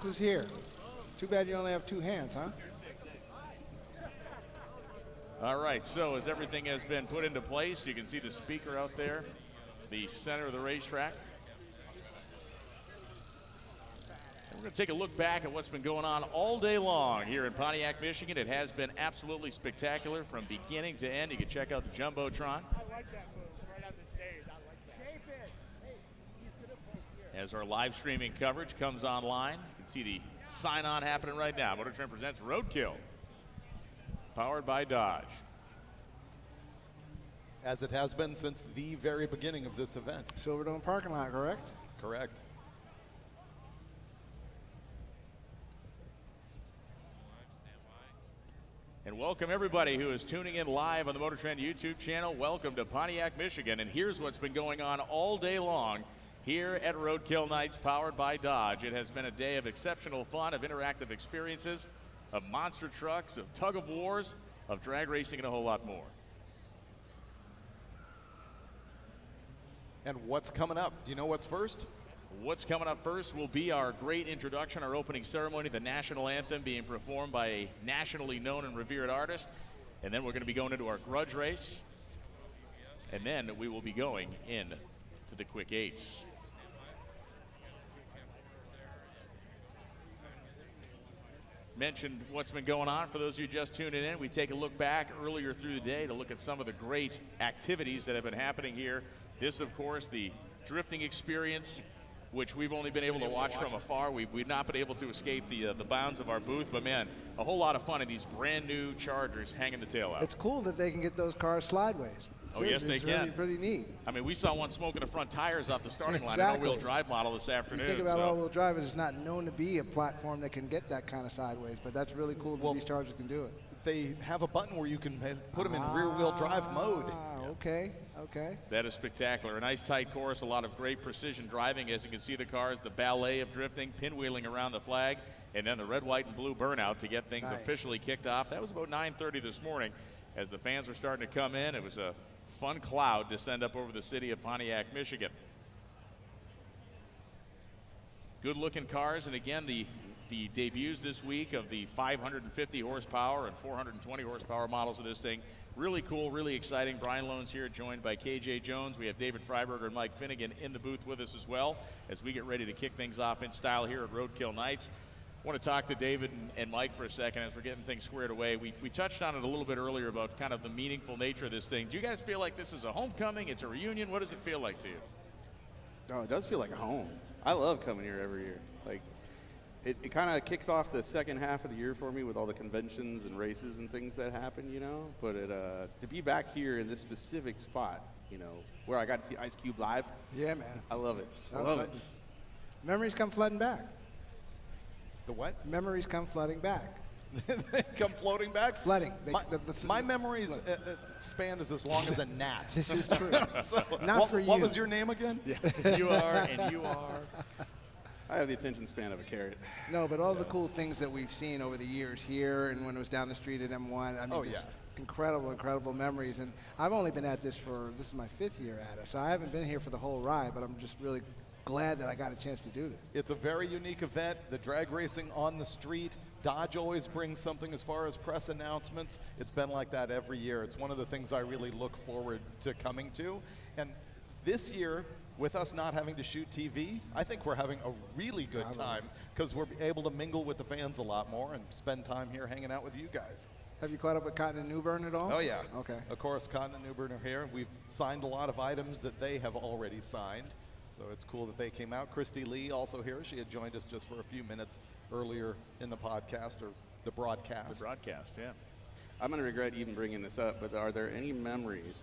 Who's here? Too bad you only have 2 hands, huh? All right, so as everything has been put into place, you can see the speaker out there, the center of the racetrack. And we're going to take a look back at what's been going on all day long here in Pontiac, Michigan. It has been absolutely spectacular from beginning to end. You can check out the Jumbotron. I like that move right on the stage. I like that. Shape it. Hey, As our live streaming coverage comes online, you can see the sign-on happening right now. MotorTrend presents Roadkill, powered by Dodge. As it has been since the very beginning of this event. Silverdome parking lot, correct? Correct. And welcome everybody who is tuning in live on the MotorTrend YouTube channel. Welcome to Pontiac, Michigan. And here's what's been going on all day long here at Roadkill Nights, powered by Dodge. It has been a day of exceptional fun, of interactive experiences, of monster trucks, of tug of wars, of drag racing, and a whole lot more. And what's coming up? Do you know what's first? What's coming up first will be our great introduction, our opening ceremony, the national anthem being performed by a nationally known and revered artist. And then we're going to be going into our Grudge race. And then we will be going in to the Quick Eights. Mentioned what's been going on. For those of you just tuning in, we take a look back earlier through the day to look at some of the great activities that have been happening here. This, of course, the drifting experience, which we've only been able to watch from afar. We've not been able to escape the bounds of our booth, but man, a whole lot of fun in these brand new Chargers hanging the tail out. It's cool that they can get those cars slideways. Oh, yes, they it's can. Really, pretty neat. I mean, we saw one smoking the front tires off the starting line, Exactly. an all-wheel drive model this afternoon. You think about all-wheel drive, it's not known to be a platform that can get that kind of sideways, but that's really cool that these Chargers can do it. They have a button where you can put them in rear-wheel drive mode. Okay, okay. That is spectacular. A nice tight course, a lot of great precision driving. As you can see the cars, the ballet of drifting, pinwheeling around the flag, and then the red, white, and blue burnout to get things officially kicked off. That was about 9:30 this morning. As the fans were starting to come in, it was a fun cloud descend up over the city of Pontiac, Michigan. Good looking cars, and again, the debuts this week of the 550 horsepower and 420 horsepower models of this thing. Really cool, really exciting. Brian Lone's here, joined by KJ Jones. We have David Freiberger and Mike Finnegan in the booth with us as well as we get ready to kick things off in style here at Roadkill Nights. I want to talk to David and Mike for a second as we're getting things squared away. We touched on it a little bit earlier about kind of the meaningful nature of this thing. Do you guys feel like this is a homecoming? It's a reunion? What does it feel like to you? Oh, it does feel like a home. I love coming here every year. Like, it kind of kicks off the second half of the year for me with all the conventions and races and things that happen, you know. But to be back here in this specific spot, you know, where I got to see Ice Cube live. Yeah, man. I love it. I love it. Memories come flooding back. The what? Memories come flooding back. They come floating back? Flooding. My memories span is as long as a gnat. This is true. So, Not for you. What was your name again? Yeah. You are, and you are. I have the attention span of a carrot. No, but all the cool things that we've seen over the years here and when it was down the street at M1, I mean, just incredible, incredible memories. And I've only been at this is my 5th year at it, so I haven't been here for the whole ride, but I'm just really glad that I got a chance to do this. It's a very unique event, the drag racing on the street. Dodge always brings something as far as press announcements. It's been like that every year. It's one of the things I really look forward to coming to. And this year, with us not having to shoot TV, I think we're having a really good time because we're able to mingle with the fans a lot more and spend time here hanging out with you guys. Have you caught up with Cotton and Newbern at all? Oh, yeah. Okay. Of course, Cotton and Newbern are here. We've signed a lot of items that they have already signed. So it's cool that they came out. Christy Lee also here. She had joined us just for a few minutes earlier in the podcast or the broadcast. The broadcast, yeah. I'm going to regret even bringing this up, but are there any memories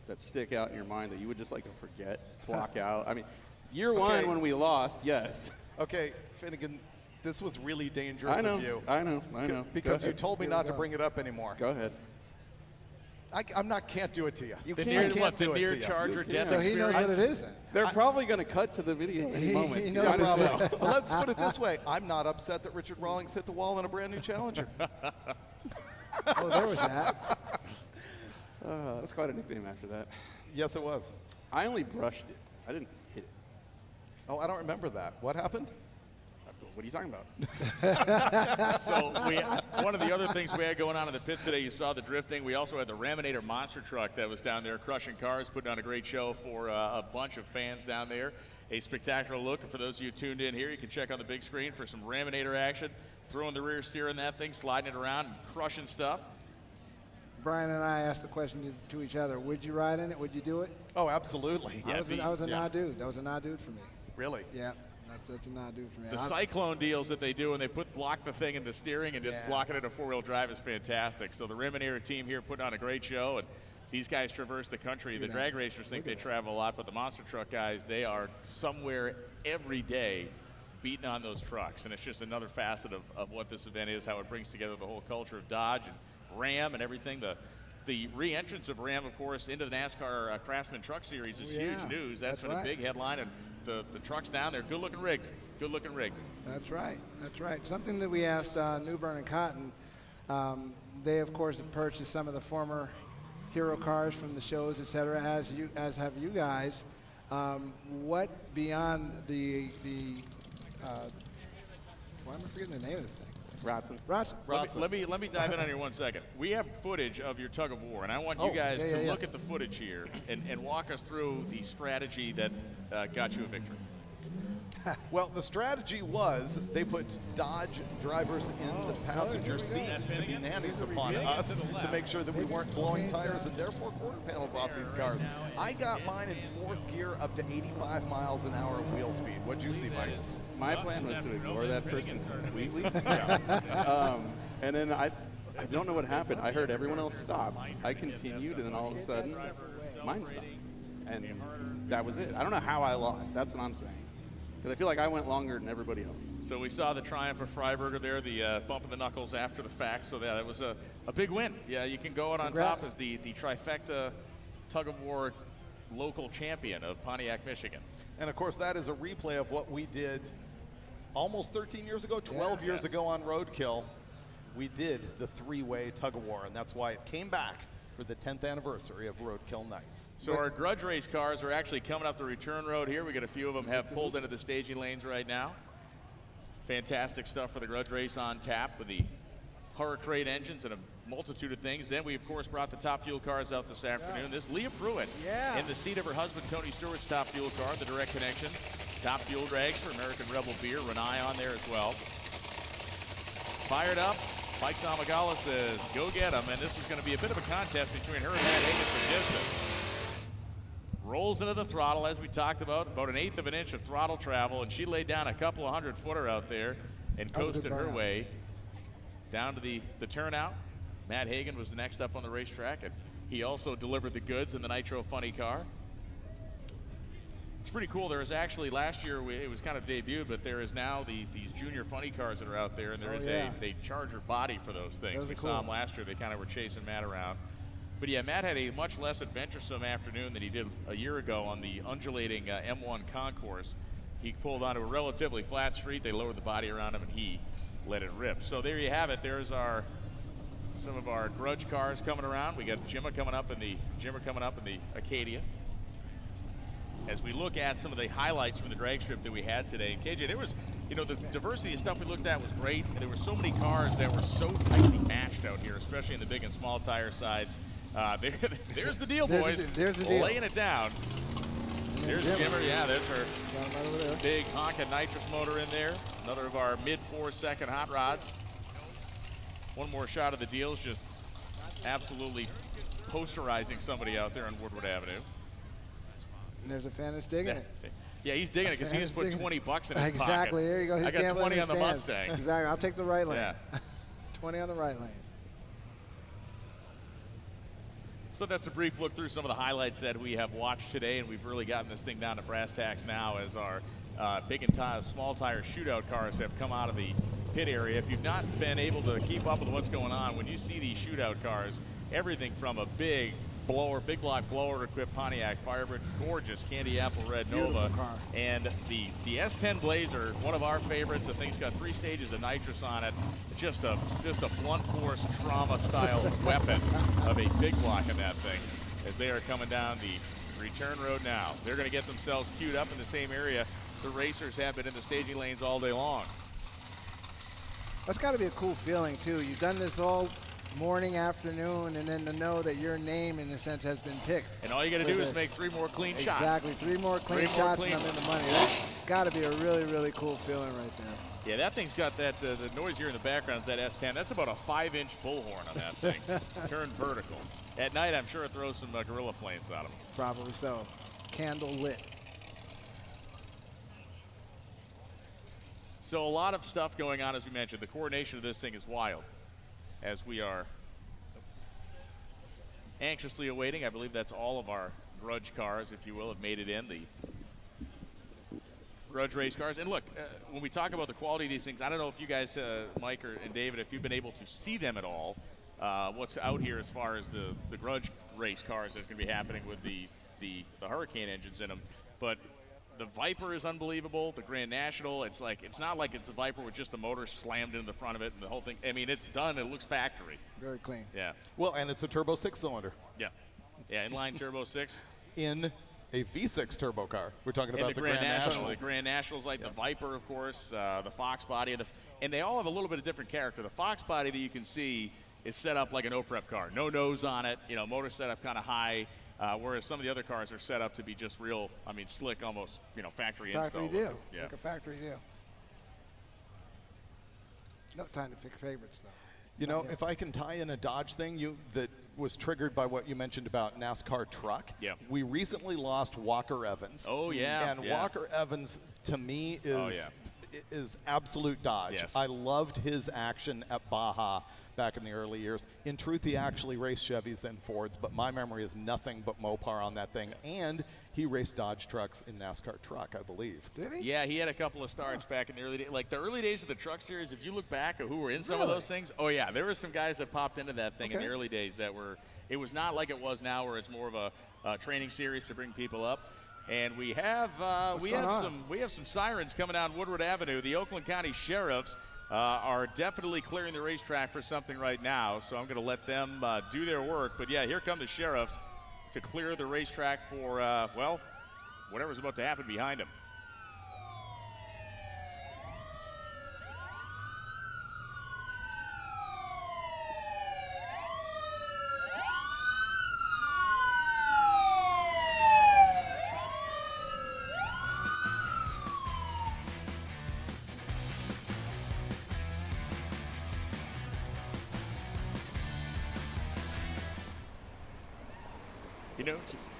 that stick out in your mind that you would just like to forget, block out? I mean, year one when we lost, yes. Okay, Finnegan, this was really dangerous of you. I know. Because you told me not to bring it up anymore. Go ahead. Can't do it to you. You The can't. near Charger death So he knows what it is then. They're probably going to cut to the video in any moment. He You knows might as what well. Well, let's put it this way. I'm not upset that Richard Rawlings hit the wall in a brand new Challenger. Oh, there was that. That's quite a nickname after that. Yes, it was. I only brushed it. I didn't hit it. Oh, I don't remember that. What happened? what are you talking about? So one of the other things we had going on in the pits today, you saw the drifting. We also had the Raminator monster truck that was down there crushing cars, putting on a great show for a bunch of fans down there. A spectacular look. And for those of you tuned in here, you can check on the big screen for some Raminator action. Throwing the rear steer in that thing, sliding it around, and crushing stuff. Brian and I asked the question to each other, would you ride in it? Would you do it? Oh, absolutely. I was a nah dude. That was a nah dude for me. Really? Yeah, that's a nah dude for me. The cyclone deals that they do when they block the thing in the steering and just lock it into four-wheel drive is fantastic. So the Raminator team here putting on a great show, and these guys traverse the country. The drag racers think they travel a lot, but the monster truck guys, they are somewhere every day beating on those trucks. And it's just another facet of what this event is, how it brings together the whole culture of Dodge and Ram and everything. The re-entrance of Ram, of course, into the NASCAR Craftsman Truck Series is huge news. That's been a big headline, and the truck's down there. Good-looking rig. Good-looking rig. That's right. That's right. Something that we asked Newburn and Cotton, they, of course, have purchased some of the former hero cars from the shows, et cetera, as have you guys. What beyond why am I forgetting the name of this thing? Rotson. Let me dive in on here 1 second. We have footage of your tug of war, and I want you guys to look at the footage here and walk us through the strategy that got you a victory. Well, the strategy was they put Dodge drivers in the passenger seat to be nannies upon us to make sure that we weren't blowing tires and therefore quarter panels off these cars. I got mine in 4th gear up to 85 miles an hour of wheel speed. What'd you see, Mike? My plan was to ignore that person completely. And then I don't know what happened. I heard everyone else stop. I continued, and then all of a sudden, mine stopped. And that was it. I don't know how I lost. That's what I'm saying. Because I feel like I went longer than everybody else. So we saw the triumph of Freiberger there, the bump of the knuckles after the fact. So that was a big win. Yeah, you can go out on top as the trifecta tug of war local champion of Pontiac, Michigan. And of course, that is a replay of what we did almost 13 years ago, 12 years ago on Roadkill. We did the 3-way tug of war, and that's why it came back for the 10th anniversary of Roadkill Nights. So our Grudge race cars are actually coming up the return road here. We got a few of them have pulled into the staging lanes right now. Fantastic stuff for the Grudge race on tap with the Hurricane engines and a multitude of things. Then we, of course, brought the Top Fuel cars out this afternoon. This Leah Pruitt in the seat of her husband, Tony Stewart's Top Fuel car, the direct connection. Top Fuel drags for American Rebel Beer. Renai on there as well. Fired up. Mike Tamagala says, go get him. And this is going to be a bit of a contest between her and Matt Hagan for distance. Rolls into the throttle, as we talked about 1/8 of an inch of throttle travel, and she laid down a couple of 100-footer out there and coasted her way down to the turnout. Matt Hagan was the next up on the racetrack, and he also delivered the goods in the Nitro Funny car. It's pretty cool. There is actually, last year it was kind of debuted, but there is now these junior funny cars that are out there, and there is a Charger body for those things. We saw them last year. They kind of were chasing Matt around. But yeah, Matt had a much less adventuresome afternoon than he did a year ago on the undulating M1 concourse. He pulled onto a relatively flat street. They lowered the body around him, and he let it rip. So there you have it. There's some of our Grudge cars coming around. We got Jimmer coming up in the Acadia. As we look at some of the highlights from the drag strip that we had today, and KJ, there was, the diversity of stuff we looked at was great. And there were so many cars that were so tightly matched out here, especially in the big and small tire sides. There's the deal, boys. There's the deal. Laying it down. There's Jimmer. Yeah, there's her big honkin' nitrous motor in there. Another of our mid-4-second hot rods. One more shot of the deals, just absolutely posterizing somebody out there on Woodward Avenue. And there's a fan that's digging it. Yeah, he's digging it because he just put $20 in his pocket. Exactly. There you go. I got 20 on the Mustang. Exactly. I'll take the right lane. Yeah. 20 on the right lane. So that's a brief look through some of the highlights that we have watched today, and we've really gotten this thing down to brass tacks now as our big and small tire shootout cars have come out of the pit area. If you've not been able to keep up with what's going on, when you see these shootout cars, everything from a big block blower equipped Pontiac Firebird, gorgeous candy apple red Nova, and the S10 Blazer, one of our favorites. The thing's got 3 stages of nitrous on it. Just a blunt force trauma style weapon of a big block in that thing as they are coming down the return road now. They're going to get themselves queued up in the same area the racers have been in the staging lanes all day long. That's got to be a cool feeling, too. You've done this all morning, afternoon, and then to know that your name, in a sense, has been picked. And all you got to do is make 3 more clean shots. Exactly. 3 more clean shots, and I'm in the money. That's got to be a really, really cool feeling right there. Yeah, that thing's got that, the noise here in the background is that S10. That's about a 5-inch bullhorn on that thing, turned vertical. At night, I'm sure it throws some gorilla flames out of them. Probably so. Candle lit. So a lot of stuff going on, as we mentioned. The coordination of this thing is wild, as we are anxiously awaiting. I believe that's all of our Grudge cars, if you will, have made it in, the Grudge race cars. And look, when we talk about the quality of these things, I don't know if you guys, Mike and David, if you've been able to see them at all, what's out here as far as the Grudge race cars that's going to be happening with the Hurricane engines in them. But the Viper is unbelievable. The Grand National, it's not like it's a Viper with just the motor slammed into the front of it and the whole thing. I mean, it's done. It looks factory. Very clean. Yeah. Well, and it's a turbo 6-cylinder. Yeah. Yeah, inline turbo 6. In a V6 turbo car. We're talking about the Grand National. The Grand National's like the Viper, of course, the Fox body, and they all have a little bit of different character. The Fox body that you can see is set up like an O-Prep car. No nose on it, motor setup kind of high. Whereas some of the other cars are set up to be just real, slick, almost, factory install. Factory deal. Yeah. Like a factory deal. No time to pick favorites, though. If I can tie in a Dodge thing that was triggered by what you mentioned about NASCAR truck. Yeah. We recently lost Walker Evans. Oh, yeah. And Walker Evans, to me, is absolute Dodge. Yes. I loved his action at Baja back in the early years. In truth, he actually raced Chevys and Fords, but my memory is nothing but Mopar on that thing. And he raced Dodge trucks in NASCAR truck, I believe. Did he? Yeah, he had a couple of starts back in the early days. Like the early days of the truck series, if you look back at who were in some of those things, oh yeah, there were some guys that popped into that thing in the early days that were, it was not like it was now where it's more of a training series to bring people up. And we have some sirens coming down Woodward Avenue. The Oakland County Sheriffs are definitely clearing the racetrack for something right now, so I'm going to let them do their work. But yeah, here come the Sheriffs to clear the racetrack for, whatever's about to happen behind them.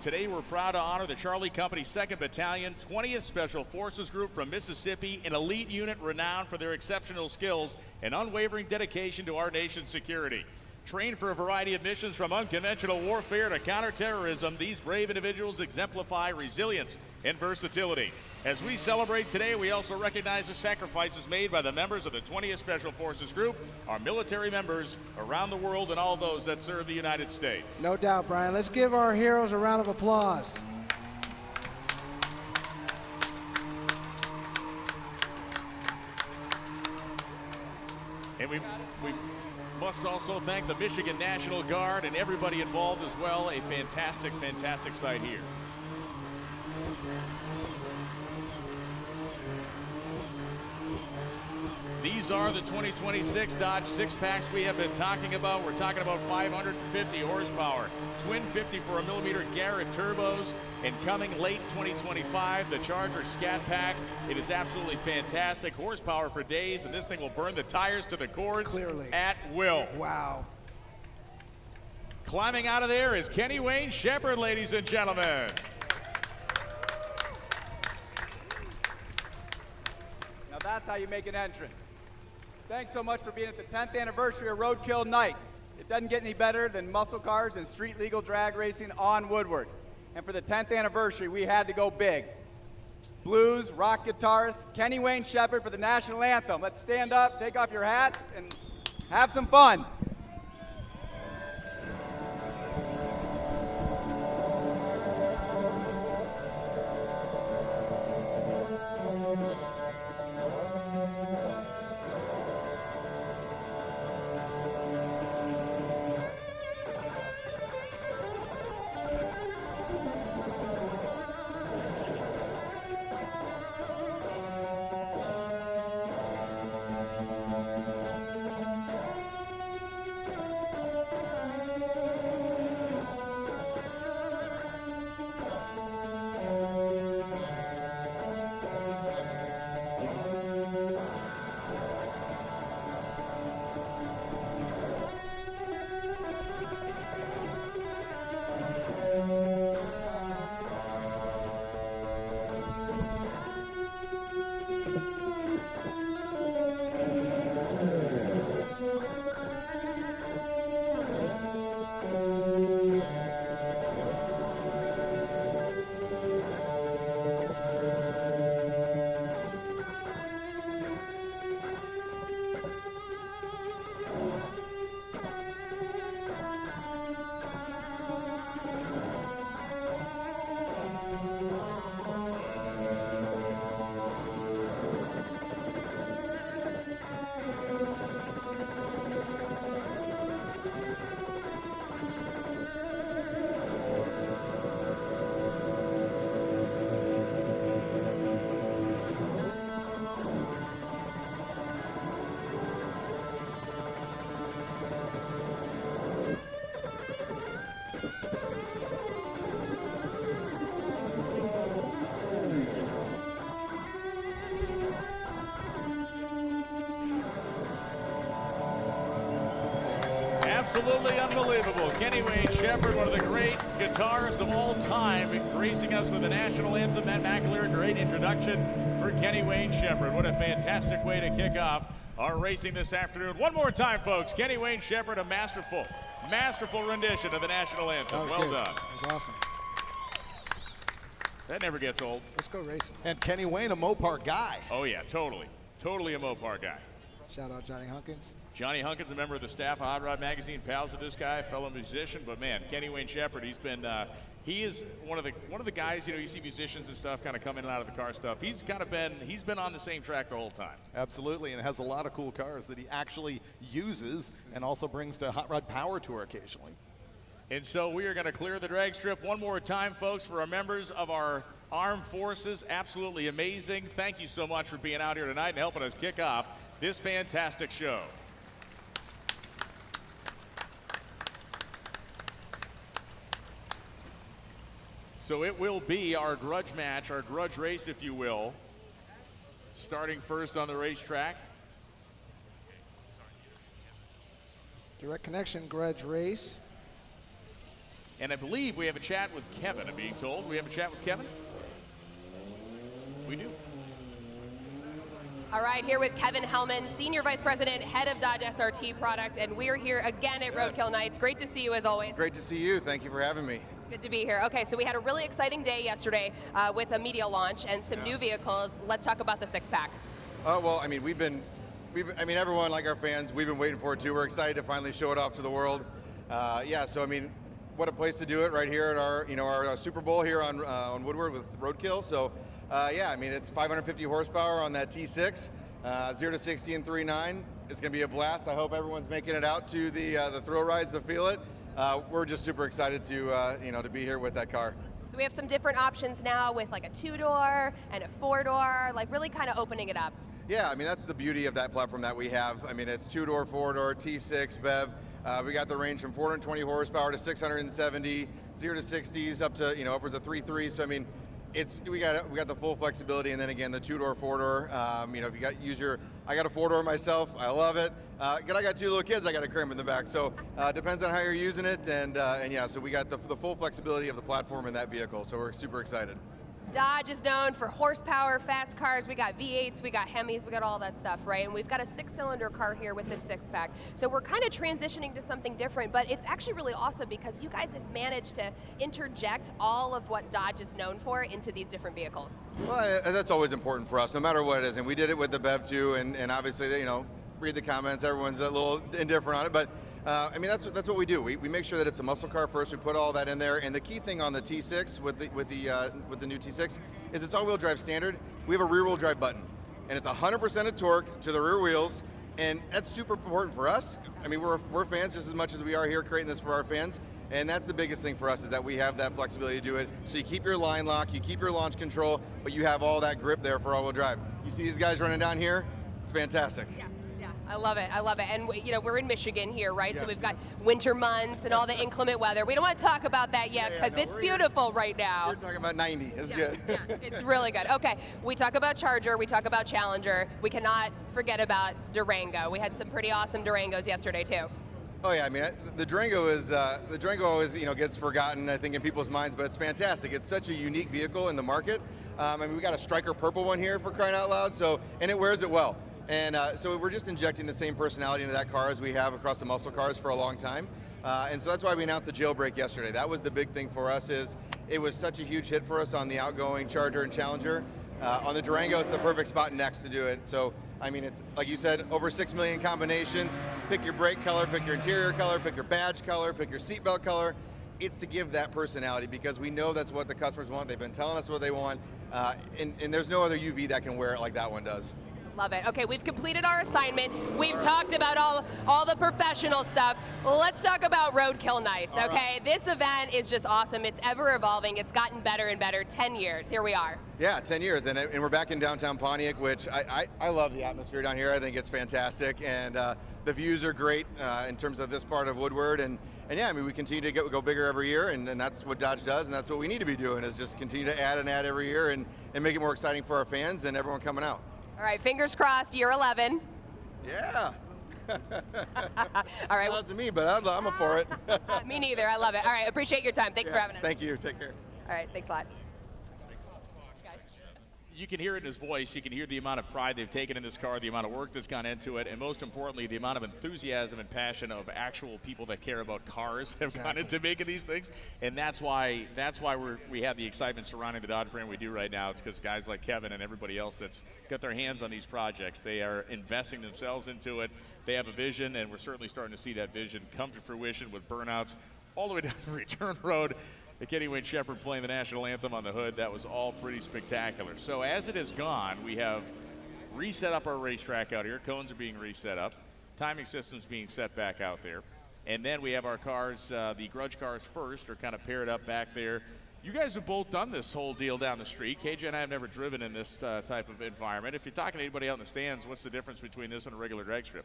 Today we're proud to honor the Charlie Company 2nd Battalion, 20th Special Forces Group from Mississippi, an elite unit renowned for their exceptional skills and unwavering dedication to our nation's security. Trained for a variety of missions from unconventional warfare to counterterrorism, these brave individuals exemplify resilience and versatility. As we celebrate today, we also recognize the sacrifices made by the members of the 20th Special Forces Group, our military members around the world, and all those that serve the United States. No doubt, Brian. Let's give our heroes a round of applause. And we must also thank the Michigan National Guard and everybody involved as well. A fantastic, fantastic sight here. These are the 2026 Dodge six-packs we have been talking about. We're talking about 550 horsepower, twin 54mm Garrett turbos, and coming late 2025, the Charger Scat Pack. It is absolutely fantastic. Horsepower for days, and this thing will burn the tires to the cords at will. Wow. Climbing out of there is Kenny Wayne Shepherd, ladies and gentlemen. Now that's how you make an entrance. Thanks so much for being at the 10th anniversary of Roadkill Nights. It doesn't get any better than muscle cars and street legal drag racing on Woodward. And for the 10th anniversary, we had to go big. Blues, rock guitarist, Kenny Wayne Shepherd for the national anthem. Let's stand up, take off your hats, and have some fun. Absolutely unbelievable. Kenny Wayne Shepherd, one of the great guitarists of all time, gracing us with the national anthem. Matt McAleer, great introduction for Kenny Wayne Shepherd. What a fantastic way to kick off our racing this afternoon. One more time, folks. Kenny Wayne Shepherd, a masterful rendition of the national anthem. Well done. That was awesome. That never gets old. Let's go racing. And Kenny Wayne, a Mopar guy. Oh yeah, totally. Totally a Mopar guy. Shout out Johnny Hunkins. Johnny Hunkins, a member of the staff of Hot Rod Magazine, pals of this guy, fellow musician. But man, Kenny Wayne Shepherd, he is one of the guys. You know, you see musicians and stuff kind of come in and out of the car stuff. He's been on the same track the whole time. Absolutely, and has a lot of cool cars that he actually uses and also brings to Hot Rod Power Tour occasionally. And so we are going to clear the drag strip one more time, folks, for our members of our armed forces. Absolutely amazing. Thank you so much for being out here tonight and helping us kick off this fantastic show. So it will be our grudge match, our grudge race, if you will, starting first on the racetrack. Direct connection, grudge race. And I believe we have a chat with Kevin, I'm being told. We have a chat with Kevin? We do. All right, here with Kevin Hellman, Senior Vice President, Head of Dodge SRT Product, and we're here again at Roadkill Nights. Great to see you as always. Great to see you. Thank you for having me. Good to be here. Okay, so we had a really exciting day yesterday with a media launch and some new vehicles. Let's talk about the six-pack. Well, I mean, everyone, like our fans, we've been waiting for it too. We're excited to finally show it off to the world. So I mean, what a place to do it right here at our Super Bowl here on Woodward with Roadkill. So I mean, it's 550 horsepower on that T6, 0 to 60 in 3.9. It's going to be a blast. I hope everyone's making it out to the thrill rides to feel it. We're just super excited to be here with that car. So we have some different options now with like a 2-door and a 4-door, like really kind of opening it up. Yeah, I mean, that's the beauty of that platform that we have. I mean, it's 2-door, 4-door, T6, BEV. We got the range from 420 horsepower to 670, 0 to 60s up to upwards of 3.3. So I mean, we got the full flexibility, and then again the 2-door, 4-door. If you I got a 4-door myself. I love it. I got 2 little kids. I got to cram in the back. So depends on how you're using it, and yeah. So we got the full flexibility of the platform in that vehicle. So we're super excited. Dodge is known for horsepower, fast cars. We got V8s, we got Hemis, we got all that stuff, right? And we've got a 6-cylinder car here with this 6-pack. So we're kind of transitioning to something different, but it's actually really awesome because you guys have managed to interject all of what Dodge is known for into these different vehicles. Well, that's always important for us, no matter what it is. And we did it with the BEV too, and obviously, read the comments, everyone's a little indifferent on it, but I mean, that's what we do. We make sure that it's a muscle car first. We put all that in there, and the key thing on the T6 with the new T6 is it's all-wheel drive standard. We have a rear-wheel drive button, and it's 100% of torque to the rear wheels, and that's super important for us. I mean, we're fans just as much as we are here creating this for our fans, and that's the biggest thing for us is that we have that flexibility to do it. So you keep your line lock, you keep your launch control, but you have all that grip there for all-wheel drive. You see these guys running down here? It's fantastic. Yeah. I love it. I love it. And we're in Michigan here, right? Yes. So we've got winter months and all the inclement weather. We don't want to talk about that yet because it's beautiful right now. We're talking about 90. It's good. Yeah, it's really good. Okay, we talk about Charger, we talk about Challenger. We cannot forget about Durango. We had some pretty awesome Durangos yesterday too. Oh yeah, I mean the Durango always gets forgotten, I think, in people's minds, but it's fantastic. It's such a unique vehicle in the market. I mean, we got a striker purple one here for crying out loud. And it wears it well. And so we're just injecting the same personality into that car as we have across the muscle cars for a long time. And so that's why we announced the jailbreak yesterday. That was the big thing for us. It was such a huge hit for us on the outgoing Charger and Challenger. On the Durango, it's the perfect spot next to do it. So, I mean, it's, like you said, over 6 million combinations. Pick your brake color, pick your interior color, pick your badge color, pick your seatbelt color. It's to give that personality because we know that's what the customers want. They've been telling us what they want. And there's no other UV that can wear it like that one does. Love it. Okay, we've completed our assignment. We've talked about all the professional stuff. Let's talk about Roadkill Nights, okay? Right. This event is just awesome. It's ever evolving. It's gotten better and better. 10 years. Here we are. Yeah, 10 years. And we're back in downtown Pontiac, which I love the atmosphere down here. I think it's fantastic. And the views are great in terms of this part of Woodward. And yeah, I mean, we continue to go bigger every year. And that's what Dodge does. And that's what we need to be doing is just continue to add and add every year and make it more exciting for our fans and everyone coming out. All right, fingers crossed, year 11. Yeah. All right. Not up to me, but I'm up for it. Me neither. I love it. All right. Appreciate your time. Thanks for having us. Thank you. Take care. All right. Thanks a lot. You can hear it in his voice. You can hear the amount of pride they've taken in this car, the amount of work that's gone into it, and most importantly, the amount of enthusiasm and passion of actual people that care about cars have gone into making these things. And that's why we have the excitement surrounding the Dodge brand we do right now. It's because guys like Kevin and everybody else that's got their hands on these projects, they are investing themselves into it. They have a vision, and we're certainly starting to see that vision come to fruition with burnouts all the way down the return road. The Kenny Wayne Shepherd playing the national anthem on the hood, that was all pretty spectacular. So as it has gone, we have reset up our racetrack out here. Cones are being reset up. Timing systems being set back out there. And then we have our cars, the Grudge cars first, are kind of paired up back there. You guys have both done this whole deal down the street. KJ and I have never driven in this type of environment. If you're talking to anybody out in the stands, what's the difference between this and a regular drag strip?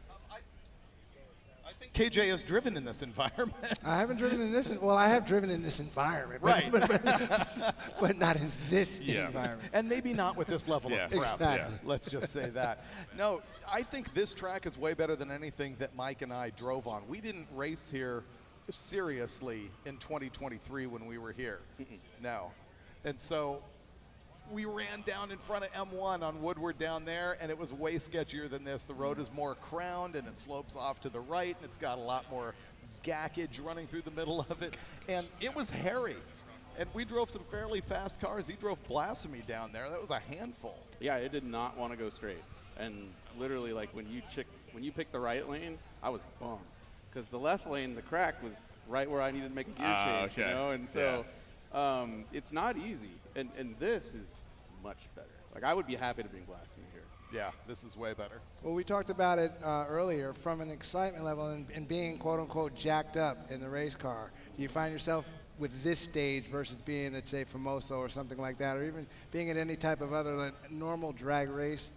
I think KJ has driven in this environment. I haven't driven in this. Well, I have driven in this environment, right? But not in this environment. And maybe not with this level of prep. Exactly. Let's just say that. No, I think this track is way better than anything that Mike and I drove on. We didn't race here seriously in 2023 when we were here. No, and so we ran down in front of M1 on Woodward down there, and it was way sketchier than this. The road is more crowned, and it slopes off to the right, and it's got a lot more gackage running through the middle of it, and it was hairy. And we drove some fairly fast cars. He drove Blasphemy down there. That was a handful. Yeah, it did not want to go straight. And literally, like, when you picked the right lane, I was bummed. Because the left lane, the crack was right where I needed to make a gear change, you know? And so it's not easy. And this is much better. Like, I would be happy to bring Blasphemy here. Yeah, this is way better. Well, we talked about it earlier from an excitement level and being quote-unquote jacked up in the race car. Do you find yourself with this stage versus being at, say, Famoso or something like that, or even being at any type of other than normal drag race?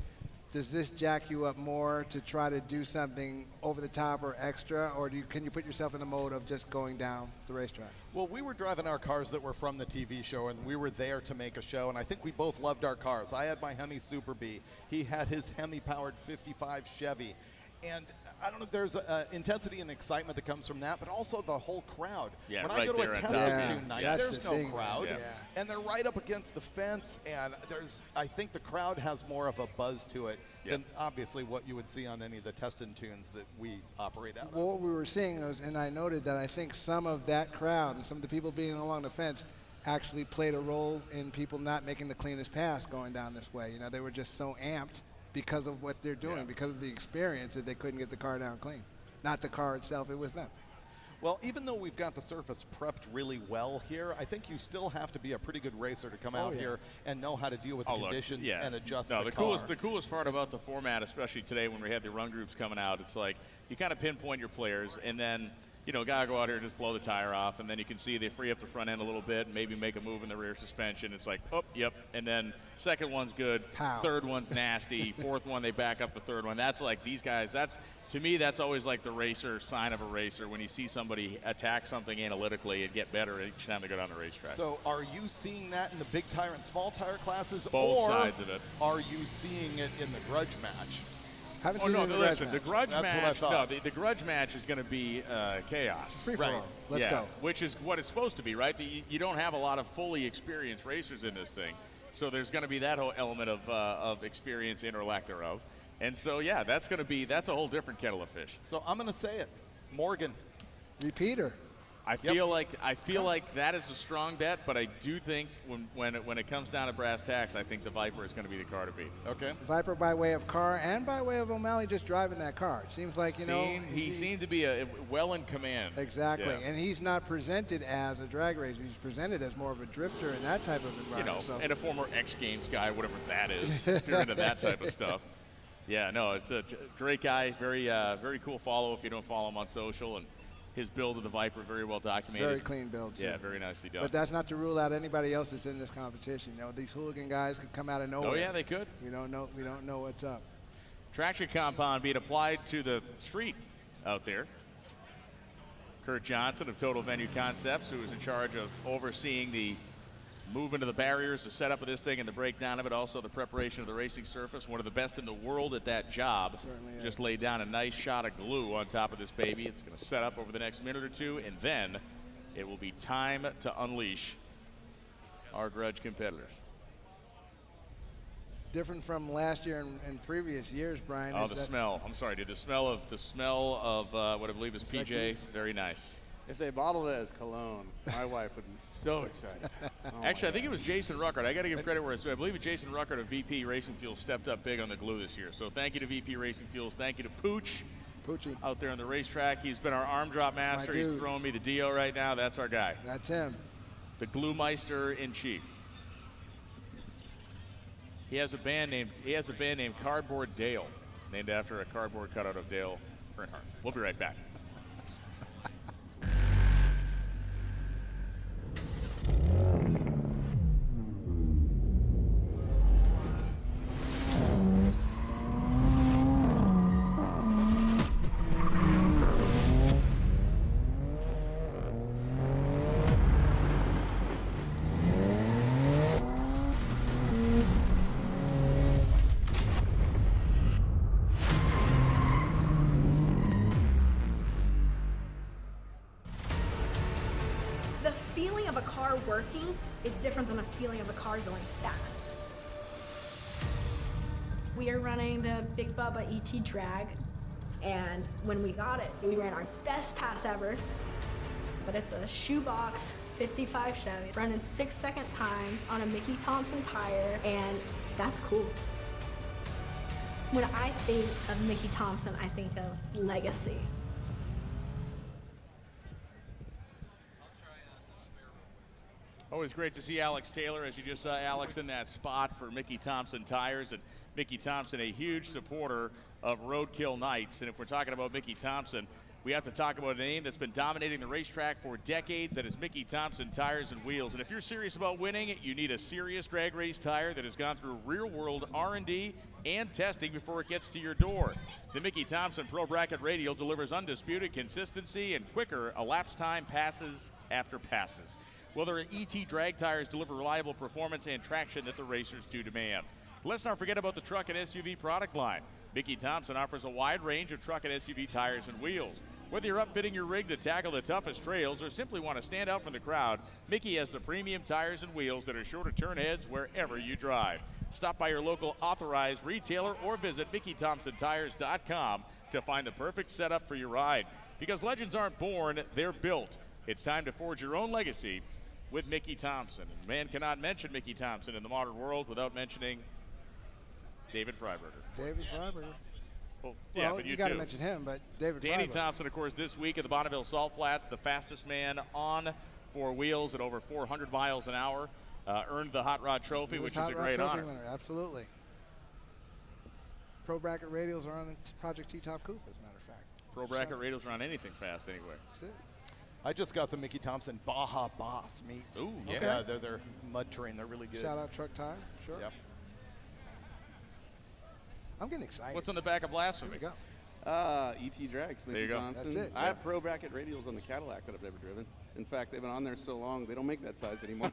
Does this jack you up more to try to do something over the top or extra, or can you put yourself in the mode of just going down the racetrack? Well, we were driving our cars that were from the TV show, and we were there to make a show, and I think we both loved our cars. I had my Hemi Super B. He had his Hemi-powered 55 Chevy. And I don't know if there's intensity and excitement that comes from that, but also the whole crowd. Yeah, when right I go to a test tune night, there's no crowd. Yeah. And they're right up against the fence, and I think the crowd has more of a buzz to it than obviously what you would see on any of the testing tunes that we operate out of. Well, what we were seeing was, and I noted that I think some of that crowd and some of the people being along the fence actually played a role in people not making the cleanest pass going down this way. You know, they were just so amped because of what they're doing, because of the experience, that they couldn't get the car down clean. Not the car itself, it was them. Well, even though we've got the surface prepped really well here, I think you still have to be a pretty good racer to come out here and know how to deal with the conditions and adjust the car. The coolest part about the format, especially today when we have the run groups coming out, it's like you kind of pinpoint your players, and then you know, gotta go out here and just blow the tire off, and then you can see they free up the front end a little bit and maybe make a move in the rear suspension. It's like, oh, yep, and then second one's good, third one's nasty, fourth one they back up the third one. That's like these guys, that's, to me, that's always like the racer sign of a racer, when you see somebody attack something analytically and get better each time they go down the racetrack. So are you seeing that in the big tire and small tire classes? Both sides of it. Are you seeing it in the Grudge match? Listen, the Grudge match, the Grudge match is going to be chaos. Free for all. Let's go. Which is what it's supposed to be, right? You don't have a lot of fully experienced racers in this thing. So there's going to be that whole element of experience in or lack thereof. And so, yeah, that's a whole different kettle of fish. So I'm going to say it. Morgan. Repeater. I feel like that is a strong bet, but I do think when it comes down to brass tacks, I think the Viper is going to be the car to beat. Okay. The Viper by way of car and by way of O'Malley just driving that car. It seems like, you know, he seemed to be well in command. Exactly, and he's not presented as a drag racer. He's presented as more of a drifter in that type of environment. You know, and a former X Games guy, whatever that is, if you're into that type of stuff. Yeah, no, it's a great guy. Very cool follow if you don't follow him on social, and his build of the Viper, very well documented. Very clean build, too. Yeah, very nicely done. But that's not to rule out anybody else that's in this competition. You know, these hooligan guys could come out of nowhere. Oh, yeah, they could. We don't know what's up. Traction compound being applied to the street out there. Kurt Johnson of Total Venue Concepts, who is in charge of overseeing the move into the barriers, the setup of this thing and the breakdown of it, also the preparation of the racing surface. One of the best in the world at that job. Certainly Just is. laid down a nice shot of glue on top of this baby. It's going to set up over the next minute or two, and then it will be time to unleash our Grudge competitors. Different from last year and previous years, Brian. Oh, is the that smell. I'm sorry, dude. The smell of what I believe is PJ is very nice. If they bottled it as cologne, my wife would be so excited. Oh Actually, I think it was Jason Ruckert. I got to give credit where it's due. I believe Jason Ruckert of VP Racing Fuels stepped up big on the glue this year. So thank you to VP Racing Fuels. Thank you to Pooch Poochie. out there on the racetrack. He's been our arm drop master. He's dude. throwing me the Dio right now. That's our guy. That's him. The Glue Meister in chief. He has a band named Cardboard Dale, named after a cardboard cutout of Dale Earnhardt. We'll be right back. The feeling of a car working is different than the feeling of a car going fast. We are running the Big Bubba ET drag, and when we got it, we ran our best pass ever, but it's a shoebox 55 Chevy running 6-second times on a Mickey Thompson tire, and that's cool. When I think of Mickey Thompson, I think of legacy. Always great to see Alex Taylor, as you just saw Alex in that spot for Mickey Thompson tires. And Mickey Thompson, a huge supporter of Roadkill Nights. And if we're talking about Mickey Thompson, we have to talk about a name that's been dominating the racetrack for decades. That is Mickey Thompson Tires and Wheels. And if you're serious about winning, you need a serious drag race tire that has gone through real-world R&D and testing before it gets to your door. The Mickey Thompson Pro Bracket Radial delivers undisputed consistency and quicker elapsed time passes after passes. Well, their ET drag tires deliver reliable performance and traction that the racers do demand. Let's not forget about the truck and SUV product line. Mickey Thompson offers a wide range of truck and SUV tires and wheels. Whether you're upfitting your rig to tackle the toughest trails or simply want to stand out from the crowd, Mickey has the premium tires and wheels that are sure to turn heads wherever you drive. Stop by your local authorized retailer or visit MickeyThompsonTires.com to find the perfect setup for your ride. Because legends aren't born, they're built. It's time to forge your own legacy with Mickey Thompson. And man cannot mention Mickey Thompson in the modern world without mentioning David Freiberger. David Freiberger. Well, yeah, but you got to too. mention him, but David Danny Freiberger. Thompson, of course, this week at the Bonneville Salt Flats, the fastest man on four wheels at over 400 miles an hour, earned the Hot Rod Trophy, which is a great honor. Winner, absolutely. Pro Bracket Radials are on the Project T-Top Coupe, as a matter of fact. Pro Bracket Radials are on anything fast anyway. That's it. I just got some Mickey Thompson Baja Boss meats. Ooh, yeah. Yeah, they're mud terrain. They're really good. Shout out Truck Tire, sure. Yep. I'm getting excited. What's on the back of Blasphemy? Here we go. ET Drags, There Mickey you go. Thompson. That's it. I have Pro Bracket radials on the Cadillac that I've never driven. In fact, they've been on there so long, they don't make that size anymore.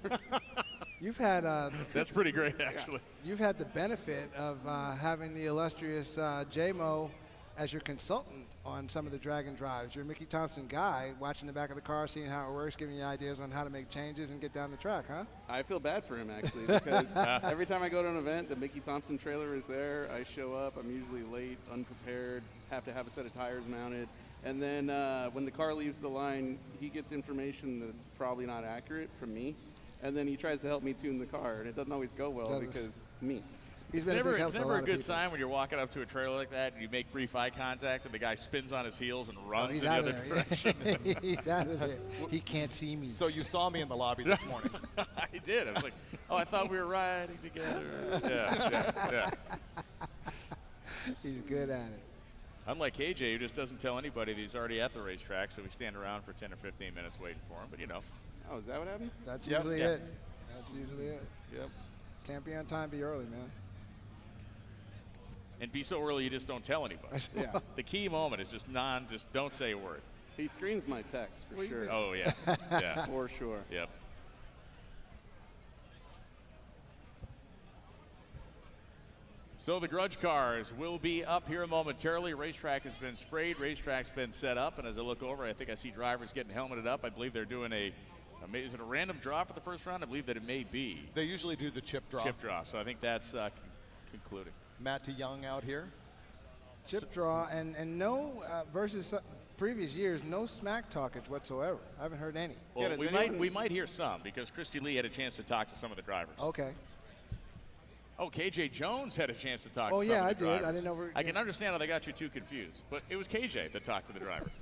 You've had That's pretty great, actually. you've had the benefit of having the illustrious J-Mo as your consultant on some of the drag and drives. You're a Mickey Thompson guy, watching the back of the car, seeing how it works, giving you ideas on how to make changes and get down the track, huh? I feel bad for him, actually, because every time I go to an event, the Mickey Thompson trailer is there. I show up. I'm usually late, unprepared, have to have a set of tires mounted. And then when the car leaves the line, he gets information that's probably not accurate from me. And then he tries to help me tune the car, and it doesn't always go well because me. He's It's been a big help it's to never lot a of good people. sign when you're walking up to a trailer like that and you make brief eye contact and the guy spins on his heels and runs He's in the out of other there. direction. He's out of there. He can't see me. So you saw me in the lobby this morning. I did. I was like, oh, I thought we were riding together. Yeah. He's good at it. Unlike KJ, who just doesn't tell anybody that he's already at the racetrack, so we stand around for 10 or 15 minutes waiting for him, but you know. Oh, is that what happened? That's Yep. usually Yep. it. That's usually it. Yep. Can't be on time, be early, man. And be so early you just don't tell anybody. Yeah. The key moment is just don't say a word. He screens my text, for sure. Oh, yeah. Yeah. For sure. Yep. So the Grudge cars will be up here momentarily. Racetrack has been sprayed, racetrack's been set up, and as I look over, I think I see drivers getting helmeted up. I believe they're doing is it a random draw for the first round? I believe that it may be. They usually do the chip draw. Chip draw, so I think that's concluding. Matt DeYoung out here. Chip draw, and no, versus previous years, no smack talkage whatsoever. I haven't heard any. Well, we might hear some because Christy Lee had a chance to talk to some of the drivers. Okay. Oh, KJ Jones had a chance to talk to some yeah, of the drivers. I didn't know. I can understand how they got you two confused, but it was KJ that talked to the drivers.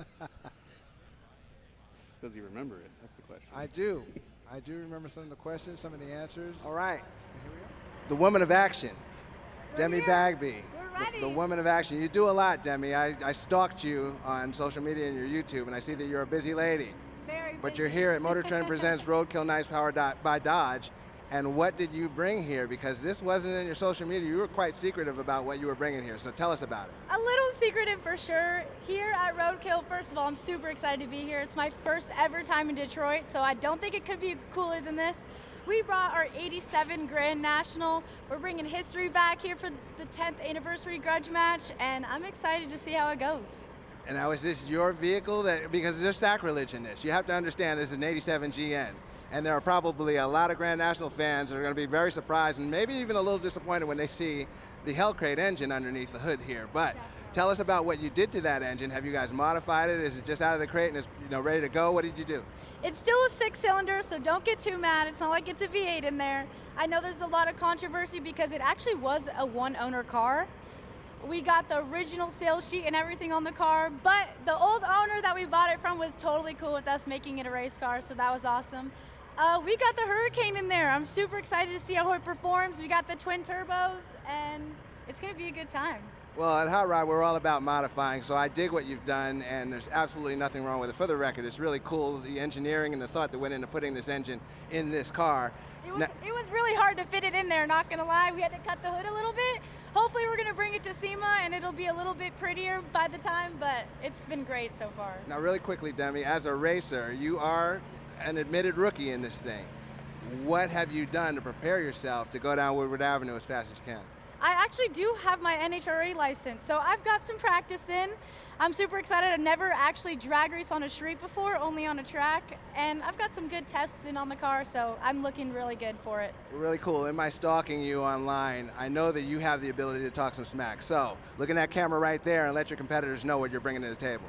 Does he remember it? That's the question. I do. I do remember some of the questions, some of the answers. All right. Here we are. The woman of action, Demi Bagby. We're ready. The woman of action. You do a lot, Demi. I stalked you on social media and your YouTube, and I see that you're a busy lady. Very But busy. you're here at MotorTrend presents Roadkill Nights powered by Dodge. And what did you bring here? Because this wasn't in your social media. You were quite secretive about what you were bringing here. So tell us about it. A little secretive for sure. Here at Roadkill, first of all, I'm super excited to be here. It's my first ever time in Detroit, so I don't think it could be cooler than this. We brought our 87 Grand National. We're bringing history back here for the 10th anniversary Grudge match, and I'm excited to see how it goes. And now, is this your vehicle? Because there's sacrilege in this. You have to understand this is an 87 GN. And there are probably a lot of Grand National fans that are going to be very surprised and maybe even a little disappointed when they see the Hellcrate engine underneath the hood here. But tell us about what you did to that engine. Have you guys modified it? Is it just out of the crate and it's ready to go? What did you do? It's still a 6-cylinder, so don't get too mad. It's not like it's a V8 in there. I know there's a lot of controversy because it actually was a one-owner car. We got the original sales sheet and everything on the car, but the old owner that we bought it from was totally cool with us making it a race car, so that was awesome. We got the Hurricane in there. I'm super excited to see how it performs. We got the twin turbos, and it's going to be a good time. Well, at Hot Rod, we're all about modifying, so I dig what you've done, and there's absolutely nothing wrong with it. For the record, it's really cool, the engineering and the thought that went into putting this engine in this car. It was really hard to fit it in there, not going to lie. We had to cut the hood a little bit. Hopefully we're going to bring it to SEMA, and it'll be a little bit prettier by the time, but it's been great so far. Now, really quickly, Demi, as a racer, you are an admitted rookie in this thing. What have you done to prepare yourself to go down Woodward Avenue as fast as you can? I actually do have my NHRA license, so I've got some practice in. I'm super excited. I've never actually drag raced on a street before, only on a track, and I've got some good tests in on the car, so I'm looking really good for it. Really cool. In my stalking you online, I know that you have the ability to talk some smack. So, look in that camera right there and let your competitors know what you're bringing to the table.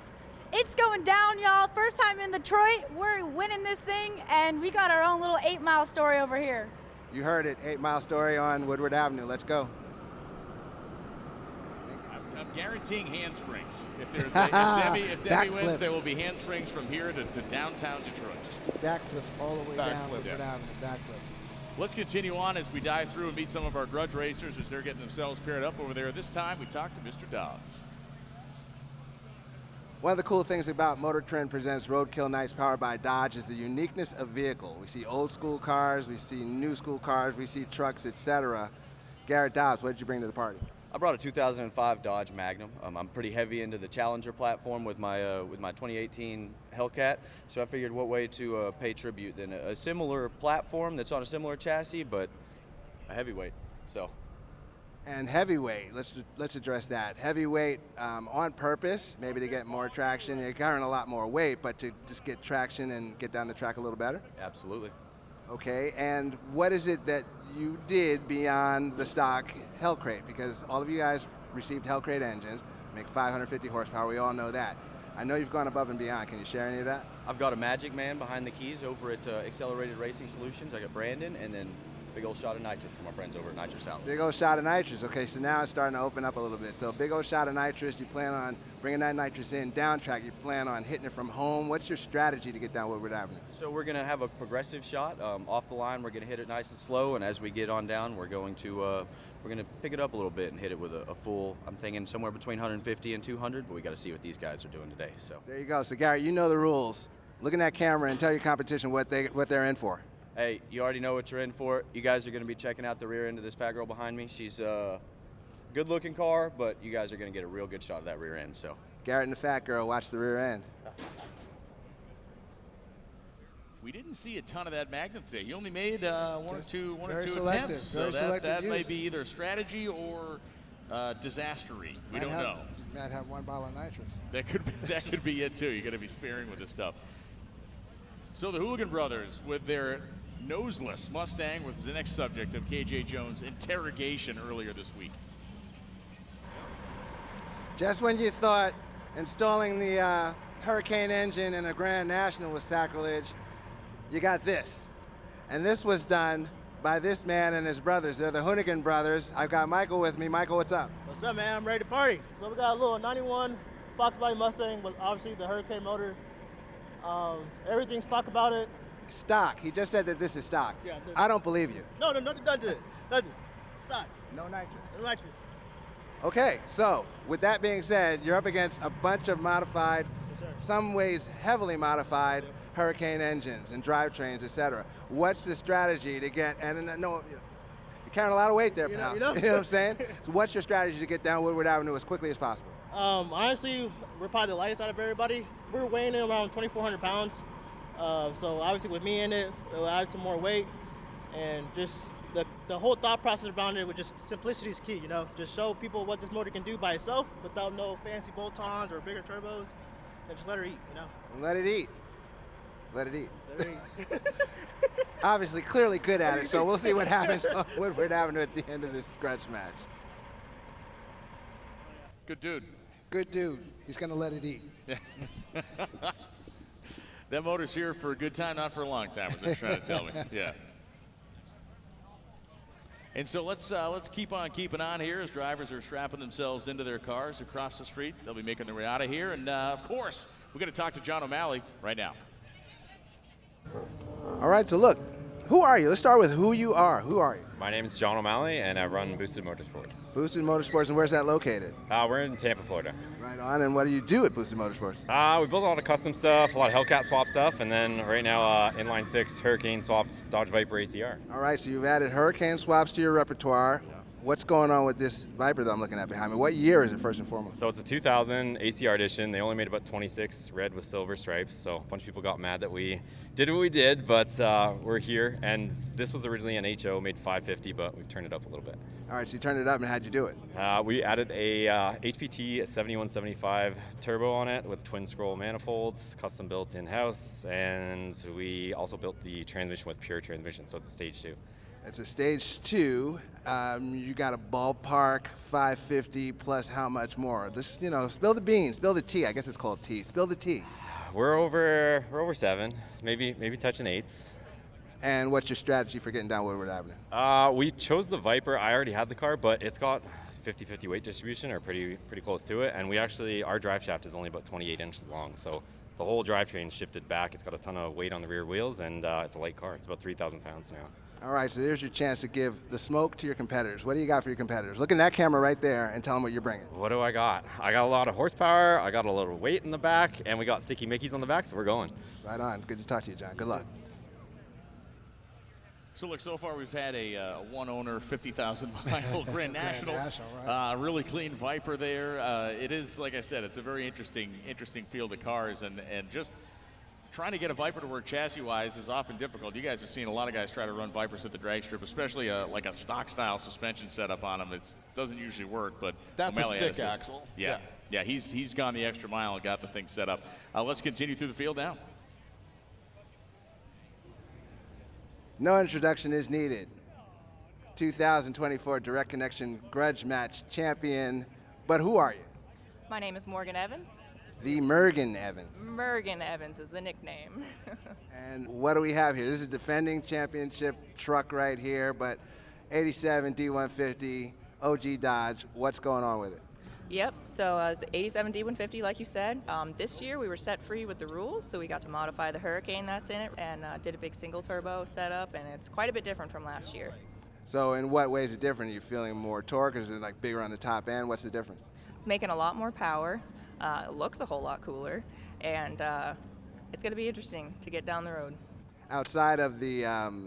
It's going down, y'all. First time in Detroit, we're winning this thing, and we got our own little 8-mile story over here. You heard it, 8-mile story on Woodward Avenue. Let's go. I'm guaranteeing handsprings. If Debbie wins, there will be handsprings from here to downtown Detroit. Just backflips all the way down Woodward Avenue, backflips. Let's continue on as we dive through and meet some of our Grudge racers as they're getting themselves paired up over there. This time we talk to Mr. Dobbs. One of the cool things about MotorTrend presents Roadkill Nights powered by Dodge is the uniqueness of vehicle. We see old school cars, we see new school cars, we see trucks, etc. Garrett Dobbs, what did you bring to the party? I brought a 2005 Dodge Magnum. I'm pretty heavy into the Challenger platform with my 2018 Hellcat, so I figured what way to pay tribute than a similar platform that's on a similar chassis, but a heavyweight. So. And heavyweight, let's address that. Heavyweight on purpose, maybe to get more traction. You're carrying a lot more weight, but to just get traction and get down the track a little better? Absolutely. Okay, and what is it that you did beyond the stock Hellcrate? Because all of you guys received Hellcrate engines, make 550 horsepower, we all know that. I know you've gone above and beyond. Can you share any of that? I've got a Magic Man behind the keys over at Accelerated Racing Solutions. I got Brandon, and then big old shot of nitrous from our friends over at Nitrous Outlet. Big old shot of nitrous. Okay, so now it's starting to open up a little bit. So big old shot of nitrous. You plan on bringing that nitrous in down track. You plan on hitting it from home. What's your strategy to get down Woodward Avenue? So we're going to have a progressive shot. Off the line, we're going to hit it nice and slow, and as we get on down, we're going to pick it up a little bit and hit it with a full, I'm thinking somewhere between 150 and 200, but we got to see what these guys are doing today. So there you go. So Gary, you know the rules. Look in that camera and tell your competition what they're in for. Hey, you already know what you're in for. You guys are going to be checking out the rear end of this fat girl behind me. She's a good-looking car, but you guys are going to get a real good shot of that rear end. So Garrett and the fat girl, watch the rear end. We didn't see a ton of that Magnum today. He only made one or two attempts. So that may be either strategy or disastery. We don't know. Might have 1 bottle of nitrous. That could be it too. You got to be sparing with this stuff. So the Hooligan brothers with their noseless Mustang was the next subject of KJ Jones' interrogation earlier this week. Just when you thought installing the Hurricane engine in a Grand National was sacrilege, you got this. And this was done by this man and his brothers. They're the Hoonigan brothers. I've got Michael with me. Michael, what's up? What's up, man? I'm ready to party. So we got a little 91 Fox Body Mustang with obviously the Hurricane motor. Everything's stock about it. Stock. He just said that this is stock. Yeah, I don't believe you. No, nothing done to it. Nothing. Stock. No nitrous. No nitrous. Okay, so with that being said, you're up against a bunch of modified, some ways heavily modified Hurricane engines and drivetrains, etc. What's the strategy to get, and no, you're carrying a lot of weight there, pal. You know what I'm saying? So what's your strategy to get down Woodward Avenue as quickly as possible? Honestly, we're probably the lightest out of everybody. We're weighing in around 2,400 pounds. So obviously with me in it, it'll add some more weight, and just the whole thought process around it with just simplicity is key, you know? Just show people what this motor can do by itself without no fancy bolt-ons or bigger turbos, and just let her eat, you know? Let it eat. Let it eat. Let her eat. Obviously, clearly good at it, so we'll see what happens on Woodward Avenue at the end of this Grudge match. Good dude. Good dude. He's going to let it eat. That motor's here for a good time, not for a long time, as they're trying to tell me. Yeah. And so let's keep on keeping on here as drivers are strapping themselves into their cars across the street. They'll be making their way out of here. And, of course, we're going to talk to John O'Malley right now. All right, so look, who are you? Let's start with who you are. Who are you? My name is John O'Malley, and I run Boosted Motorsports. Boosted Motorsports, and where's that located? We're in Tampa, Florida. Right on, and what do you do at Boosted Motorsports? We build a lot of custom stuff, a lot of Hellcat swap stuff, and then right now inline 6 Hurricane swapped Dodge Viper ACR. All right, so you've added Hurricane swaps to your repertoire. Yeah. What's going on with this Viper that I'm looking at behind me? What year is it, first and foremost? So it's a 2000 ACR edition. They only made about 26 red with silver stripes, so a bunch of people got mad that we did what we did, but we're here, and this was originally an HO, made 550, but we've turned it up a little bit. All right, so you turned it up, and how'd you do it? We added a HPT 7175 turbo on it with twin scroll manifolds, custom built in-house, and we also built the transmission with pure transmission, so it's a stage 2. It's a stage 2. You got a ballpark 550 plus how much more? Just, you know, spill the beans, spill the tea. I guess it's called tea. Spill the tea. We're over 7, maybe touching 8s. And what's your strategy for getting down Woodward Avenue? We chose the Viper. I already had the car, but it's got 50-50 weight distribution, or pretty close to it. And we actually, our drive shaft is only about 28 inches long, so the whole drivetrain shifted back. It's got a ton of weight on the rear wheels, and it's a light car. It's about 3,000 pounds now. All right, so there's your chance to give the smoke to your competitors. What do you got for your competitors? Look in that camera right there and tell them what you're bringing. What do I got? I got a lot of horsepower, I got a little weight in the back, and we got sticky Mickeys on the back, so we're going. Right on. Good to talk to you, John. Good luck. So look, so far we've had a one-owner, 50,000-mile Grand National. Right. Really clean Viper there. It is, like I said, it's a very interesting field of cars, and just trying to get a Viper to work chassis-wise is often difficult. You guys have seen a lot of guys try to run Vipers at the drag strip, especially like a stock-style suspension setup on them. It doesn't usually work, but that's O'Malley a stick axle. Yeah, he's gone the extra mile and got the thing set up. Let's continue through the field now. No introduction is needed. 2024 Direct Connection Grudge Match champion. But who are you? My name is Morgan Evans. The Mergen Evans. Mergen Evans is the nickname. And what do we have here? This is a defending championship truck right here, but 87 D150 OG Dodge. What's going on with it? Yep, so it's the 87 D150 like you said. This year we were set free with the rules, so we got to modify the Hurricane that's in it and did a big single turbo setup, and it's quite a bit different from last year. So in what ways is it different? Are you feeling more torque? Is it like bigger on the top end? What's the difference? It's making a lot more power. It looks a whole lot cooler, and it's going to be interesting to get down the road. Outside of the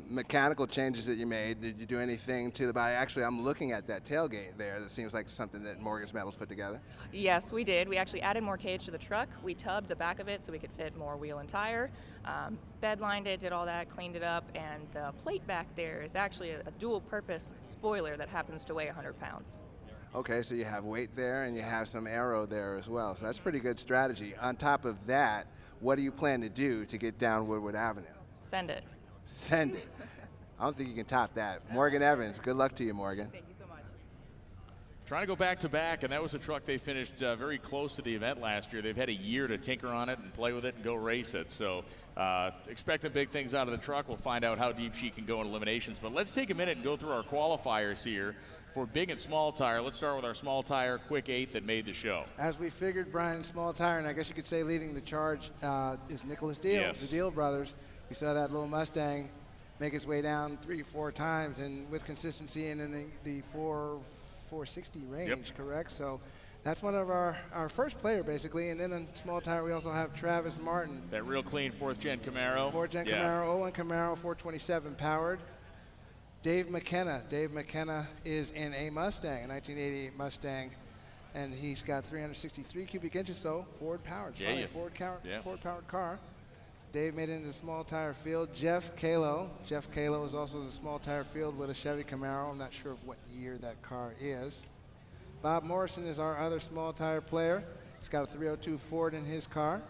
mechanical changes that you made, did you do anything to the body? Actually, I'm looking at that tailgate there. That seems like something that Morgan's Metals put together. Yes, we did. We actually added more cage to the truck. We tubbed the back of it so we could fit more wheel and tire. Bed lined it, did all that, cleaned it up, and the plate back there is actually a dual-purpose spoiler that happens to weigh 100 pounds. Okay, so you have weight there and you have some aero there as well. So that's pretty good strategy. On top of that, what do you plan to do to get down Woodward Avenue? Send it. Send it. I don't think you can top that. Morgan Evans, good luck to you, Morgan. Thank you so much. Trying to go back to back, and that was a truck they finished very close to the event last year. They've had a year to tinker on it and play with it and go race it. So expecting big things out of the truck. We'll find out how deep she can go in eliminations. But let's take a minute and go through our qualifiers here for big and small tire. Let's start with our small tire quick 8 that made the show. As we figured, Brian, small tire, and I guess you could say leading the charge is Nicholas Deal, Yes. the Deal brothers. We saw that little Mustang make its way down 3-4 times, and with consistency and in the 460 range, correct? So that's one of our first player, basically. And then in small tire, we also have Travis Martin. That real clean 4th gen Camaro. 4th gen Camaro, 01 Camaro, 427 powered. Dave McKenna. Dave McKenna is in a Mustang, a 1988 Mustang, and he's got 363 cubic inches, so Ford powered. Yeah, Ford powered car. Dave made it into the small tire field. Jeff Kalo. Jeff Kalo is also in the small tire field with a Chevy Camaro. I'm not sure of what year that car is. Bob Morrison is our other small tire player. He's got a 302 Ford in his car.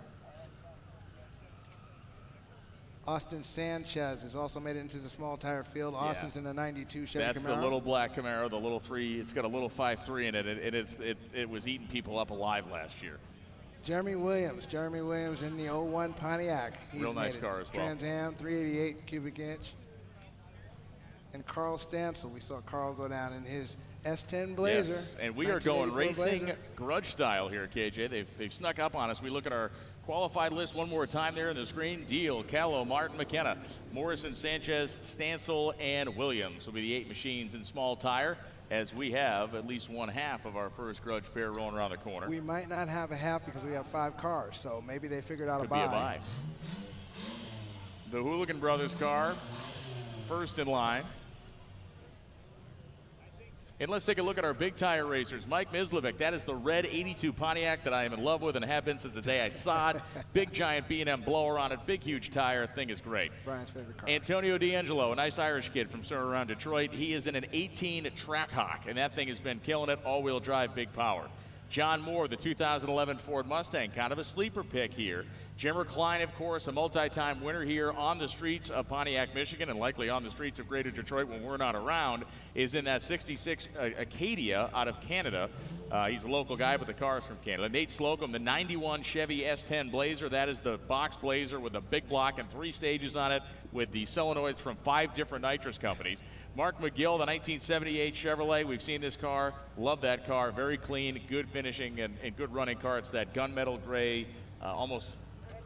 Austin Sanchez has also made it into the small tire field. Austin's in a 92 Chevy Camaro. That's the little black Camaro, the little 3. It's got a little 5.3 in it, and it was eating people up alive last year. Jeremy Williams. Jeremy Williams in the 01 Pontiac. He's Real nice made it. car as well. Trans Am, 388 cubic inch. And Carl Stansel. We saw Carl go down in his S10 Blazer. Yes, and we are going racing Blazer. Grudge style here, KJ. They've snuck up on us. We look at our qualified list one more time there on the screen. Deal, Callow, Martin, McKenna, Morrison, Sanchez, Stansel, and Williams will be the 8 machines in small tire, as we have at least one half of our first Grudge pair rolling around the corner. We might not have a half because we have 5 cars, so maybe they figured out Could a buy. be a buy. The Hooligan Brothers car, first in line. And let's take a look at our big tire racers. Mike Mislovic, that is the red 82 Pontiac that I am in love with and have been since the day I saw it. Big giant B&M blower on it, big huge tire, thing is great. Brian's favorite car. Antonio D'Angelo, a nice Irish kid from somewhere around Detroit. He is in an 18 Trackhawk, and that thing has been killing it, all-wheel drive, big power. John Moore, the 2011 Ford Mustang, kind of a sleeper pick here. Jimmer Klein, of course, a multi-time winner here on the streets of Pontiac, Michigan, and likely on the streets of Greater Detroit when we're not around, is in that 66 Acadia out of Canada. He's a local guy, but the car is from Canada. Nate Slocum, the 91 Chevy S10 Blazer. That is the box Blazer with a big block and 3 stages on it with the solenoids from 5 different nitrous companies. Mark McGill, the 1978 Chevrolet. We've seen this car. Love that car. Very clean, good finishing, and good running car. It's that gunmetal gray, almost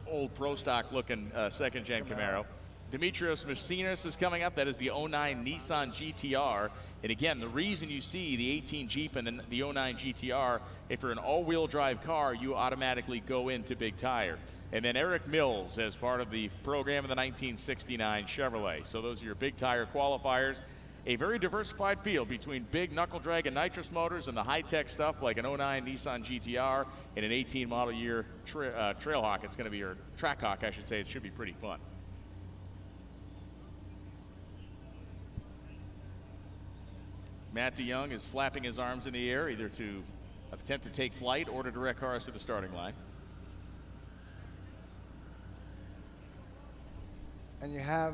old pro stock looking second gen Camaro. Demetrios Macinas is coming up. That is the 09 Nissan GTR. And again, the reason you see the 18 Jeep and the 09 GTR, if you're an all-wheel drive car, you automatically go into big tire. And then Eric Mills as part of the program of the 1969 Chevrolet. So those are your big tire qualifiers. A very diversified field between big knuckle drag and nitrous motors and the high-tech stuff like an 09 Nissan GTR and an 18 model year Trailhawk. It's going to be, or Trackhawk, I should say. It should be pretty fun. Matt DeYoung is flapping his arms in the air, either to attempt to take flight or to direct cars to the starting line. And you have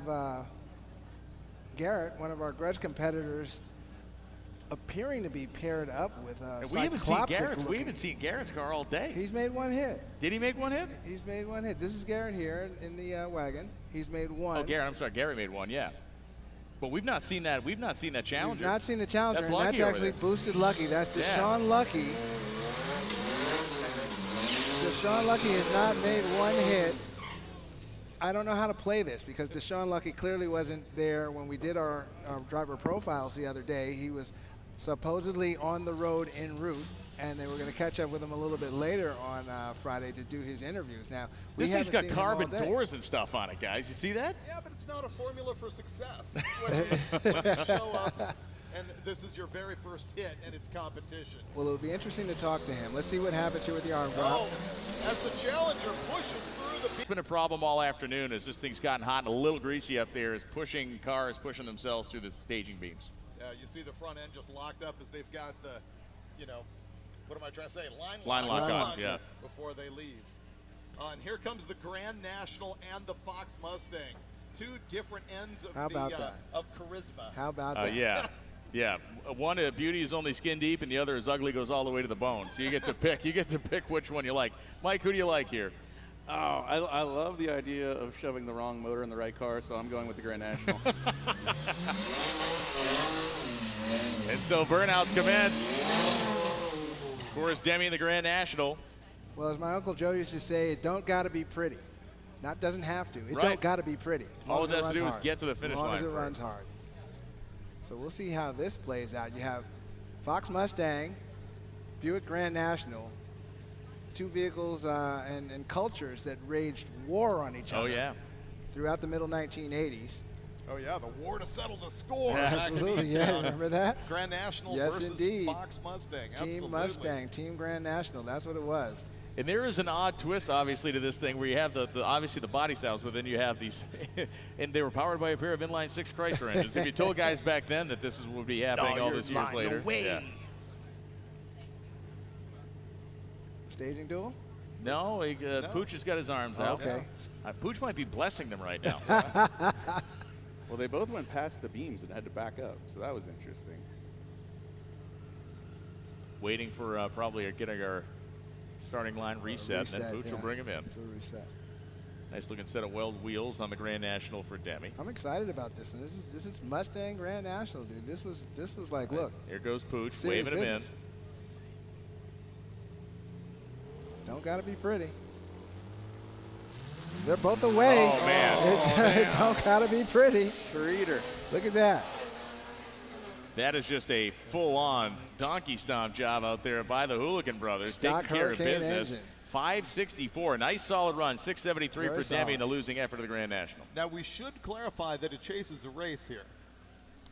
Garrett, one of our Grudge competitors, appearing to be paired up with a we haven't seen Garrett's car all day. He's made one hit. Did he make one hit? He's made one hit. This is Garrett here in the wagon. He's made one. Oh, Garrett. I'm sorry. Gary made one. Yeah. But we've not seen that. We've not seen that Challenger. We've not seen the Challenger. That's and Lucky that's actually there. boosted Lucky. That's Deshaun Lucky. Deshaun Lucky has not made one hit. I don't know how to play this because Deshaun Lucky clearly wasn't there when we did our driver profiles the other day. He was supposedly on the road en route, and they were going to catch up with him a little bit later on Friday to do his interviews. Now, this thing's got carbon doors and stuff on it, guys. You see that? Yeah, but it's not a formula for success. when you show up and this is your very first hit and it's competition. Well, it'll be interesting to talk to him. Let's see what happens here with the arm drop. As the Challenger pushes through the... It's been a problem all afternoon as this thing's gotten hot and a little greasy up there, as cars pushing themselves through the staging beams. Yeah, you see the front end just locked up as they've got the you know, what am I trying to say? Line lock on, yeah. Before they leave. And here comes the Grand National and the Fox Mustang. Two different ends of of charisma. How about that? Yeah. Yeah, one beauty is only skin deep, and the other is ugly, goes all the way to the bone. So you get to pick. You get to pick which one you like. Mike, who do you like here? Oh, I love the idea of shoving the wrong motor in the right car, so I'm going with the Grand National. And so burnouts commence. Of course, Demi in the Grand National. Well, as my Uncle Joe used to say, it don't got to be pretty. Not doesn't have to. It don't got to be pretty. All it has to do is get to the finish line. As long as it runs hard. So we'll see how this plays out. You have Fox Mustang, Buick Grand National, two vehicles and cultures that waged war on each other. Oh, yeah. Throughout the middle 1980s. Oh, yeah, the war to settle the score. Yeah, absolutely, yeah, remember that? Grand National yes, versus indeed. Fox Mustang, absolutely. Team Mustang, Team Grand National, that's what it was. And there is an odd twist, obviously, to this thing where you have obviously the body styles, but then you have these, and they were powered by a pair of inline 6 Chrysler engines. If you told guys back then that this would be happening all these years later. Yeah. Staging duel? No, Pooch has got his arms out. Okay. Pooch might be blessing them right now. Well, they both went past the beams and had to back up, so that was interesting. Waiting for probably getting our starting line reset, and then Pooch will bring him in. To a reset. Nice looking set of weld wheels on the Grand National for Demi. I'm excited about this one. This is Mustang Grand National, dude. This was like, look. Here goes Pooch, waving him in. Don't gotta be pretty. They're both away. Oh man. It don't gotta be pretty. Streeter. Look at that. That is just a full-on donkey stomp job out there by the Hooligan brothers, Stock taking care of Hurricane business. engine. 564, nice solid run, 673 Very for Demi in the solid. losing effort of the Grand National. Now, we should clarify that it chases a race here.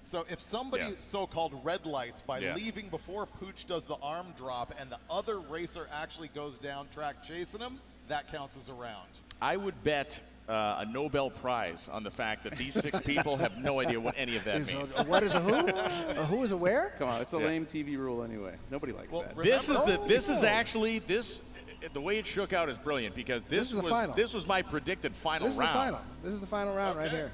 So if somebody so-called red lights by leaving before Pooch does the arm drop and the other racer actually goes down track chasing him, that counts as a round. I would bet a Nobel Prize on the fact that these 6 people have no idea what any of that means. What is a who? A who is a where? Come on, it's a lame TV rule anyway. Nobody likes that. This is actually the way it shook out is brilliant because this was my predicted final round. This is the final. This is the final round right here.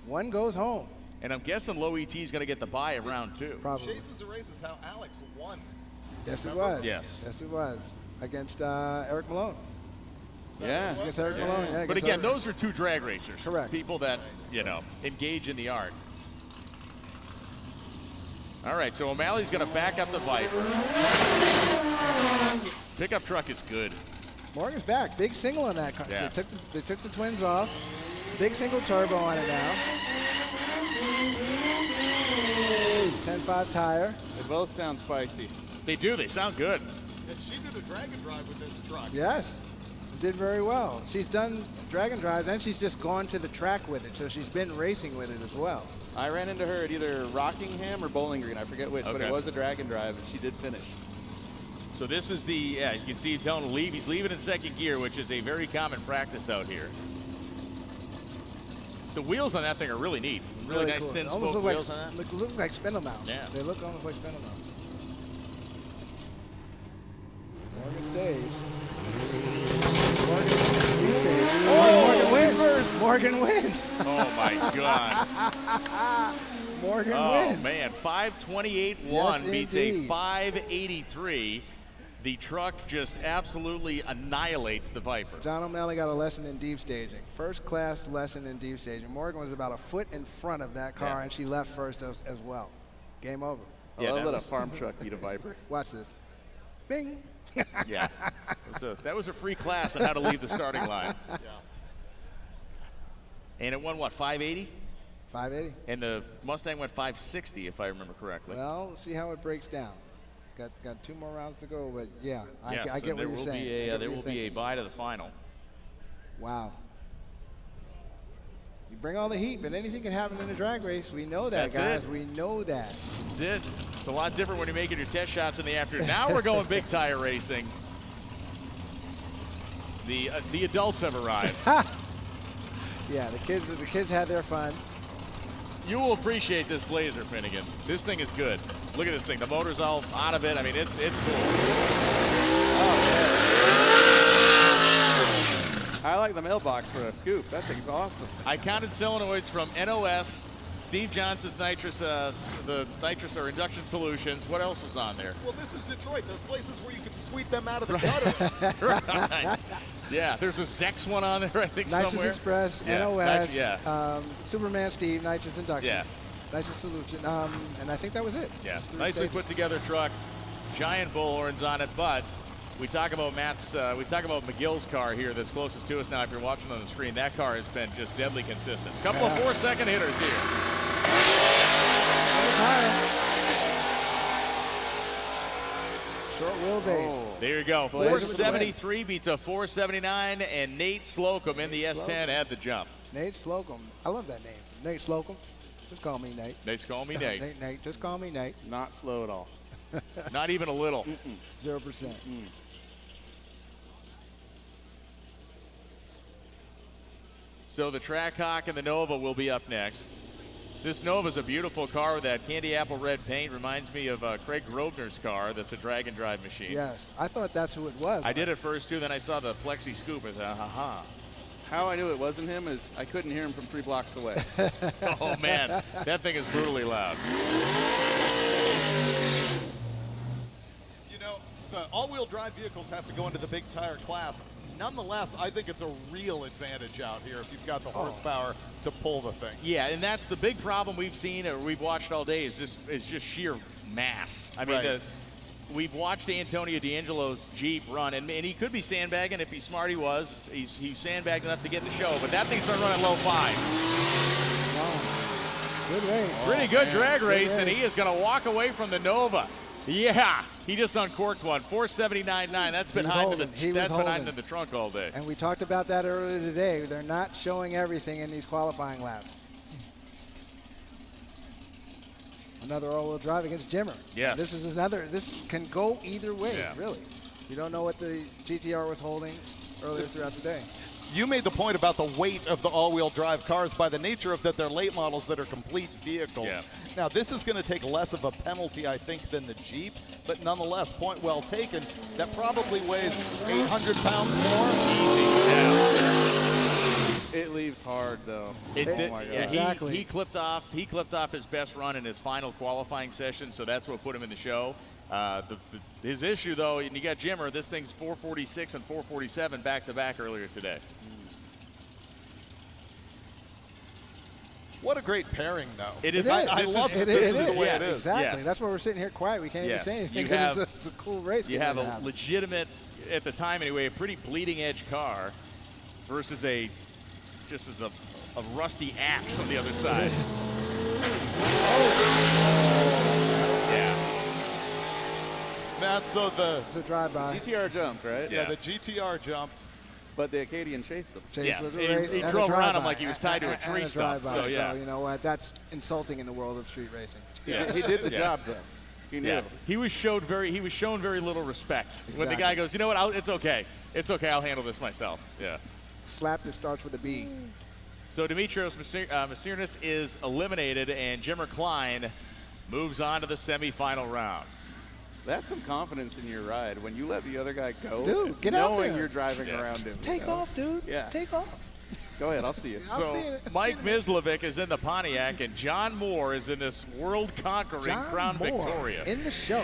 One goes home. And I'm guessing Low ET is going to get the bye of round 2. Probably. Chases a race is how Alex won. Yes, it was. Yes. Yes, it was. Against Eric Malone. Yeah. Against Eric Malone. Yeah, but again, those are 2 drag racers. Correct. People that, engage in the art. All right, so O'Malley's going to back up the Viper. Pickup truck is good. Morgan's back. Big single on that car. Yeah. They took the twins off. Big single turbo on it now. 10.5 tire. They both sound spicy. They do. They sound good. And she did a drag and drive with this truck. Yes. Did very well. She's done drag and drives, and she's just gone to the track with it, so she's been racing with it as well. I ran into her at either Rockingham or Bowling Green. I forget which, but it was a drag and drive, and she did finish. So this is you can see he's telling him to leave. He's leaving in second gear, which is a very common practice out here. The wheels on that thing are really neat. Really nice cool. thin Almost spoke look wheels on that. Look like spindle mounts. Yeah. They look almost like spindle mounts. Morgan stays. Morgan wins. Morgan wins. Oh my God. Morgan wins. wins. Oh man, 528.1 Yes, beats indeed. a 583. The truck just absolutely annihilates the Viper. John O'Malley got a lesson in deep staging. First class lesson in deep staging. Morgan was about a foot in front of that car, and she left first as well. Game over. I love that a farm truck beat a Viper. Watch this. Bing. Yeah. That was a free class on how to leave the starting line. Yeah. And it won, what, 580? 580. And the Mustang went 560, if I remember correctly. Well, see how it breaks down. Got 2 more rounds to go, but yeah, I get what you're saying. There will be a bye to the final. Wow. You bring all the heat, but anything can happen in a drag race. We know that, guys. We know that. That's it. It's a lot different when you're making your test shots in the afternoon. Now we're going big tire racing. The adults have arrived. Yeah, the kids had their fun. You will appreciate this Blazer, Finnegan. This thing is good. Look at this thing. The motor's all out of it. I mean, it's cool. Oh, yeah. I like the mailbox for a scoop. That thing's awesome. I counted solenoids from NOS, Steve Johnson's nitrous, the nitrous or induction solutions. What else was on there? Well, this is Detroit. There's places where you can sweep them out of the gutter. Right. Yeah, there's a Zex one on there, I think, Nitrous somewhere. Express, Yeah. NOS, Superman Steve, nitrous induction. Yeah. Nitrous solution, and I think that was it. Yeah, Just 3 nicely stages. put together truck, giant bullhorns on it, but we talk about McGill's car here that's closest to us now. If you're watching on the screen, that car has been just deadly consistent. Couple of 4-second hitters here. Short wheelbase. There you go. 473 beats a 479, and Nate Slocum in the S10 had the jump. Nate Slocum. I love that name. Nate Slocum. Just call me Nate. Nate's calling me Nate. Nate, just call me Nate. Not slow at all. Not even a little. 0%. So the Trackhawk and the Nova will be up next. This Nova's a beautiful car with that candy apple red paint. Reminds me of Craig Grosvenor's car. That's a drag and drive machine. Yes, I thought that's who it was. I did at first too. Then I saw the Plexi scoop. I thought, ha. How I knew it wasn't him is I couldn't hear him from 3 blocks away. Oh man, that thing is brutally loud. You know, the all-wheel drive vehicles have to go into the big tire class. Nonetheless, I think it's a real advantage out here if you've got the horsepower to pull the thing. Yeah, and that's the big problem we've seen or we've watched all day is just sheer mass. I mean, Right. we've watched Antonio D'Angelo's Jeep run, and he could be sandbagging if he's smart. He was. He's sandbagged enough to get in the show, but that thing's been running low 5. Good race. Pretty good drag race, and he is going to walk away from the Nova. Yeah, he just uncorked one. 479.9. That's been hiding in the trunk all day. And we talked about that earlier today. They're not showing everything in these qualifying laps. Another all-wheel drive against Jimmer. Yes. This is another. This can go either way, Yeah. really. You don't know what the GTR was holding earlier throughout the day. You made the point about the weight of the all-wheel drive cars by the nature of that they're late models that are complete vehicles. Yeah. Now, this is going to take less of a penalty, I think, than the Jeep, but nonetheless, point well taken. That probably weighs 800 pounds more. It leaves hard, though. It oh did, my God. yeah, Exactly. he clipped off his best run in his final qualifying session, so that's what put him in the show. His issue, though, and you got Jimmer, this thing's 446 and 447 back-to-back earlier today. What a great pairing, though. It is. I love it. This is the way it is. Exactly. Yes. That's why we're sitting here quiet. We can't even say anything. You have, it's a cool race. You have a legitimate, at the time anyway, a pretty bleeding-edge car versus just as a rusty axe on the other side. Yeah. Matt, so It's a drive-by. GTR jumped, right? yeah, the GTR jumped. But the Acadian chased them. Yeah, was a he race drove and a around drive-by. him like he was tied to a And tree stump. drive-by. So, yeah. So, you know what? That's insulting in the world of street racing. Yeah. He did the job, though. He knew. Yeah, he was shown very little respect when the Exactly. guy goes, you know what? It's okay. It's okay. I'll handle this myself. Yeah. Slap that starts with a B. So Dimitrios Macernis is eliminated, and Jimmer Klein moves on to the semifinal round. That's some confidence in your ride when you let the other guy go. Dude, get out knowing there. you're driving around him. Take off, dude. Yeah. Take off. Go ahead, I'll see you. I'll So see it. Mike Mislovic is in the Pontiac, and John Moore is in this world-conquering John Crown Moore Victoria. in the show.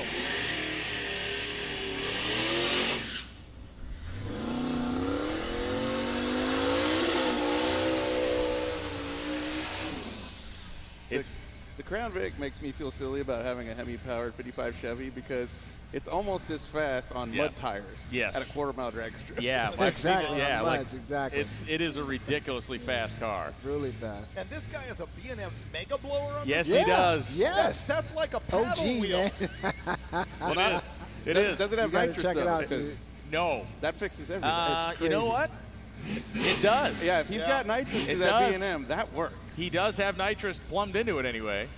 The Crown Vic makes me feel silly about having a Hemi-powered 55 Chevy because it's almost as fast on mud tires Yes. at a quarter-mile drag strip. Yeah, I've seen it. Exactly. Yeah, on like muds, exactly. it is a ridiculously fast car. Really fast. And this guy has a B&M Mega Blower on Yes, this? he does. Yes. That's like a paddle OG, wheel. man. It is. Does it have You gotta nitrous, check it though? out, Because dude. No. that fixes everything. You know crazy. what? It does. Yeah, if he's got nitrous It to that does. B&M, that works. He does have nitrous plumbed into it anyway.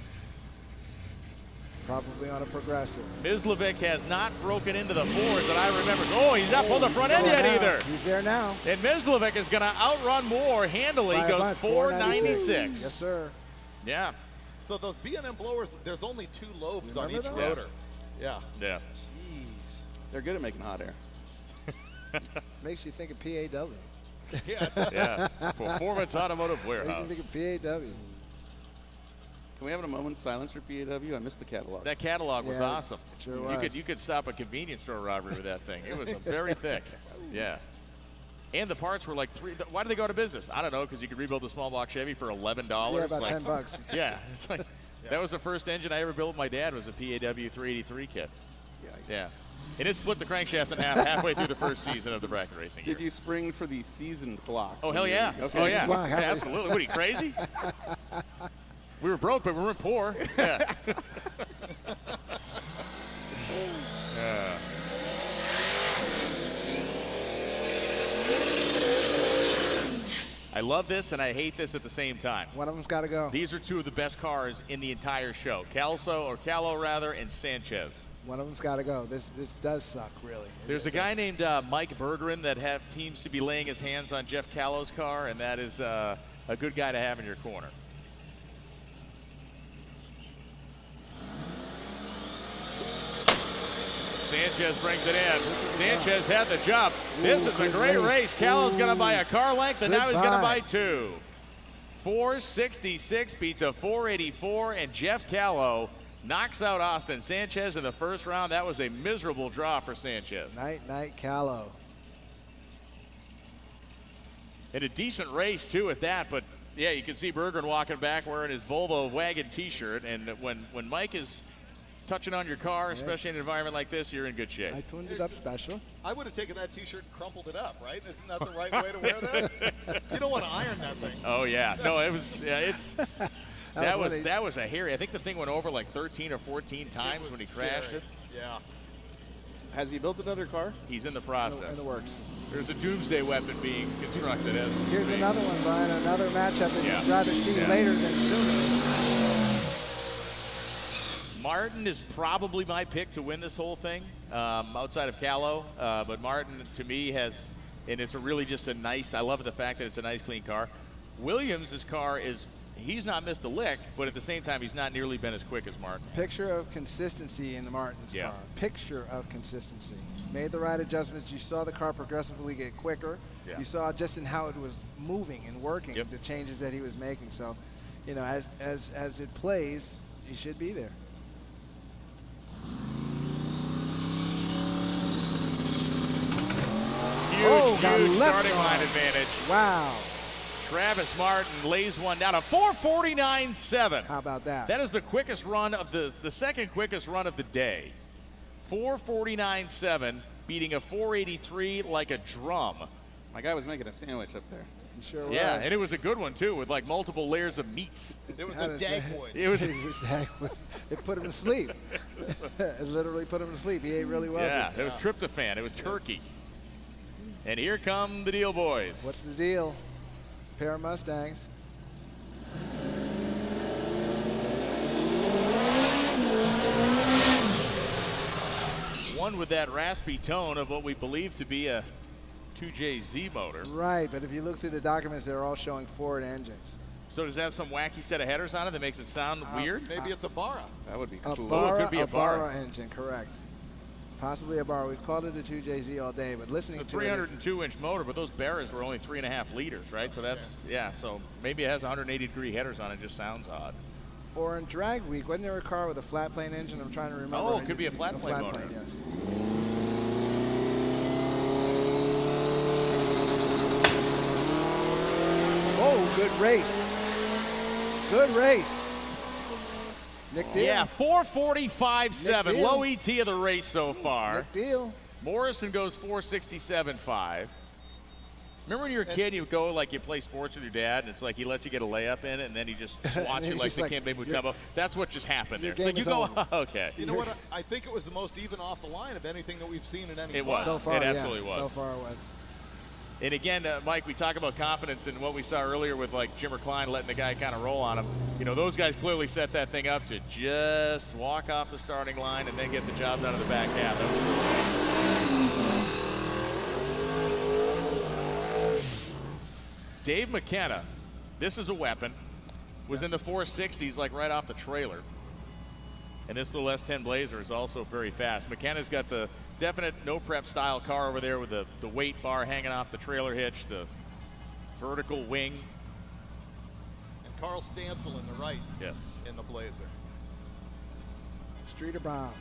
Probably on a progressive. Mislovic has not broken into the fours that I remember. Oh, he's not pulled the front end There yet now. either. He's there now. And Mislovic is going to outrun Moore handily. By Goes about 496. Yes, sir. Yeah. So those B&M blowers, there's only 2 lobes on each those? rotor. Yeah. Yeah. Jeez. They're good at making hot air. Makes you think of PAW. Yeah. Performance Automotive Makes Warehouse. you think of PAW. Can we have a moment's silence for PAW? I missed the catalog. That catalog was Yeah, awesome. it sure was. You could stop a convenience store robbery with that thing. It was very thick. Yeah. And the parts were like why did they go out of business? I don't know, because you could rebuild the small block Chevy for $11. Yeah, about like, $10. Yeah. It's like that was the first engine I ever built with my dad, was a PAW 383 kit. Yeah. And it split the crankshaft in half halfway through the first season of the bracket racing. Did you spring for the seasoned block? Oh, hell yeah. Okay. Oh, yeah. Block, Yeah, absolutely. What are you, crazy? We were broke, but we weren't poor. Yeah. I love this and I hate this at the same time. One of them's got to go. These are 2 of the best cars in the entire show. Callo and Sanchez. One of them's got to go. This does suck, really. There's a guy named Mike Bergeron that seems to be laying his hands on Jeff Callo's car, and that is a good guy to have in your corner. Sanchez brings it in. Sanchez had the jump. This is a great race. Callo's going to buy a car length, and now he's going to buy 2. 466 beats a 484, and Jeff Callo knocks out Austin Sanchez in the first round. That was a miserable draw for Sanchez. Night, Callo. And a decent race, too, at that. But, yeah, you can see Bergeron walking back wearing his Volvo wagon T-shirt. And when Mike is touching on your car, especially in an environment like this, you're in good shape. I tuned it up special. I would have taken that T-shirt and crumpled it up, right? Isn't that the right way to wear that? You don't want to iron that thing. Oh, yeah. No, it was, that was a hairy. I think the thing went over like 13 or 14 times when he crashed it. Yeah. Has he built another car? He's in the process. In the works. There's a doomsday weapon being constructed. Here's another one, Brian. Another matchup that you'd rather see later than sooner. Martin is probably my pick to win this whole thing, outside of Callo. But Martin, to me, has, and it's really just a nice, I love the fact that it's a nice, clean car. Williams' car is, he's not missed a lick, but at the same time, he's not nearly been as quick as Martin. Picture of consistency in the Martin's car. Picture of consistency. Made the right adjustments. You saw the car progressively get quicker. You saw just in how it was moving and working, the changes that he was making. So, you know, as it plays, he should be there. Huge starting line advantage. Wow. Travis Martin lays one down, a 4:49.7. How about that? That is the quickest run of the second quickest run of the day. 4:49.7, beating a 4:83 like a drum. My guy was making a sandwich up there. He sure was. Yeah, and it was a good one too, with like multiple layers of meats. It was a dagwood. It was. It put him to sleep. It literally put him to sleep. He ate really well. Yeah, it was tryptophan. It was turkey. And here come the deal boys. What's the deal? Pair of Mustangs. One with that raspy tone of what we believe to be a 2JZ motor. Right, but if you look through the documents, they're all showing Ford engines. So does that have some wacky set of headers on it that makes it sound weird? Maybe it's a Barra. That would be A cool. Barra, it could be a Barra engine, correct. Possibly a Barra. We've called it a 2JZ all day, but listening It's a to it. 302-inch motor, but those Barras were only 3.5 liters, right? So that's, so maybe it has 180-degree headers on it. Just sounds odd. Or in drag week, wasn't there a car with a flat plane engine? I'm trying to remember. Oh, it could be a flat plane motor. Yes. Oh, good race. Good race. Nick Deal. Yeah, 4:45.7, Deal. low ET of the race so far. Nick Deal. Morrison goes 4:67.5. Remember when you were a kid, you would go, like, you play sports with your dad, and it's like he lets you get a layup in it, and then he just swats you like the Kembe Mutombo. That's what just happened there. It's like you go, okay. You know what? I think it was the most even off the line of anything that we've seen in any It class. was. So far, It absolutely was. So far it was. And again, Mike, we talk about confidence and what we saw earlier with like Jimmer Klein letting the guy kind of roll on him. You know, those guys clearly set that thing up to just walk off the starting line and then get the job done in the back half. Dave McKenna, this is a weapon. was in the 460s, like right off the trailer. And this little S10 Blazer is also very fast. McKenna's got the definite no-prep style car over there with the weight bar hanging off the trailer hitch, the vertical wing. And Carl Stansel in the right. Yes. In the Blazer. Streeter Brown.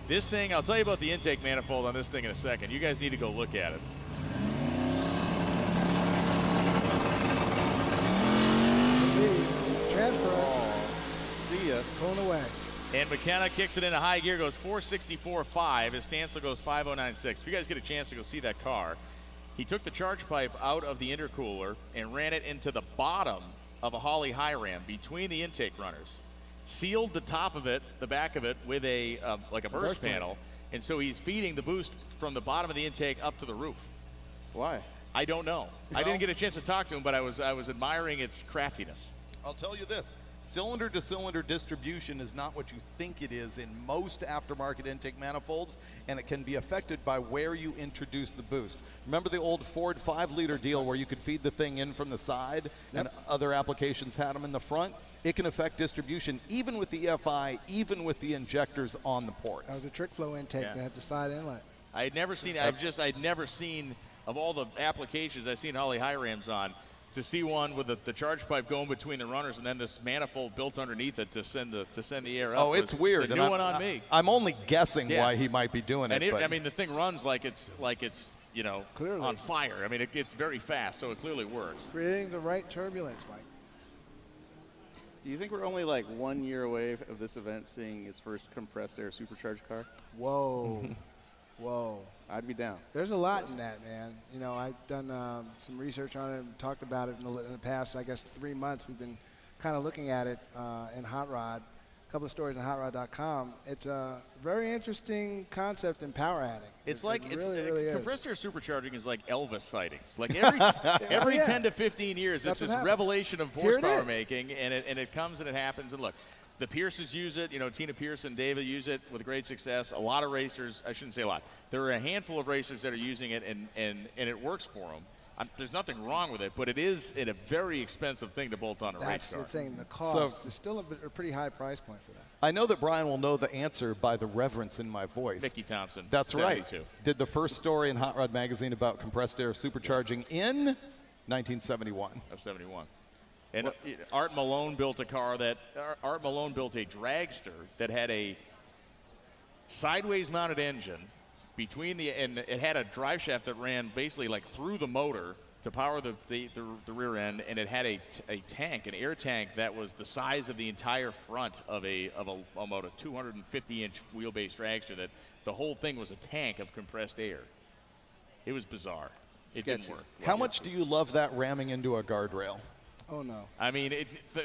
This thing, I'll tell you about the intake manifold on this thing in a second. You guys need to go look at it. Transfer. Oh, see ya. Pulling away. And McKenna kicks it into high gear, goes 464.5 as Stansel goes 509.6. If you guys get a chance to go see that car, he took the charge pipe out of the intercooler and ran it into the bottom of a Holley high ram between the intake runners. Sealed the top of it, the back of it, with a like a burst panel. And so he's feeding the boost from the bottom of the intake up to the roof. Why? I don't know. I didn't get a chance to talk to him, but I was admiring its craftiness. I'll tell you this. Cylinder-to-cylinder distribution is not what you think it is in most aftermarket intake manifolds, and it can be affected by where you introduce the boost. Remember the old Ford 5-liter deal where you could feed the thing in from the side, and other applications had them in the front? It can affect distribution even with the EFI, even with the injectors on the ports. That was a trick flow intake that had the side inlet. I had never seen, I'd never seen, of all the applications I've seen Holley high rams on, to see one with the charge pipe going between the runners and then this manifold built underneath it to send the air up. Oh, it's weird. It's a new one on me. I'm only guessing why he might be doing it. I mean, the thing runs like it's you know, clearly on fire. I mean, it's very fast, so it clearly works. Creating the right turbulence, Mike. Do you think we're only like 1 year away of this event seeing its first compressed air supercharged car? Whoa. Whoa. I'd be down. There's a lot in that, man. You know, I've done some research on it and talked about it in the past, I guess, 3 months. We've been kind of looking at it in Hot Rod. A couple of stories on hotrod.com. It's a very interesting concept in power adding. It's really compressed air supercharging is like Elvis sightings. Like every 10 to 15 years, That's it's this revelation of horsepower making, and it comes and it happens. And look, the Pierces use it. You know, Tina Pierce and David use it with great success. A lot of racers, I shouldn't say a lot. There are a handful of racers that are using it, and it works for them. There's nothing wrong with it, but it is a very expensive thing to bolt on a race car. That's the thing. The cost is still a pretty high price point for that. I know that Brian will know the answer by the reverence in my voice. Mickey Thompson. That's 72. right. Did the first story in Hot Rod Magazine about compressed air supercharging in 1971. Of 71. And Art Malone built a dragster that had a sideways mounted engine and it had a drive shaft that ran basically like through the motor to power the rear end, and it had a tank, an air tank that was the size of the entire front of about a 250-inch wheelbase dragster. That the whole thing was a tank of compressed air. It was bizarre. It didn't work. How much do you love that ramming into a guardrail? Oh, no. I mean,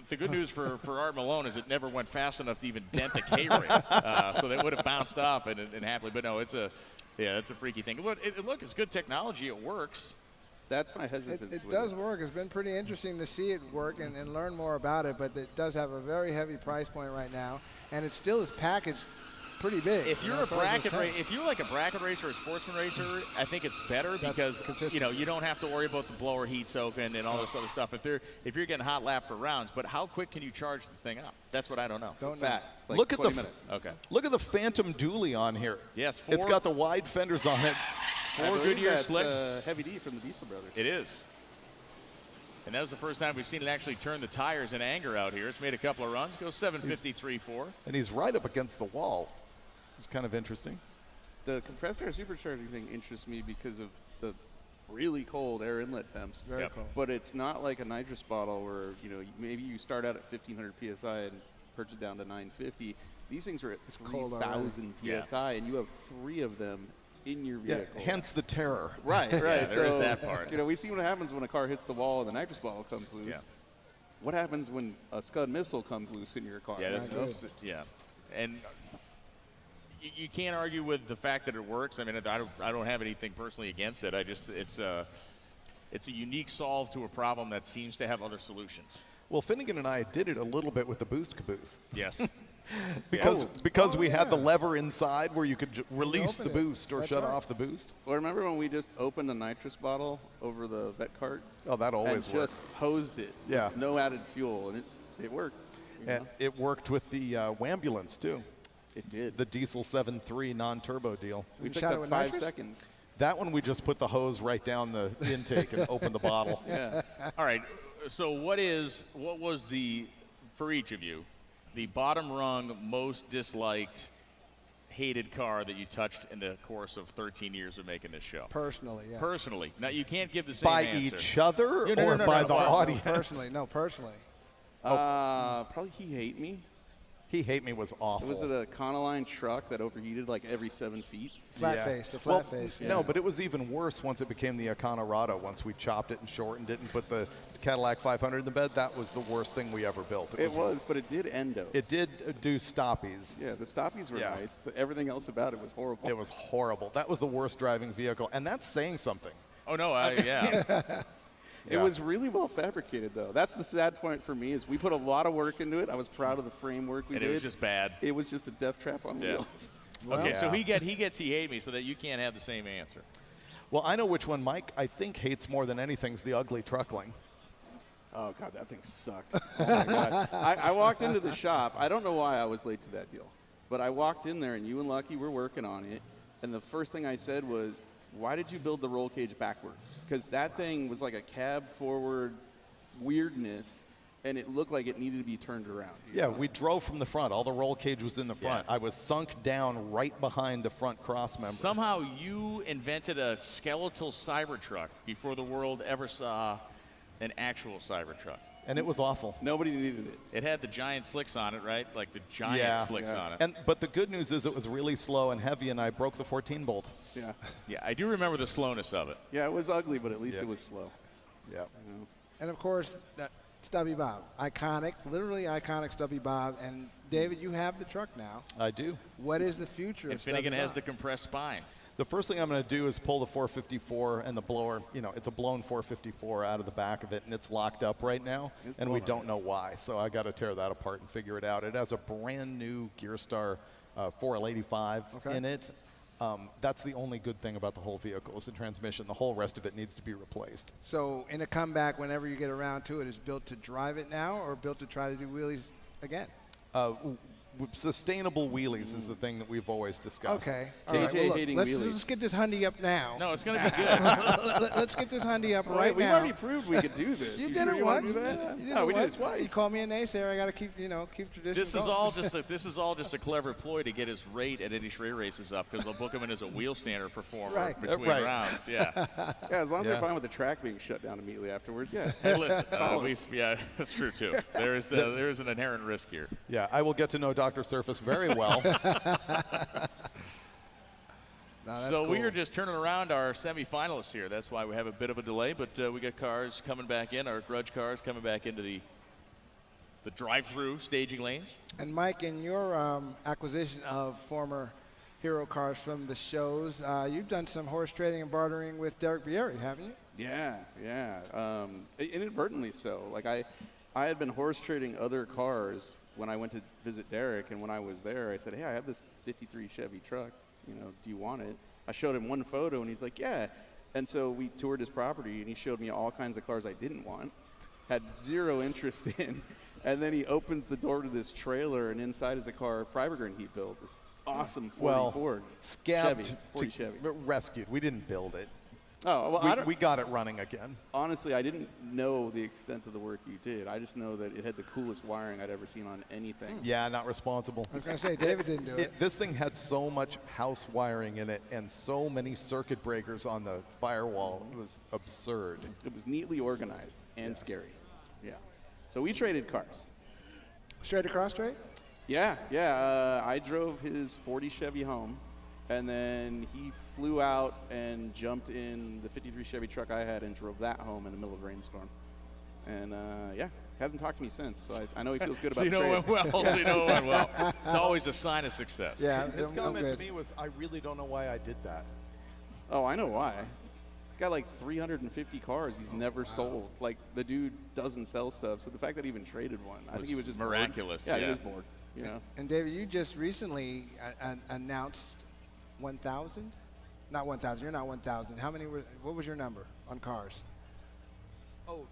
the good news for Art Malone is it never went fast enough to even dent the K-ring. So they would have bounced off and happily. But no, it's a freaky thing. Look, it's good technology. It works. That's my hesitance. It does work. It's been pretty interesting to see it work and learn more about it, but it does have a very heavy price point right now, and it still is packaged pretty big. If you're if you're like a bracket racer or a sportsman racer, I think it's better because you don't have to worry about the blower heat soaking and all this other stuff. If you're getting hot lap for rounds, but how quick can you charge the thing up? That's what I don't know. Fast. Like look 20 at minutes. Okay. Look at the Phantom Dually on here. Yes, it's got the wide fenders on it. 4 Goodyear slicks. Heavy D from the Diesel Brothers. It is. And that was the first time we've seen it actually turn the tires in anger out here. It's made a couple of runs. Goes 753.4. And he's right up against the wall. It's kind of interesting. The compressed air supercharging thing interests me because of the really cold air inlet temps. Very cold. But it's not like a nitrous bottle where, maybe you start out at 1,500 PSI and purge it down to 950. These things are at 3,000 PSI, and you have 3 of them in your vehicle. Yeah, hence the terror. Right. There is that part. We've seen what happens when a car hits the wall and the nitrous bottle comes loose. Yeah. What happens when a Scud missile comes loose in your car? Yeah, and you can't argue with the fact that it works. I mean, I don't have anything personally against it. It's a unique solve to a problem that seems to have other solutions. Well, Finnegan and I did it a little bit with the boost caboose. Yes. Because we had the lever inside where you could release the boost or shut off the boost. Well, remember when we just opened a nitrous bottle over the vet cart? Oh, that always and works. Just hosed it. Yeah. With no added fuel, and it worked. And it worked with the Wambulance too. It did. The diesel 7.3 non-turbo deal. We picked up 5 seconds. That one we just put the hose right down the intake and opened the bottle. Yeah. All right. So what was the, for each of you, the bottom rung, most disliked, hated car that you touched in the course of 13 years of making this show? Personally, yeah. Personally. Now, you can't give the same by answer. each other or by the audience? Personally. Probably He Hate Me. He Hate Me was awful. Was it a Econoline truck that overheated like every 7 feet? The flat face. Yeah. No, but it was even worse once it became the Econorado. Once we chopped it and shortened it and put the Cadillac 500 in the bed, that was the worst thing we ever built. It was, but it did endo. It did do stoppies. Yeah, the stoppies were nice. Everything else about it was horrible. It was horrible. That was the worst driving vehicle, and that's saying something. Oh, no, yeah. It was really well fabricated, though. That's the sad point for me is we put a lot of work into it. I was proud of the framework we did. And it was just bad. It was just a death trap on wheels. Okay, so he gets He Hate Me so that you can't have the same answer. Well, I know which one Mike, I think, hates more than anything is the ugly truckling. Oh, God, that thing sucked. Oh, my God. I walked into the shop. I don't know why I was late to that deal. But I walked in there, and you and Lucky were working on it. And the first thing I said was, why did you build the roll cage backwards? Because that thing was like a cab forward weirdness, and it looked like it needed to be turned around. Yeah, we drove from the front. All the roll cage was in the front. I was sunk down right behind the front cross member. Somehow you invented a skeletal Cybertruck before the world ever saw an actual Cybertruck. And it was awful. Nobody needed it. It had the giant slicks on it, right? Like the giant slicks on it. But the good news is it was really slow and heavy, and I broke the 14 bolt. Yeah. Yeah, I do remember the slowness of it. Yeah, it was ugly, but at least it was slow. Yeah. And of course, Stubby Bob. Iconic, literally iconic Stubby Bob. And David, you have the truck now. I do. What is the future of Stubby Finnegan has Bob? the compressed spine. The first thing I'm going to do is pull the 454 and the blower. You know, it's a blown 454 out of the back of it, and it's locked up right now, and we don't know why. So I got to tear that apart and figure it out. It has a brand new Gearstar 4L85 in it. That's the only good thing about the whole vehicle is the transmission. The whole rest of it needs to be replaced. So in a comeback, whenever you get around to it, is built to drive it now or built to try to do wheelies again? Sustainable wheelies is the thing that we've always discussed. Okay. All right. Well, look, let's get this Hyundai up now. No, it's going to be good. Let's get this Hyundai up right we've now. already proved we could do this. You did did it once. Do that? No, we did it twice. You call me a naysayer. I got to keep tradition. This is all just a clever ploy to get his rate at any Shrey races up because they'll book him in as a wheel stander performer between rounds. Yeah. Yeah, as long as they're fine with the track being shut down immediately afterwards. Yeah. Hey, listen. That's true too. There is an inherent risk here. Yeah, I will get to know Dr. Surface very well. So we are just turning around our semifinalists here. That's why we have a bit of a delay, but we got cars coming back in, our Grudge cars coming back into the drive-through staging lanes. And Mike, in your acquisition of former hero cars from the shows, you've done some horse trading and bartering with Derek Bieri, haven't you? Yeah. Inadvertently so. Like I had been horse trading other cars when I went to visit Derek, and when I was there, I said, hey, I have this 53 Chevy truck. Do you want it? I showed him one photo, and he's like, yeah. And so we toured his property, and he showed me all kinds of cars I didn't want, had zero interest in. And then he opens the door to this trailer, and inside is a car Freiberger he built. This awesome 40 Ford. Scabbed, 40 Chevy. Rescued. We didn't build it. Oh, well, we got it running again. Honestly, I didn't know the extent of the work you did. I just know that it had the coolest wiring I'd ever seen on anything. Yeah, not responsible. I was going to say, David didn't do it. This thing had so much house wiring in it and so many circuit breakers on the firewall. It was absurd. It was neatly organized and scary. Yeah. So we traded cars. Straight across straight? Yeah. I drove his 40 Chevy home. And then he flew out and jumped in the 53 Chevy truck I had and drove that home in the middle of a rainstorm. And, hasn't talked to me since. So I know he feels good about the trade. it went well. It's always a sign of success. Yeah. His comment to me was, I really don't know why I did that. Oh, I know why. He's got like 350 cars he's never sold. Like, the dude doesn't sell stuff. So the fact that he even traded one, I think he was just miraculous. Bored. Yeah, he was bored. you know. And David, you just recently announced 1,000? Not 1,000. You're not 1,000. How many were? What was your number on cars? Oh,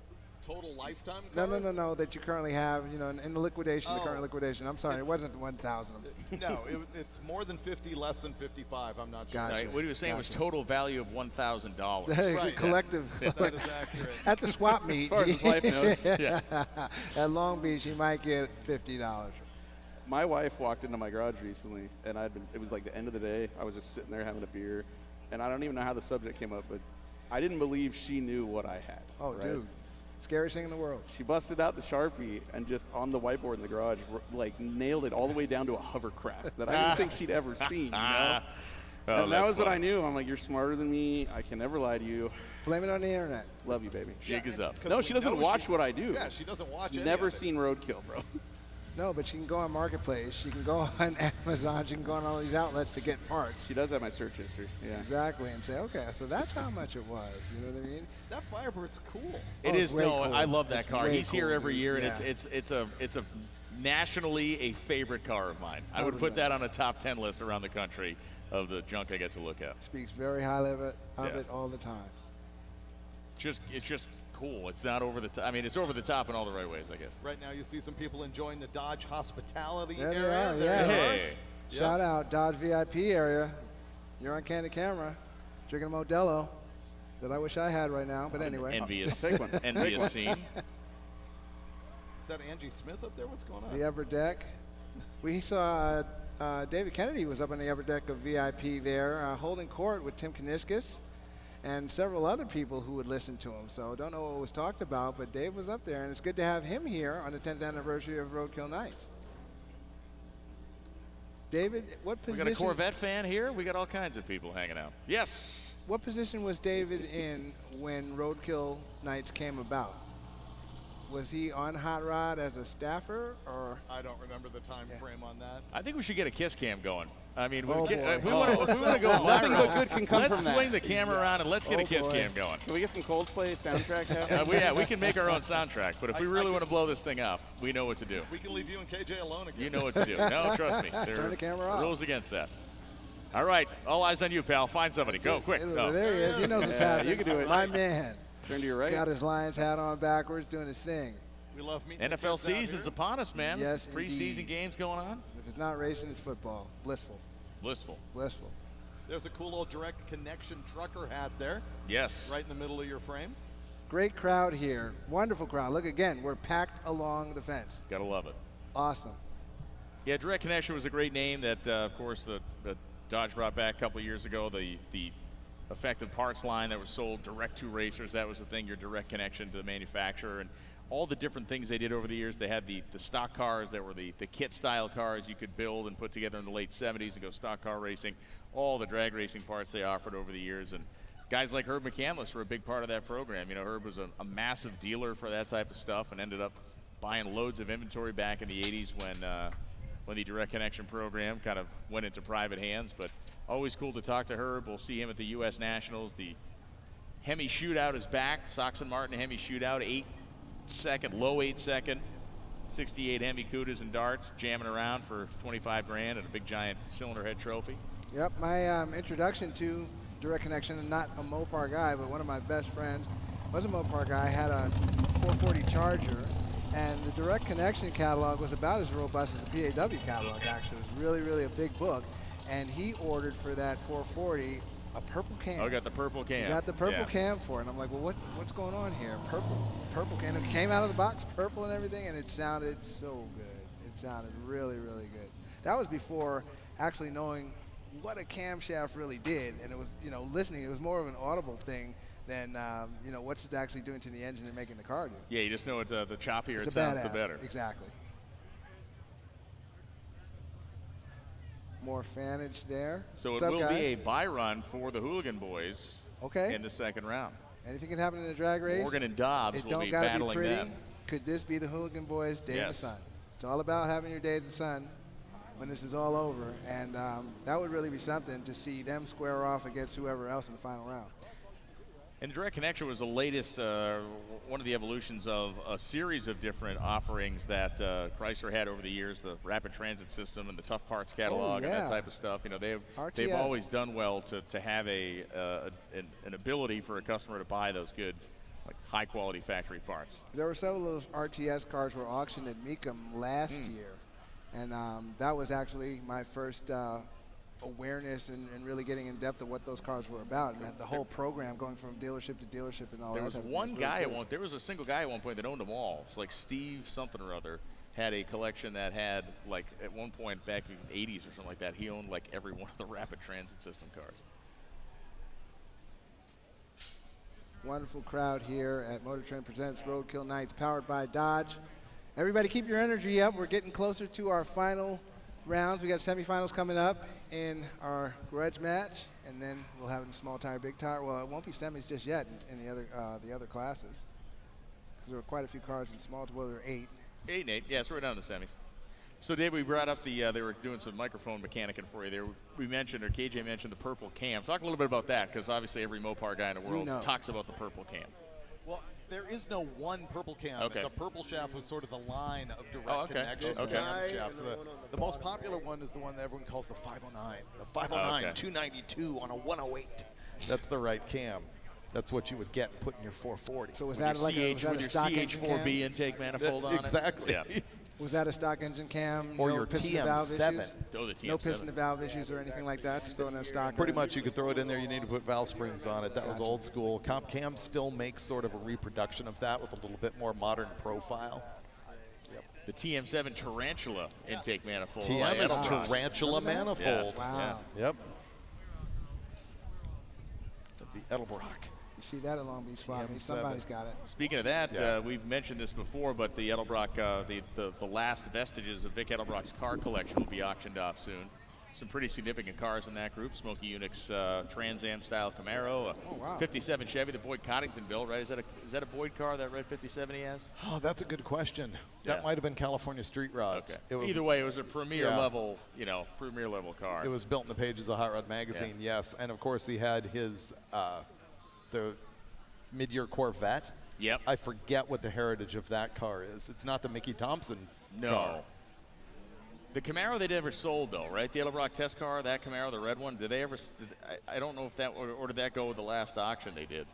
total lifetime No, cars? no. That you currently have, you know, in the liquidation, the current liquidation. I'm sorry, it wasn't 1,000. No, it's more than 50, less than 55. I'm not sure. Gotcha. Right, what he was saying was total value of $1,000. Right. Collective. That is accurate. At the swap meet. As far as his wife knows. Yeah. At Long Beach, you might get $50. My wife walked into my garage recently, and it was like the end of the day. I was just sitting there having a beer, and I don't even know how the subject came up, but I didn't believe she knew what I had. Oh, right? dude. Scariest thing in the world. She busted out the Sharpie and just on the whiteboard in the garage, like nailed it all the way down to a hovercraft that I didn't think she'd ever seen, you know? Oh, and that was what I knew. I'm like, you're smarter than me. I can never lie to you. Blame it on the internet. Love you, baby. Jig is up. No, she doesn't watch what I do. Yeah, she doesn't watch She's any never of it. seen Roadkill, bro. No, but she can go on Marketplace. She can go on Amazon. She can go on all these outlets to get parts. She does have my search history. Yeah. Exactly, and say, okay, so that's how much it was. You know what I mean? That Firebird's cool. It is. way No, cool. I love that It's car. way He's here cool, every dude. year, and Yeah. it's a nationally a favorite car of mine. I would 100%. put that on a top 10 list around the country of the junk I get to look at. Speaks very highly of Yeah. it all the time. It's just cool. It's not over the top. I mean, it's over the top in all the right ways, I guess. Right now, you see some people enjoying the Dodge hospitality There they area. are, There yeah. you are. Hey. Shout out Dodge VIP area. You're on candid camera, drinking a Modelo that I wish I had right now. But anyway, Envious, Take one. envious scene. Is that Angie Smith up there? What's going on? the upper deck. We saw David Kennedy was up on the upper deck of VIP there, holding court with Tim Kaniskis and several other people who would listen to him. So don't know what was talked about, but Dave was up there, and it's good to have him here on the 10th anniversary of Roadkill Nights. David, what We position? got a Corvette fan here. We got all kinds of people hanging out. Yes. What position was David in when Roadkill Nights came about? Was he on Hot Rod as a staffer, or? I don't remember the time frame on that. I think we should get a kiss cam going. I mean, Oh, if we boy. want to go Nothing viral, but good can come let's from that. swing the camera around and let's get a Oh, kiss boy. cam going. Can we get some Coldplay soundtrack happening? We can make our own soundtrack, but if we really want to blow this thing up, we know what to do. We can leave you and KJ alone again. You know what to do. No, trust me. There Turn the camera are off. rules against that. All right, all eyes on you, pal. Find somebody. Go, quick. Go. There he is. He knows what's happening. you can do it. My man. Turn to your right. Got his Lions hat on backwards, doing his thing. We love meeting the NFL kids out season's here. upon us, man. Yes, Preseason indeed. games going on. If it's not racing, it's football. Blissful. Blissful. Blissful. There's a cool old direct connection trucker hat there, Yes. right in the middle of your frame. Great crowd here. Wonderful crowd. Look again, we're packed along the fence. Gotta love it. Awesome. Yeah, Direct Connection was a great name that, of course, the Dodge brought back a couple of years ago. The effective parts line that was sold direct to racers. That was the thing, your direct connection to the manufacturer. And all the different things they did over the years. They had the stock cars that were the kit style cars you could build and put together in the late 70s and go stock car racing. All the drag racing parts they offered over the years. And guys like Herb McCandless were a big part of that program. You know, Herb was a massive dealer for that type of stuff and ended up buying loads of inventory back in the 80s when the Direct Connection program kind of went into private hands. But always cool to talk to Herb. We'll see him at the U.S. Nationals. The Hemi Shootout is back. Sox and Martin Hemi Shootout, 8-second, low 8-second, 68 Hemi Cudas and darts, jamming around for 25 grand and a big giant cylinder head trophy. Yep, my introduction to Direct Connection, and not a Mopar guy, but one of my best friends was a Mopar guy, had a 440 Charger, and the Direct Connection catalog was about as robust as the PAW catalog, actually. It was really, really a big book, and he ordered for that 440 a purple can. Oh, I got the purple can. He got the purple Yeah. can for it, and I'm like, well, what's going on here? Purple can. It came out of the box, purple and everything, and it sounded so good. It sounded really, really good. That was before actually knowing what a camshaft really did, and it was, you know, listening. It was more of an audible thing than, you know, what's it actually doing to the engine and making the car do. Yeah, you just know the choppier It's it a sounds, the badass. better. Exactly. More fanage there. So What's it up, will guys? be a buy run for the Hooligan Boys Okay. in the second round. Anything can happen in the drag race. Morgan and Dobbs It will don't be gotta battling be pretty. them. Could this be the Hooligan Boys' day in the Yes. sun? It's all about having your day in the sun when this is all over, and that would really be something to see them square off against whoever else in the final round. And Direct Connection was the latest, one of the evolutions of a series of different offerings that Chrysler had over the years, the rapid transit system and the tough parts catalog and that type of stuff. You know, they've always done well to have an ability for a customer to buy those good, like high quality factory parts. There were several of those RTS cars were auctioned at Mecum last year, and that was actually my first awareness and really getting in depth of what those cars were about, and the whole program going from dealership to dealership and all that. There was one guy there was a single guy at one point that owned them all. It's like Steve something or other had a collection that had, like, at one point back in the 80s or something like that, he owned like every one of the rapid transit system cars. Wonderful crowd here at MotorTrend presents Roadkill Nights, powered by Dodge. Everybody keep your energy up. We're getting closer to our final rounds. We got semifinals coming up in our Grudge match, and then we'll have it in small tire, big tire. Well, it won't be semis just yet in the other classes, because there were quite a few cars in small. Well, there were 8. 8 and 8. Yeah, so we're down to the semis. So, Dave, we brought up they were doing some microphone mechanicing for you there. We mentioned, or KJ mentioned, the purple cam. Talk a little bit about that, because obviously every Mopar guy in the world talks about the purple cam. Well, there is no one purple cam. Okay. The purple shaft was sort of the line of direct connection shafts. The most popular one is the one that everyone calls the 509. The 509 292 on a 108. That's the right cam. That's what you would get put in your 440. So was that like with your CH4B intake manifold on it? Exactly. Yeah. Was that a stock engine cam? Or no your piston to valve TM7. issues? Oh, the TM7. No piston to valve issues or anything like that? Just throwing in a stock? Pretty much, you could throw it in there. You need to put valve springs on it. That was old school. Comp Cam still makes sort of a reproduction of that with a little bit more modern profile. The TM7 Tarantula intake manifold. TM is Tarantula manifold. Yeah. Wow. Yeah. Yep. The Edelbrock. You see that at Long Beach Spot? I mean, somebody's got it. Speaking of that, we've mentioned this before, but the Edelbrock, the last vestiges of Vic Edelbrock's car collection will be auctioned off soon. Some pretty significant cars in that group. Smokey Unix Trans Am style Camaro, 57 Chevy, the Boyd Coddington build, right? Is that a Boyd car, that red 57 he has? Oh, that's a good question. That might have been California Street Rods. Okay. Either way, it was a premier level, premier level car. It was built in the pages of Hot Rod Magazine, yes. And of course, he had his the mid-year Corvette. Yep. I forget what the heritage of that car is. It's not the Mickey Thompson car. The Camaro they never sold, though, right? The Edelbrock test car, that Camaro, the red one, did they ever? I don't know if that, or did that go with the last auction they did?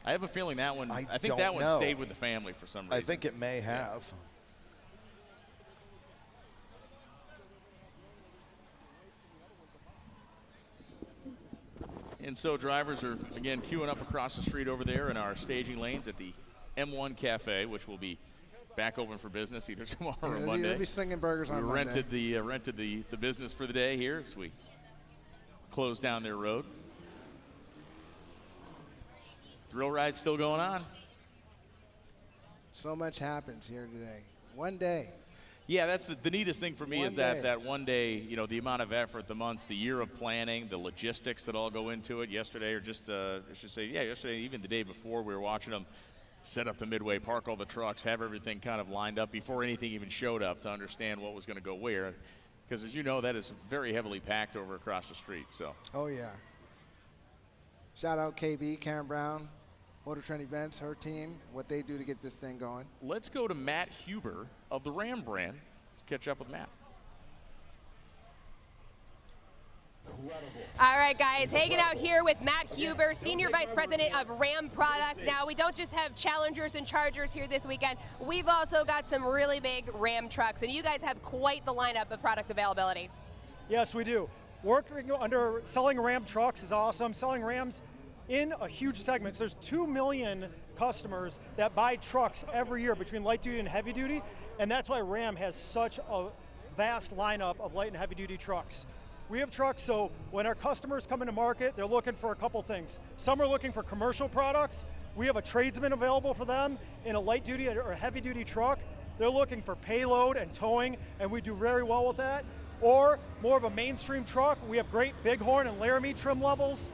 I have a feeling that one. I think that one stayed with the family for some reason. I think it may have. And so drivers are, again, queuing up across the street over there in our staging lanes at the M1 Cafe, which will be back open for business either tomorrow or Monday. They'll be slinging burgers on Monday. Rented the business for the day here as we close down their road. Thrill ride's still going on. So much happens here today. One day. Yeah, that's the neatest thing for me is that one day, the amount of effort, the months, the year of planning, the logistics that all go into it. Yesterday, or just, I should say, yesterday, even the day before, we were watching them set up the midway, park all the trucks, have everything kind of lined up before anything even showed up to understand what was going to go where. Because as you know, that is very heavily packed over across the street. So. Oh, yeah. Shout out KB, Karen Brown, MotorTrend Events, her team, what they do to get this thing going. Let's go to Matt Huber of the Ram brand to catch up with Matt. All right, guys, hanging out here with Matt Huber, Senior Vice President of Ram Product. Now, we don't just have Challengers and Chargers here this weekend. We've also got some really big Ram trucks, and you guys have quite the lineup of product availability. Yes, we do. Working under selling Ram trucks is awesome. Selling Rams in a huge segment. So there's 2 million customers that buy trucks every year between light duty and heavy duty, and that's why Ram has such a vast lineup of light and heavy duty trucks. We have trucks, so when our customers come into market, they're looking for a couple things. Some are looking for commercial products. We have a tradesman available for them in a light duty or heavy duty truck. They're looking for payload and towing, and we do very well with that. Or more of a mainstream truck. We have great Bighorn and Laramie trim levels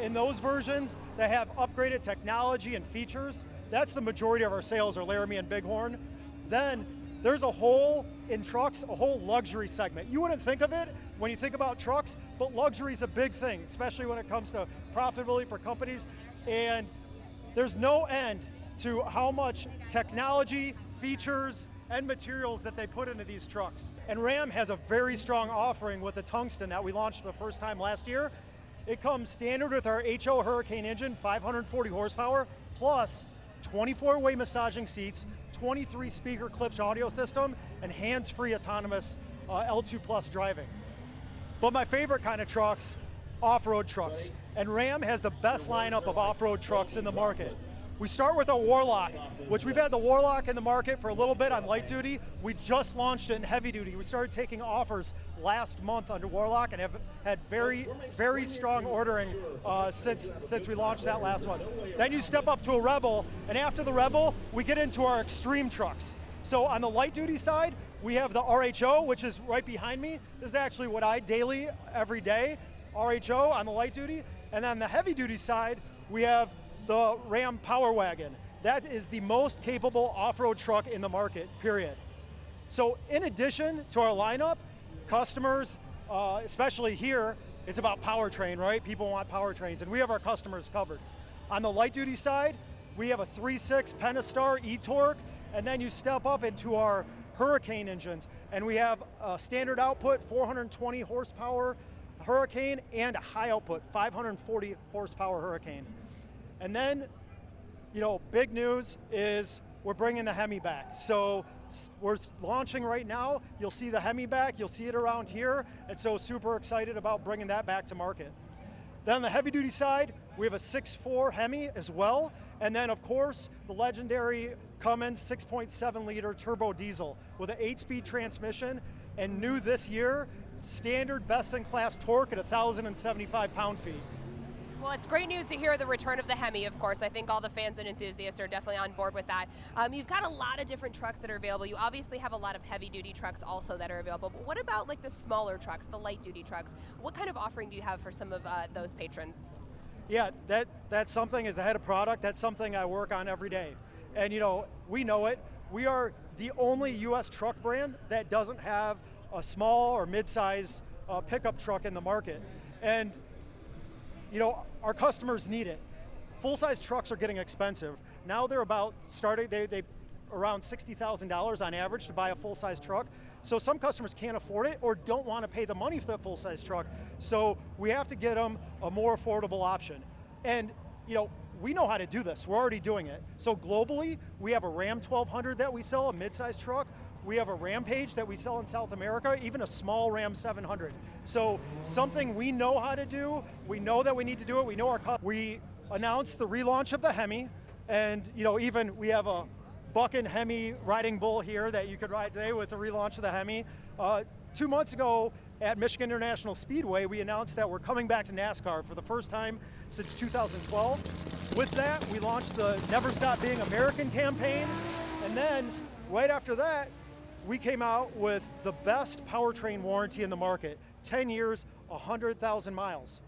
in those versions that have upgraded technology and features. That's the majority of our sales are Laramie and Bighorn. Then there's a whole, in trucks, a whole luxury segment. You wouldn't think of it when you think about trucks, but luxury is a big thing, especially when it comes to profitability for companies. And there's no end to how much technology, features, and materials that they put into these trucks. And Ram has a very strong offering with the Tungsten that we launched for the first time last year. It comes standard with our HO Hurricane engine, 540 horsepower, plus 24-way massaging seats, 23 speaker Klipsch audio system, and hands-free autonomous L2 Plus driving. But my favorite kind of trucks, off-road trucks. And Ram has the best lineup of off-road trucks in the market. We start with a Warlock, which we've had the Warlock in the market for a little bit on light duty. We just launched it in heavy duty. We started taking offers last month under Warlock and have had very, very strong ordering since we launched that last month. Then you step up to a Rebel, and after the Rebel, we get into our extreme trucks. So on the light duty side, we have the RHO, which is right behind me. This is actually what I daily, every day, RHO on the light duty. And on the heavy duty side, we have the Ram Power Wagon. That is the most capable off-road truck in the market, period. So in addition to our lineup, customers, especially here, it's about powertrain, right? People want powertrains, and we have our customers covered. On the light duty side, we have a 3.6 Pentastar e-torque, and then you step up into our Hurricane engines, and we have a standard output 420 horsepower Hurricane and a high output 540 horsepower Hurricane. And then, you know, big news is we're bringing the Hemi back. So we're launching right now. You'll see the Hemi back. You'll see it around here. And so super excited about bringing that back to market. Then on the heavy duty side, we have a 6.4 Hemi as well. And then of course, the legendary Cummins 6.7 liter turbo diesel with an 8-speed transmission, and new this year, standard best in class torque at 1,075 pound-feet. Well, it's great news to hear the return of the Hemi, of course. I think all the fans and enthusiasts are definitely on board with that. You've got a lot of different trucks that are available. You obviously have a lot of heavy-duty trucks also that are available. But what about like the smaller trucks, the light-duty trucks? What kind of offering do you have for some of those patrons? Yeah, that's something, as the head of product, that's something I work on every day. And you know, we know it. We are the only U.S. truck brand that doesn't have a small or mid-size pickup truck in the market. And you know, our customers need it. Full-size trucks are getting expensive. Now they're about starting, they around $60,000 on average to buy a full-size truck. So some customers can't afford it or don't want to pay the money for that full-size truck. So we have to get them a more affordable option. And you know, we know how to do this. We're already doing it. So globally, we have a Ram 1200 that we sell, a mid-size truck. We have a Rampage that we sell in South America, even a small Ram 700. So something we know how to do, we know that we need to do it, we know our customers. We announced the relaunch of the Hemi, and you know, even we have a Bucking Hemi riding bull here that you could ride today with the relaunch of the Hemi. 2 months ago at Michigan International Speedway, we announced that we're coming back to NASCAR for the first time since 2012. With that, we launched the Never Stop Being American campaign, and then right after that, we came out with the best powertrain warranty in the market, 10 years, 100,000 miles.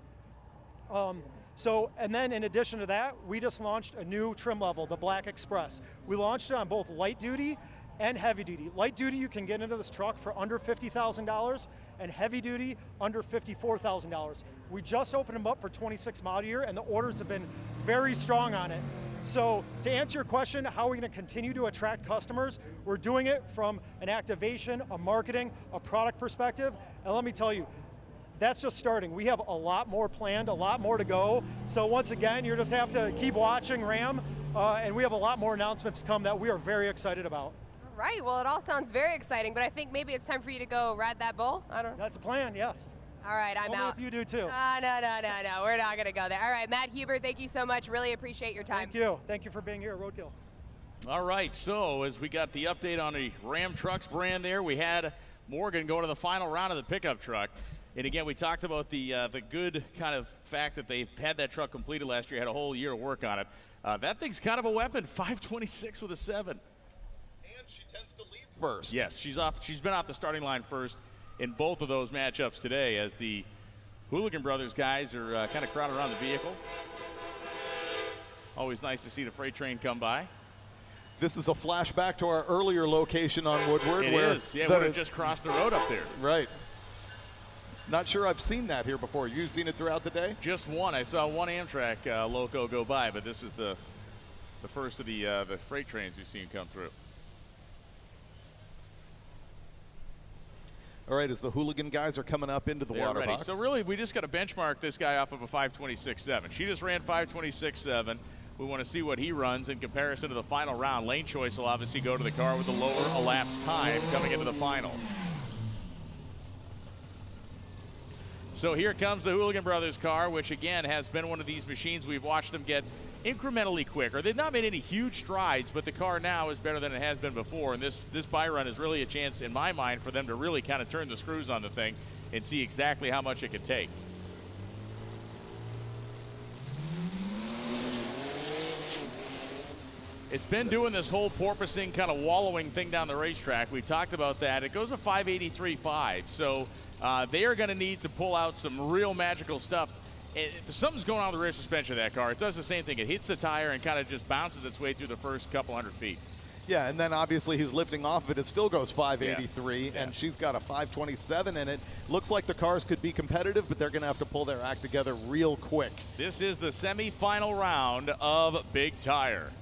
And then in addition to that, we just launched a new trim level, the Black Express. We launched it on both light duty and heavy duty. Light duty, you can get into this truck for under $50,000, and heavy duty, under $54,000. We just opened them up for 26 model year, and the orders have been very strong on it. So to answer your question, how are we going to continue to attract customers? We're doing it from an activation, a marketing, a product perspective. And let me tell you, that's just starting. We have a lot more planned, a lot more to go. So once again, you just have to keep watching Ram, and we have a lot more announcements to come that we are very excited about. All right, well, it all sounds very exciting, but I think maybe it's time for you to go ride that bull. I don't know. That's the plan, yes. All right, I'm Only out. if you do too. No, we're not going to go there. All right, Matt Huber, thank you so much. Really appreciate your time. Thank you for being here at Roadkill. All right, so as we got the update on the Ram Trucks brand there, we had Morgan going to the final round of the pickup truck. And again, we talked about the good kind of fact that they've had that truck completed last year, had a whole year of work on it. That thing's kind of a weapon, 526 with a 7. And she tends to leave first. Yes, she's been off the starting line first in both of those matchups today, as the Hooligan Brothers guys are kind of crowded around the vehicle. Always nice to see the freight train come by. This is a flashback to our earlier location on Woodward. It is, yeah, we would have just crossed the road up there. Right. Not sure I've seen that here before. You've seen it throughout the day? Just one. I saw one Amtrak loco go by, but this is the the first of the freight trains we've seen come through. All right, as the Hooligan guys are coming up into the water box. So really, we just got to benchmark this guy off of a 5:26.7. She just ran 5:26.7. We want to see what he runs in comparison to the final round. Lane choice will obviously go to the car with the lower elapsed time coming into the final. So here comes the Hooligan Brothers car, which again has been one of these machines we've watched them get incrementally quicker. They've not made any huge strides, but the car now is better than it has been before. And this buy run is really a chance, in my mind, for them to really kind of turn the screws on the thing and see exactly how much it can take. It's been doing this whole porpoising kind of wallowing thing down the racetrack. We've talked about that. It goes a 583.5. So they are going to need to pull out some real magical stuff. Something's going on with the rear suspension of that car. It does the same thing. It hits the tire and kind of just bounces its way through the first couple hundred feet. Yeah, and then obviously he's lifting off of it. It still goes 583, Yeah. and she's got a 527 in it. Looks like the cars could be competitive, but they're going to have to pull their act together real quick. This is the semifinal round of Big Tire.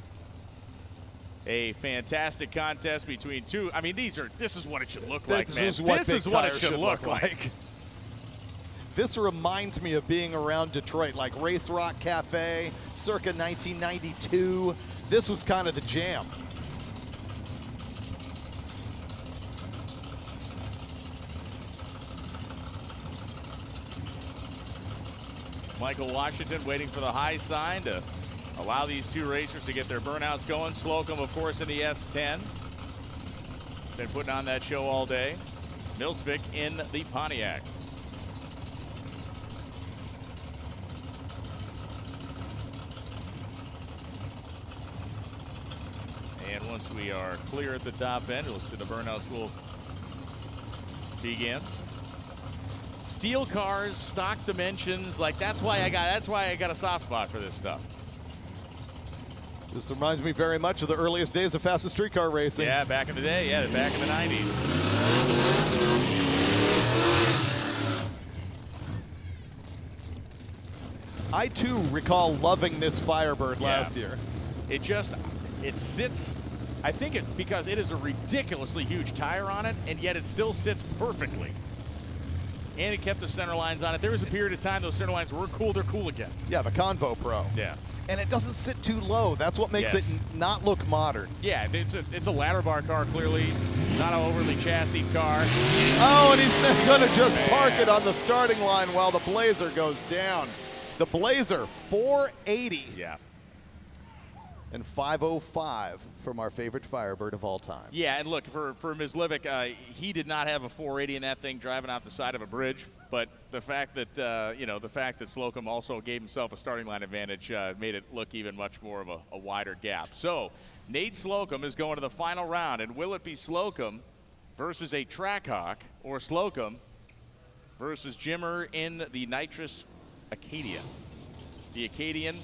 A fantastic contest between two. I mean, this is what it should look like, man. This is what it should look like. This reminds me of being around Detroit, like Race Rock Cafe, circa 1992. This was kind of the jam. Michael Washington waiting for the high sign to allow these two racers to get their burnouts going. Slocum, of course, in the F10. Been putting on that show all day. Milsvik in the Pontiac. And once we are clear at the top end, it looks like the burnouts will begin. Steel cars, stock dimensions, like that's why I got a soft spot for this stuff. This reminds me very much of the earliest days of fastest street car racing. Yeah, back in the day, yeah, back in the 90s. I too recall loving this Firebird last year. It sits, I think because it is a ridiculously huge tire on it, and yet it still sits perfectly. And it kept the center lines on it. There was a period of time those center lines were cool. They're cool again. Yeah, the Convo Pro. Yeah. And it doesn't sit too low. That's what makes it not look modern. Yeah, it's a ladder bar car, clearly. Not an overly chassis car. Oh, and he's going to just park it on the starting line while the Blazer goes down. The Blazer, 480. Yeah. And 505 from our favorite Firebird of all time. Yeah, and look, for Mislivic, he did not have a 480 in that thing driving off the side of a bridge. But the fact that Slocum also gave himself a starting line advantage made it look even much more of a wider gap. So Nate Slocum is going to the final round, and will it be Slocum versus a Trackhawk, or Slocum versus Jimmer in the Nitrous Acadia? The Acadian,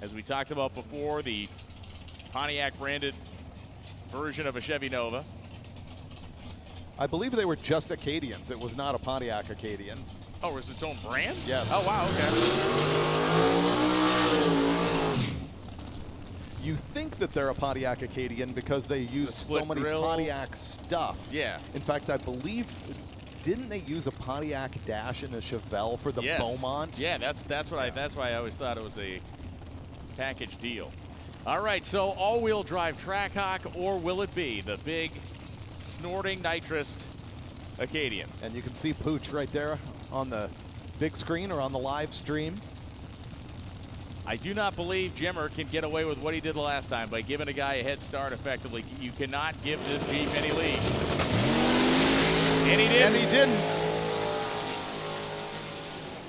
as we talked about before, the Pontiac branded version of a Chevy Nova. I believe they were just Acadians. It was not a Pontiac Acadian. Oh, was it its own brand? Yes. Oh, wow, okay. You think that they're a Pontiac Acadian because they used so many Pontiac stuff. Yeah. In fact, I believe, didn't they use a Pontiac dash in the Chevelle for the Beaumont? Yeah, that's why I always thought it was a package deal. All right, so all-wheel drive Trackhawk, or will it be the big snorting nitrous Acadian? And you can see Pooch right there on the big screen or on the live stream. I do not believe Jimmer can get away with what he did the last time by giving a guy a head start effectively. You cannot give this Jeep any lead. And he didn't. And he didn't.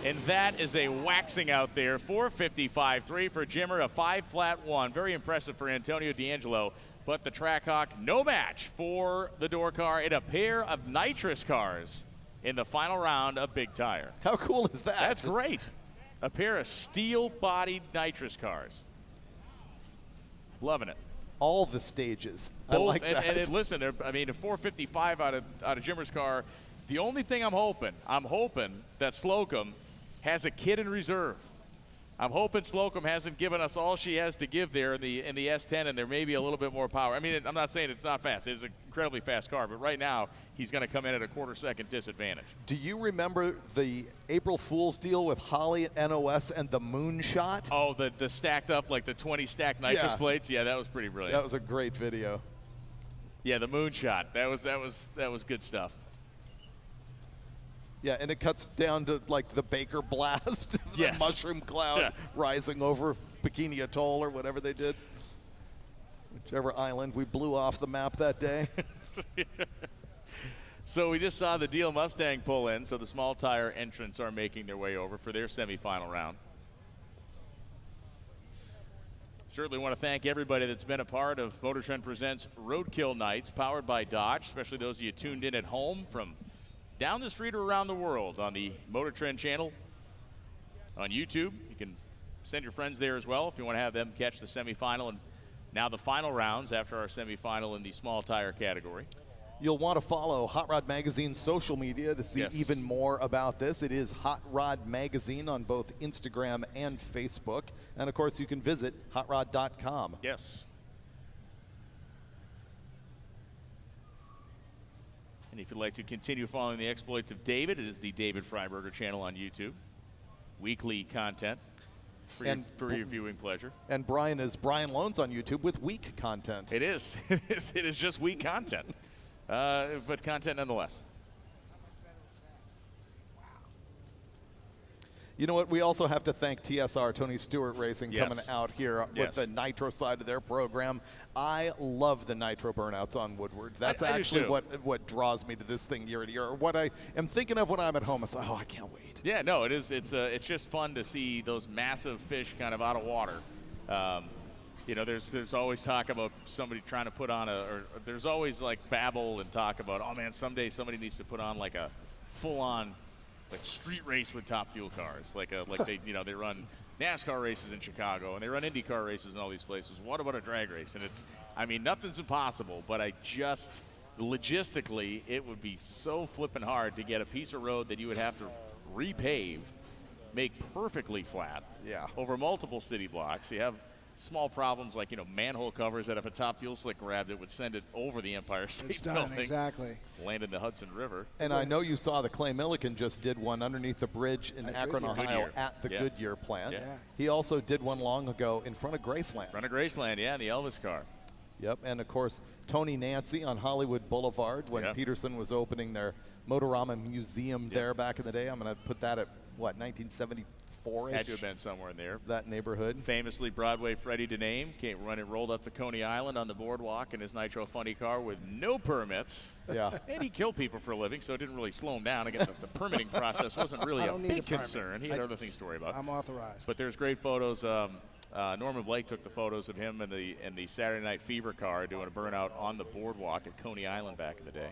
And that is a waxing out there. 455.3 for Jimmer, a 5 flat 1. Very impressive for Antonio D'Angelo. But the Trackhawk, no match for the door car in a pair of nitrous cars in the final round of Big Tire. How cool is that? That's great. A pair of steel-bodied nitrous cars. Loving it. All the stages. I like that. And listen, I mean, a 455 out of Jimmer's car. The only thing I'm hoping that Slocum has a kid in reserve. I'm hoping Slocum hasn't given us all she has to give there in the S10, and there may be a little bit more power. I mean, I'm not saying it's not fast. It's an incredibly fast car, but right now he's going to come in at a quarter-second disadvantage. Do you remember the April Fool's deal with Holly at NOS and the moonshot? Oh, the stacked up, like the 20 stacked nitrous plates? Yeah, that was pretty brilliant. That was a great video. Yeah, the moonshot. That was good stuff. Yeah, and it cuts down to like the Baker blast, the mushroom cloud rising over Bikini Atoll or whatever they did. Whichever island we blew off the map that day. So we just saw the Deal Mustang pull in, so the small tire entrants are making their way over for their semifinal round. Certainly want to thank everybody that's been a part of MotorTrend Presents Roadkill Nights, powered by Dodge, especially those of you tuned in at home from down the street or around the world on the MotorTrend channel on YouTube. You can send your friends there as well if you want to have them catch the semifinal and now the final rounds after our semifinal in the small tire category. You'll want to follow Hot Rod Magazine's social media to see even more about this. It is Hot Rod Magazine on both Instagram and Facebook. And, of course, you can visit hotrod.com. Yes. And if you'd like to continue following the exploits of David, it is the David Freiberger channel on YouTube. Weekly content for your viewing pleasure. And Brian is Brian Loans on YouTube with week content. It is. It is just week content. But content nonetheless. You know what? We also have to thank TSR, Tony Stewart Racing, coming out here with the Nitro side of their program. I love the Nitro burnouts on Woodward. That's actually what draws me to this thing year to year. Or what I am thinking of when I'm at home. It's like, oh, I can't wait. Yeah, no, it is. It's just fun to see those massive fish kind of out of water. You know, there's always talk about somebody trying to put on or there's always like babble and talk about, oh man, someday somebody needs to put on like a full-on like street race with Top Fuel cars, like they they run NASCAR races in Chicago and they run IndyCar races in all these places. What about a drag race? And I mean, nothing's impossible, but logistically, it would be so flippin' hard to get a piece of road that you would have to repave, make perfectly flat, over multiple city blocks. You have small problems like, manhole covers that if a Top Fuel slick grabbed it would send it over the Empire State Building. Exactly. Land in the Hudson River. And I know you saw the Clay Millican just did one underneath the bridge in Akron, Ohio at the Goodyear plant. Yeah. He also did one long ago in front of Graceland. In front of Graceland, in the Elvis car. Yep, and of course, Tony Nancy on Hollywood Boulevard when Peterson was opening their Motorama Museum there back in the day. I'm going to put that at, 1974-ish? Had to have been somewhere in there. That neighborhood. Famously, Broadway Freddie Dename rolled up to Coney Island on the boardwalk in his Nitro Funny car with no permits. Yeah. And he killed people for a living, so it didn't really slow him down. Again, the permitting process wasn't really a big concern. He had other things to worry about. I'm authorized. But there's great photos. Norman Blake took the photos of him in the Saturday Night Fever car doing a burnout on the boardwalk at Coney Island back in the day.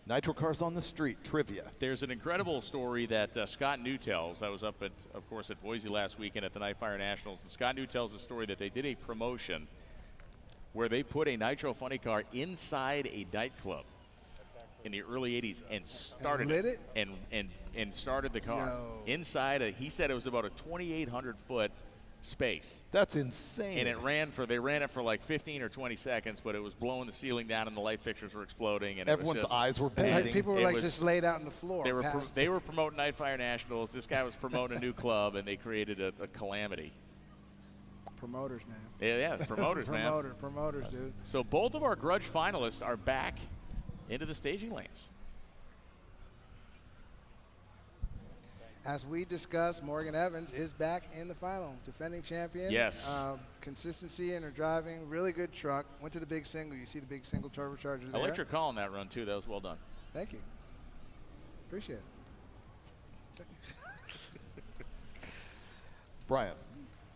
Nitro cars on the street trivia. There's an incredible story that Scott New tells. I was up at, of course, at Boise last weekend at the Night Fire Nationals, and Scott New tells a story that they did a promotion where they put a Nitro Funny car inside a nightclub in the early 80s and started it and started the car inside. He said it was about a 2,800 foot space. That's insane. And they ran it for like 15 or 20 seconds, but it was blowing the ceiling down and the light fixtures were exploding. And everyone's eyes were bleeding. People were just laid out on the floor. They were promoting Night Fire Nationals. This guy was promoting a new club, and they created a calamity. Promoters, man. Yeah, promoters, man. Promoters, dude. So both of our Grudge finalists are back into the staging lanes. As we discussed, Morgan Evans is back in the final, defending champion. Yes. Consistency in her driving, really good truck. Went to the big single. You see the big single turbocharger there. I liked your call on that run, too. That was well done. Thank you. Appreciate it. Brian,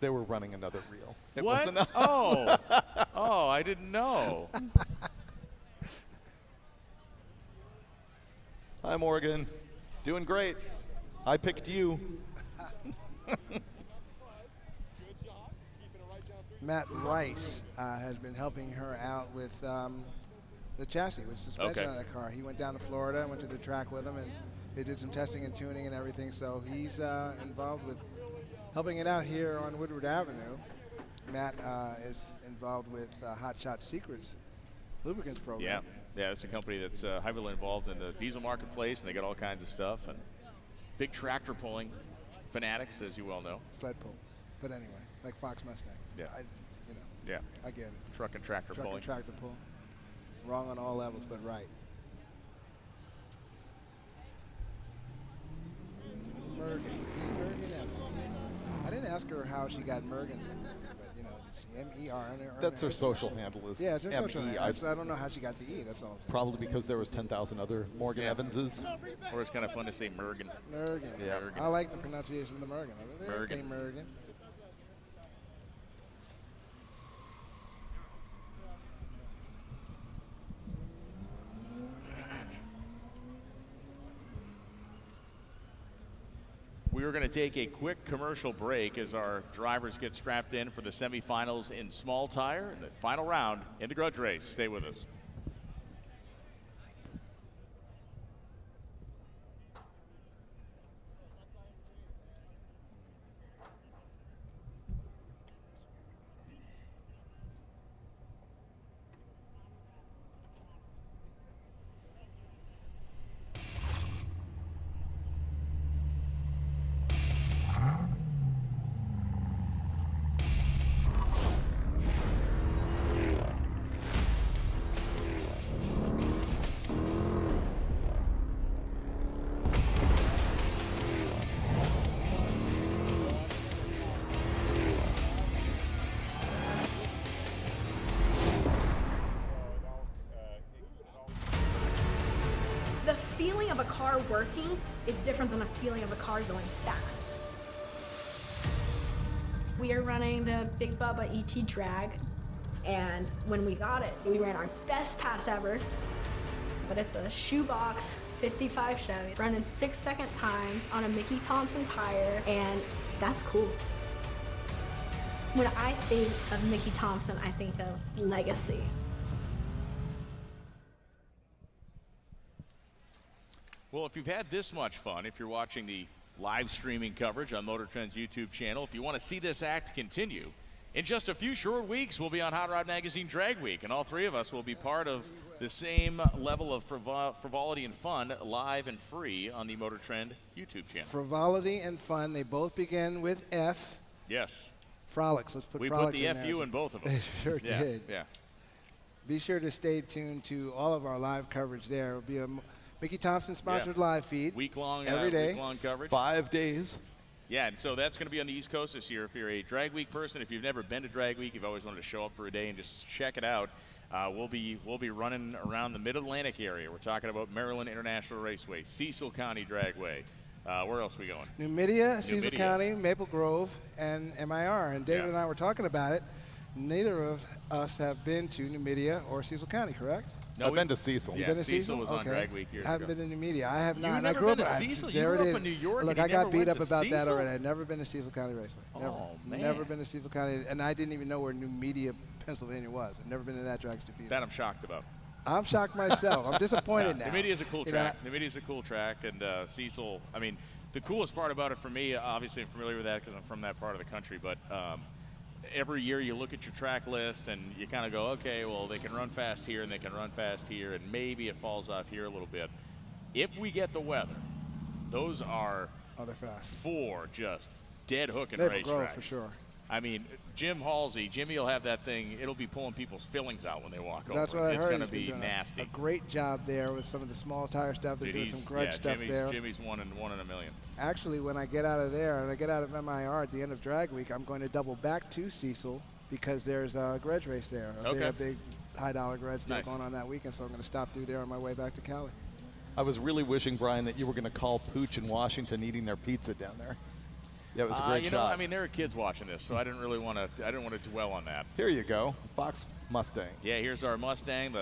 they were running another reel. It what? wasn't us. Oh, I didn't know. Hi, Morgan. Doing great. I picked you. Matt Rice has been helping her out with the chassis, with suspension on that car. He went down to Florida and went to the track with him, and they did some testing and tuning and everything. So he's involved with helping it out here on Woodward Avenue. Matt is involved with Hot Shot Secrets lubricants program. Yeah, it's a company that's heavily involved in the diesel marketplace, and they got all kinds of stuff. And big tractor pulling fanatics, as you well know. Sled pull. But anyway, like Fox Mustang. Yeah. I get it. Truck and tractor pulling. Truck and tractor pull. Wrong on all levels, but right. Mergen Evans. I didn't ask her how she got Mergen from me, but it's M-E-R. That's her social handle is yeah, it's her social M-E. handle. I don't know how she got the E, that's all I'm saying. Probably because there was 10,000 other Morgan Evanses. Or it's kind of fun to say Mergen. Mergen. Yeah. I like the pronunciation of the Mergen. Mergen. Okay, Mergen. We are going to take a quick commercial break as our drivers get strapped in for the semifinals in small tire and the final round in the Grudge race. Stay with us. The feeling of a car working is different than the feeling of a car going fast. We are running the Big Bubba ET drag, and when we got it, we ran our best pass ever, but it's a shoebox 55 Chevy running 6-second times on a Mickey Thompson tire, and that's cool. When I think of Mickey Thompson, I think of legacy. Well, if you've had this much fun, if you're watching the live streaming coverage on MotorTrend's YouTube channel, if you want to see this act continue, in just a few short weeks, we'll be on Hot Rod Magazine Drag Week, and all three of us will be part of the same level of frivolity and fun, live and free on the MotorTrend YouTube channel. Frivolity and fun, they both begin with F. Yes. Frolics, let's put we frolics put the in there. FU in both of them. Sure did. Yeah. Be sure to stay tuned to all of our live coverage there. It'll be a Mickey Thompson sponsored live feed. Week-long every day. Week-long coverage. 5 days. Yeah, and so that's going to be on the East Coast this year. If you're a Drag Week person, if you've never been to Drag Week, you've always wanted to show up for a day and just check it out. We'll be running around the Mid-Atlantic area. We're talking about Maryland International Raceway, Cecil County Dragway. Where else are we going? Numidia, Cecil County, Maple Grove, and MIR. And David and I were talking about it. Neither of us have been to Numidia or Cecil County, correct? No, I've been to Cecil. Yeah, been to Cecil was on Drag Week years I haven't ago. been to Numidia. I have not. You've never I grew been up to Cecil? You there grew it up is. in New York Look, and I you got never beat went up to about that Cecil? already. I've never been to Cecil County Raceway. Never. Oh, man. Never been to Cecil County, and I didn't even know where Numidia, Pennsylvania was. I've never been to that drag strip either. That I'm shocked about. I'm shocked myself. I'm disappointed now. Numidia is a cool track. Numidia is a cool track, and Cecil, I mean, the coolest part about it for me, obviously I'm familiar with that because I'm from that part of the country, but every year you look at your track list and you kind of go, okay, well, they can run fast here and they can run fast here, and maybe it falls off here a little bit. If we get the weather, those are they're fast. 4 just dead hooking Maple race Grove tracks. for sure. I mean, Jimmy will have that thing. It'll be pulling people's fillings out when they walk over. That's what I it's heard. going He's to been be doing nasty. A great job there with some of the small tire stuff. They're doing some Grudge stuff there. Jimmy's one in a million. Actually, when I get out of there and I get out of MIR at the end of Drag Week, I'm going to double back to Cecil because there's a Grudge race there. A big high-dollar Grudge deal going on that weekend, so I'm going to stop through there on my way back to Cali. I was really wishing, Brian, that you were going to call Pooch in Washington eating their pizza down there. Yeah, it was a great shot. You know, I mean, there are kids watching this, so I didn't really want to. I didn't want to dwell on that. Here you go, Fox Mustang. Yeah, here's our Mustang.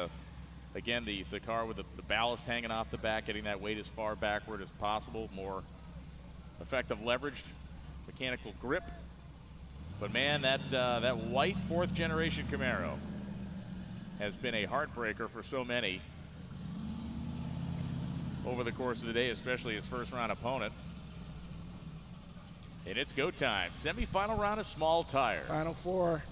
Again, the car with the ballast hanging off the back, getting that weight as far backward as possible. More effective leveraged mechanical grip. But man, that white 4th generation Camaro has been a heartbreaker for so many over the course of the day, especially its first round opponent. And it's go time. Semifinal round of small tire. Final four.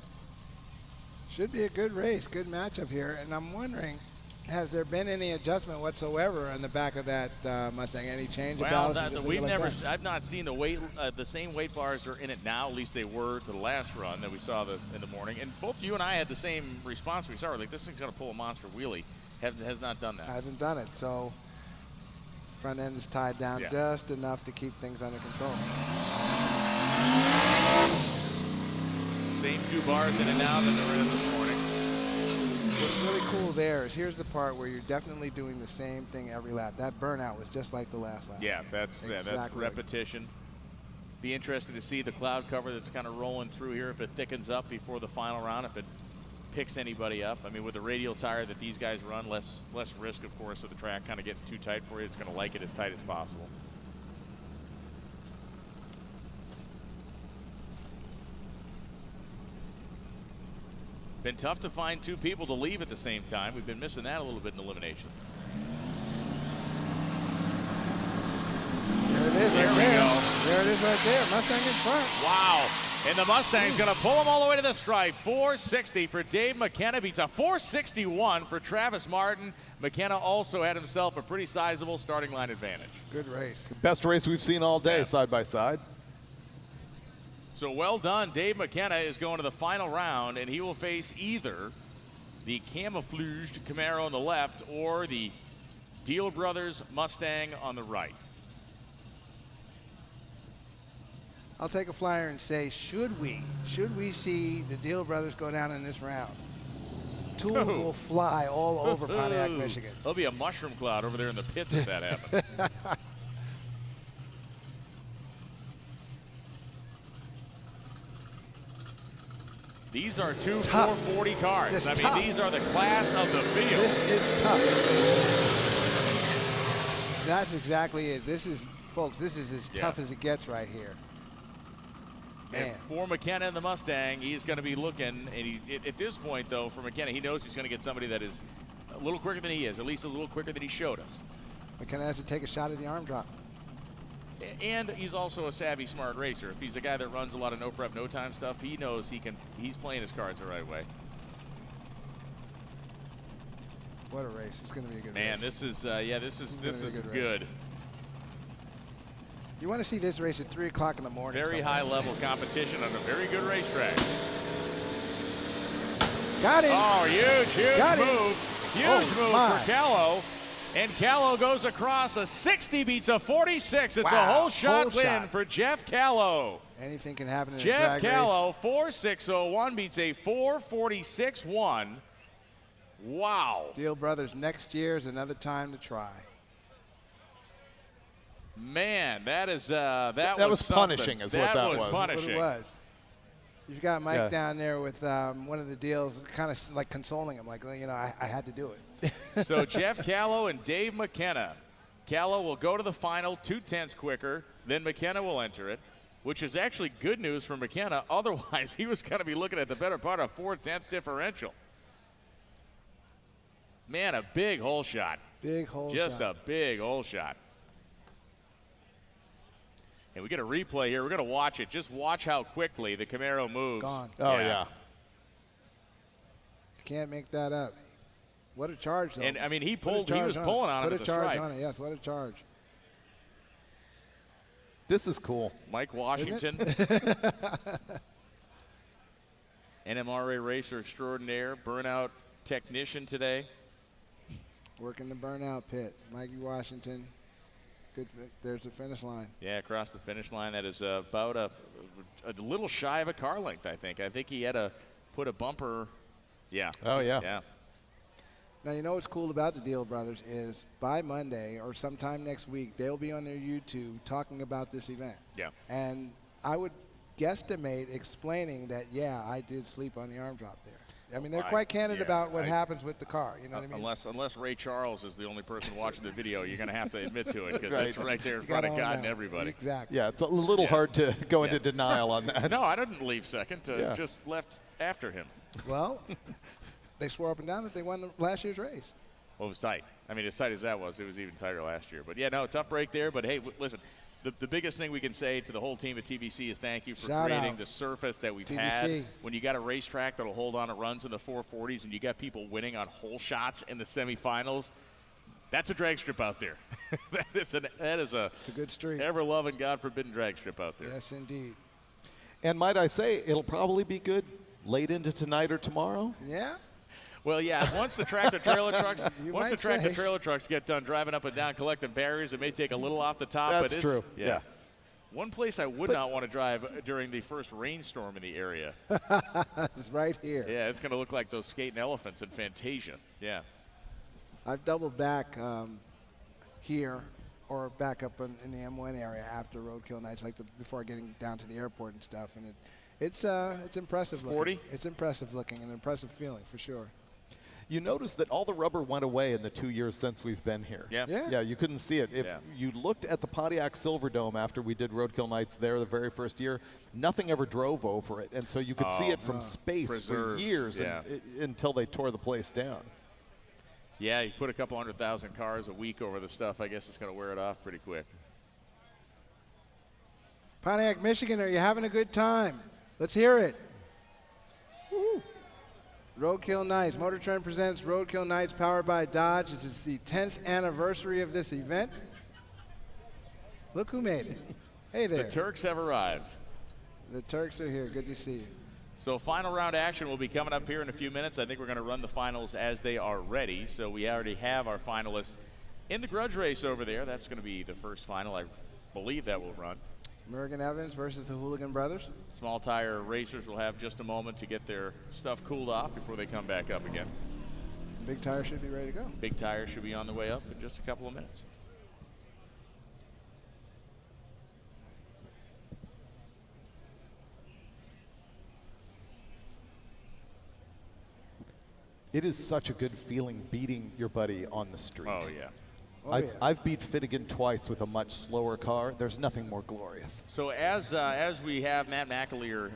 Should be a good race, good matchup here. And I'm wondering, has there been any adjustment whatsoever in the back of that Mustang? Any change Well, about it? we've never. I've not seen the weight. The same weight bars are in it now. At least they were to the last run that we saw in the morning. And both you and I had the same response. We saw like this thing's gonna pull a monster wheelie. Has not done that. Hasn't done it. So front end is tied down just enough to keep things under control. Same 2 bars in and out that they were in this morning. What's really cool there is here's the part where you're definitely doing the same thing every lap. That burnout was just like the last lap. Yeah, that's repetition. Be interested to see the cloud cover that's kind of rolling through here if it thickens up before the final round, if it picks anybody up. I mean, with the radial tire that these guys run, less risk, of course, of the track kind of getting too tight for you. It's going to like it as tight as possible. Been tough to find 2 people to leave at the same time. We've been missing that a little bit in elimination. There it is. There we go. There it is right there. Mustang in front. Wow. And the Mustang's going to pull him all the way to the stripe. 460 for Dave McKenna. Beats a 461 for Travis Martin. McKenna also had himself a pretty sizable starting line advantage. Good race. Best race we've seen all day, side by side. So well done. Dave McKenna is going to the final round, and he will face either the camouflaged Camaro on the left or the Deal Brothers Mustang on the right. I'll take a flyer and say, should we see the Deal Brothers go down in this round? Tools will fly all over Pontiac, Michigan. There'll be a mushroom cloud over there in the pits if that happens. These are 2 440 cars. Just I mean, tough. these are the class of the field. This is tough. That's exactly it. This is, folks, this is as tough as it gets right here. And for McKenna in the Mustang, he's going to be looking, and at this point, though, for McKenna, he knows he's going to get somebody that is a little quicker than he is, at least a little quicker than he showed us. McKenna has to take a shot at the arm drop. And he's also a savvy, smart racer. If he's a guy that runs a lot of no prep, no time stuff, he knows he's playing his cards the right way. What a race. It's going to be a good race. Man, this is good. You want to see this race at 3 o'clock in the morning. Very high level competition on a very good racetrack. Got it. Oh, huge Got move. Huge move for Callow. And Callow goes across. A 60 beats a 46. It's a whole shot win for Jeff Callow. Anything can happen in Jeff a drag Callow, 4.601 beats a 4.46.1. Wow. Deal Brothers next year is another time to try. Man, that is that was punishing, is what that was. Punishing. That's what it was. You've got Mike down there with one of the deals, kind of like consoling him, like, you know, I had to do it. So Jeff Callow and Dave McKenna. Callow will go to the final 2/10 quicker, then McKenna will enter it, which is actually good news for McKenna. Otherwise, he was going to be looking at the better part of 4/10 differential. Man, a big hole shot. Big hole shot. Just a big hole shot. And we get a replay here. We're going to watch it. Just watch how quickly the Camaro moves. Gone. Oh, yeah. You can't make that up. What a charge, though. And, I mean, he was pulling on him at the stripe. Put a charge on it, yes. What a charge. This is cool. Mike Washington. NMRA racer extraordinaire, burnout technician today. Working the burnout pit. Mikey Washington. Good. There's the finish line. Yeah, across the finish line. That is about a little shy of a car length, I think. I think he had to put a bumper. Yeah. Oh, yeah. Yeah. Now, you know what's cool about the Deal Brothers is by Monday or sometime next week, they'll be on their YouTube talking about this event. Yeah. And I would guesstimate explaining that, yeah, I did sleep on the arm drop there. I mean, they're quite candid about what happens with the car. You know what I mean? Unless Ray Charles is the only person watching the video, you're going to have to admit to it because it's right there in front of God and everybody. Exactly. Yeah, it's a little hard to go into denial on that. No, I didn't leave second. Just left after him. Well, they swore up and down that they won last year's race. Well, it was tight. I mean, as tight as that was, it was even tighter last year. But, yeah, no, tough break there. But, hey, listen, The biggest thing we can say to the whole team at TVC is thank you for Shout creating out. the surface that we've TVC. had. When you got a racetrack that'll hold on to runs in the 440s and you got people winning on hole shots in the semifinals, that's a drag strip out there. that is a good street. Ever-loving, God-forbidden drag strip out there. Yes, indeed. And might I say, it'll probably be good late into tonight or tomorrow. Yeah. Well, yeah. Once the tractor-trailer trucks, You once the might say. tractor-trailer trucks get done driving up and down collecting barriers, it may take a little off the top. That's but it's true. Yeah. Yeah. One place I would not want to drive during the first rainstorm in the area. It's right here. Yeah, it's going to look like those skating elephants in Fantasia. Yeah. I've doubled back here or back up in the M1 area after Roadkill Nights, like before getting down to the airport and stuff. And it's impressive Sporty? looking. It's impressive looking and an impressive feeling for sure. You notice that all the rubber went away in the 2 years since we've been here. Yeah. Yeah, you couldn't see it. If you looked at the Pontiac Silverdome after we did Roadkill Nights there the very first year, nothing ever drove over it. And so you could see it from space preserved. for years Yeah. until they tore the place down. Yeah, you put a couple 100,000 cars a week over the stuff, I guess it's going to wear it off pretty quick. Pontiac, Michigan, are you having a good time? Let's hear it. Woo. Roadkill Nights. MotorTrend presents Roadkill Nights powered by Dodge. This is the 10th anniversary of this event. Look who made it. Hey there. The Turks have arrived. The Turks are here. Good to see you. So final round action will be coming up here in a few minutes. I think we're going to run the finals as they are ready. So we already have our finalists in the Grudge race over there. That's going to be the first final. I believe that will run. Mergen Evans versus the Hooligan Brothers. Small tire racers will have just a moment to get their stuff cooled off before they come back up again. Big tire should be ready to go. Big tire should be on the way up in just a couple of minutes. It is such a good feeling beating your buddy on the street. Oh, yeah. I've beat Finnegan twice with a much slower car. There's nothing more glorious. So as we have Matt McAleer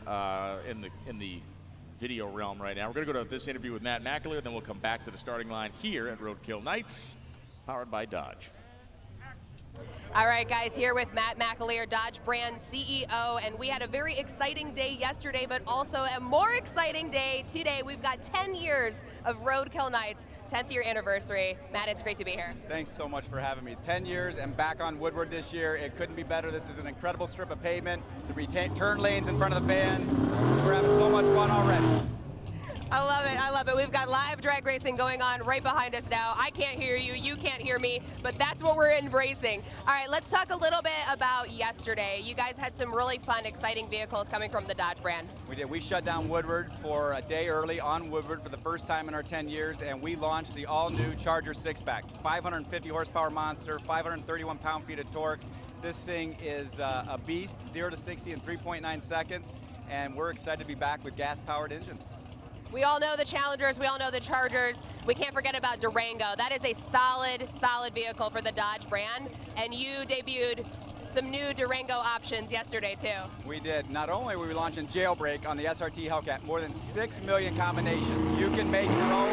in the video realm right now, we're going to go to this interview with Matt McAleer, then we'll come back to the starting line here at Roadkill Nights, powered by Dodge. All right, guys, here with Matt McAleer, Dodge brand CEO, and we had a very exciting day yesterday, but also a more exciting day today. We've got 10 years of Roadkill Nights, 10th year anniversary. Matt, it's great to be here. Thanks so much for having me. 10 years and back on Woodward this year. It couldn't be better. This is an incredible strip of pavement. The turn lanes in front of the fans. We're having so much fun already. I love it, I love it. We've got live drag racing going on right behind us now. I can't hear you, you can't hear me, but that's what we're embracing. All right, let's talk a little bit about yesterday. You guys had some really fun, exciting vehicles coming from the Dodge brand. We did. We shut down Woodward for a day early on Woodward for the first time in our 10 years, and we launched the all-new Charger 6-pack. 550 horsepower monster, 531 pound-feet of torque. This thing is a beast, 0 to 60 in 3.9 seconds, and we're excited to be back with gas-powered engines. We all know the Challengers, we all know the Chargers. We can't forget about Durango. That is a solid, solid vehicle for the Dodge brand. And you debuted some new Durango options yesterday, too. We did. Not only were we launching Jailbreak on the SRT Hellcat, more than 6 million combinations. You can make your own.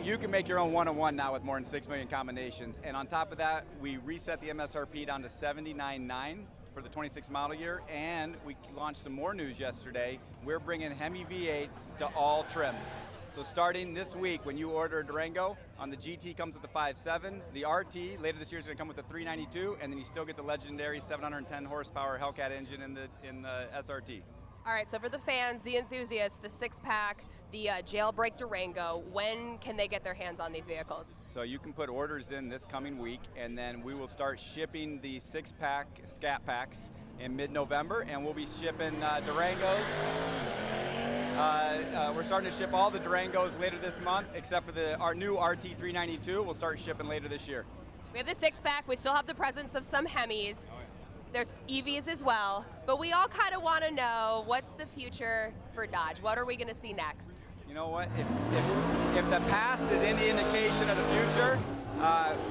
You can make your own one-on-one now with more than 6 million combinations. And on top of that, we reset the MSRP down to $79,900 for the 26 model year, and we launched some more news yesterday. We're bringing Hemi V8s to all trims. So starting this week, when you order a Durango, on the GT comes with the 5.7, the RT later this year is going to come with the 392, and then you still get the legendary 710 horsepower Hellcat engine in the SRT. All right, so for the fans, the enthusiasts, the 6-pack, the Jailbreak Durango, when can they get their hands on these vehicles? So you can put orders in this coming week, and then we will start shipping the 6-pack Scat Packs in mid-November, and we'll be shipping Durangos. We're starting to ship all the Durangos later this month, except for our new RT392. We'll start shipping later this year. We have the 6-pack. We still have the presence of some Hemis. There's EVs as well, but we all kind of want to know, what's the future for Dodge? What are we going to see next? You know what? If the past is any indication of the future,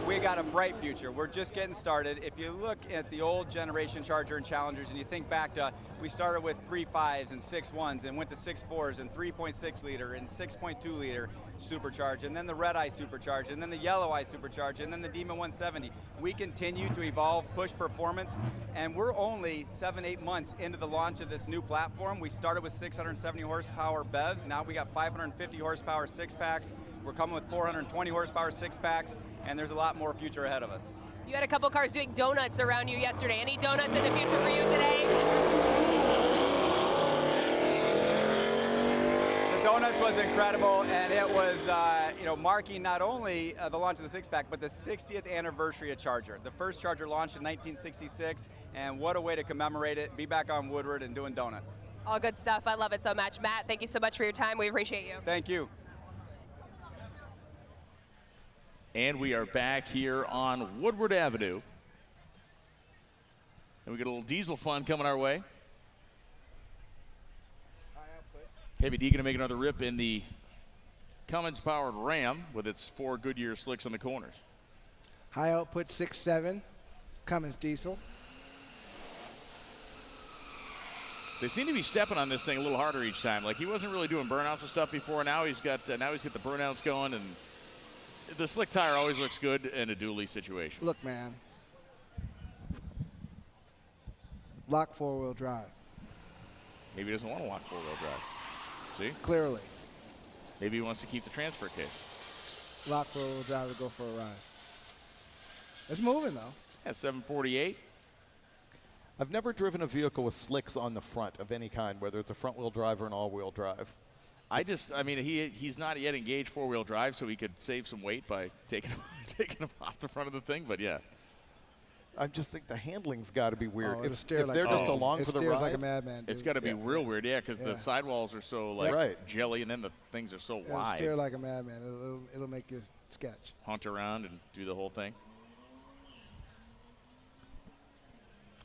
We got a bright future. We're just getting started. If you look at the old generation Charger and Challengers and you think back to, we started with 3.5s and 6.1s and went to 6.4s and 3.6 liter and 6.2 liter supercharged, and then the Red Eye supercharged, and then the Yellow Eye supercharged, and then the Demon 170. We continue to evolve, push performance, and we're only 7-8 months into the launch of this new platform. We started with 670 horsepower BEVs. Now we got 550 horsepower 6-packs. We're coming with 420 horsepower 6-packs, and there's a lot more future ahead of us. You had a couple cars doing donuts around you yesterday. Any donuts in the future for you today? The donuts was incredible, and it was marking not only the launch of the 6-pack, but the 60th anniversary of Charger. The first Charger launched in 1966, and what a way to commemorate it, be back on Woodward and doing donuts. All good stuff. I love it so much. Matt, thank you so much for your time. We appreciate you. Thank you. And we are back here on Woodward Avenue. And we got a little diesel fun coming our way. Heavy D gonna make another rip in the Cummins-powered Ram with its 4 Goodyear slicks on the corners. High output 6.7, Cummins diesel. They seem to be stepping on this thing a little harder each time. Like he wasn't really doing burnouts and stuff before. Now he's got the burnouts going, and the slick tire always looks good in a dually situation. Look, man. Lock 4-wheel drive. Maybe he doesn't want to lock 4-wheel drive. See? Clearly. Maybe he wants to keep the transfer case. Lock 4-wheel drive to go for a ride. It's moving, though. Yeah, 748. I've never driven a vehicle with slicks on the front of any kind, whether it's a front-wheel drive or an all-wheel drive. He's not yet engaged 4-wheel drive, so he could save some weight by taking him off the front of the thing, but yeah. I just think the handling's got to be weird. Oh, if they're just along for the ride, it steers like a madman. It's got to be real weird, yeah, because the sidewalls are so jelly, and then the things are so wide. It'll steer like a madman. It'll make you sketch. Hunt around and do the whole thing.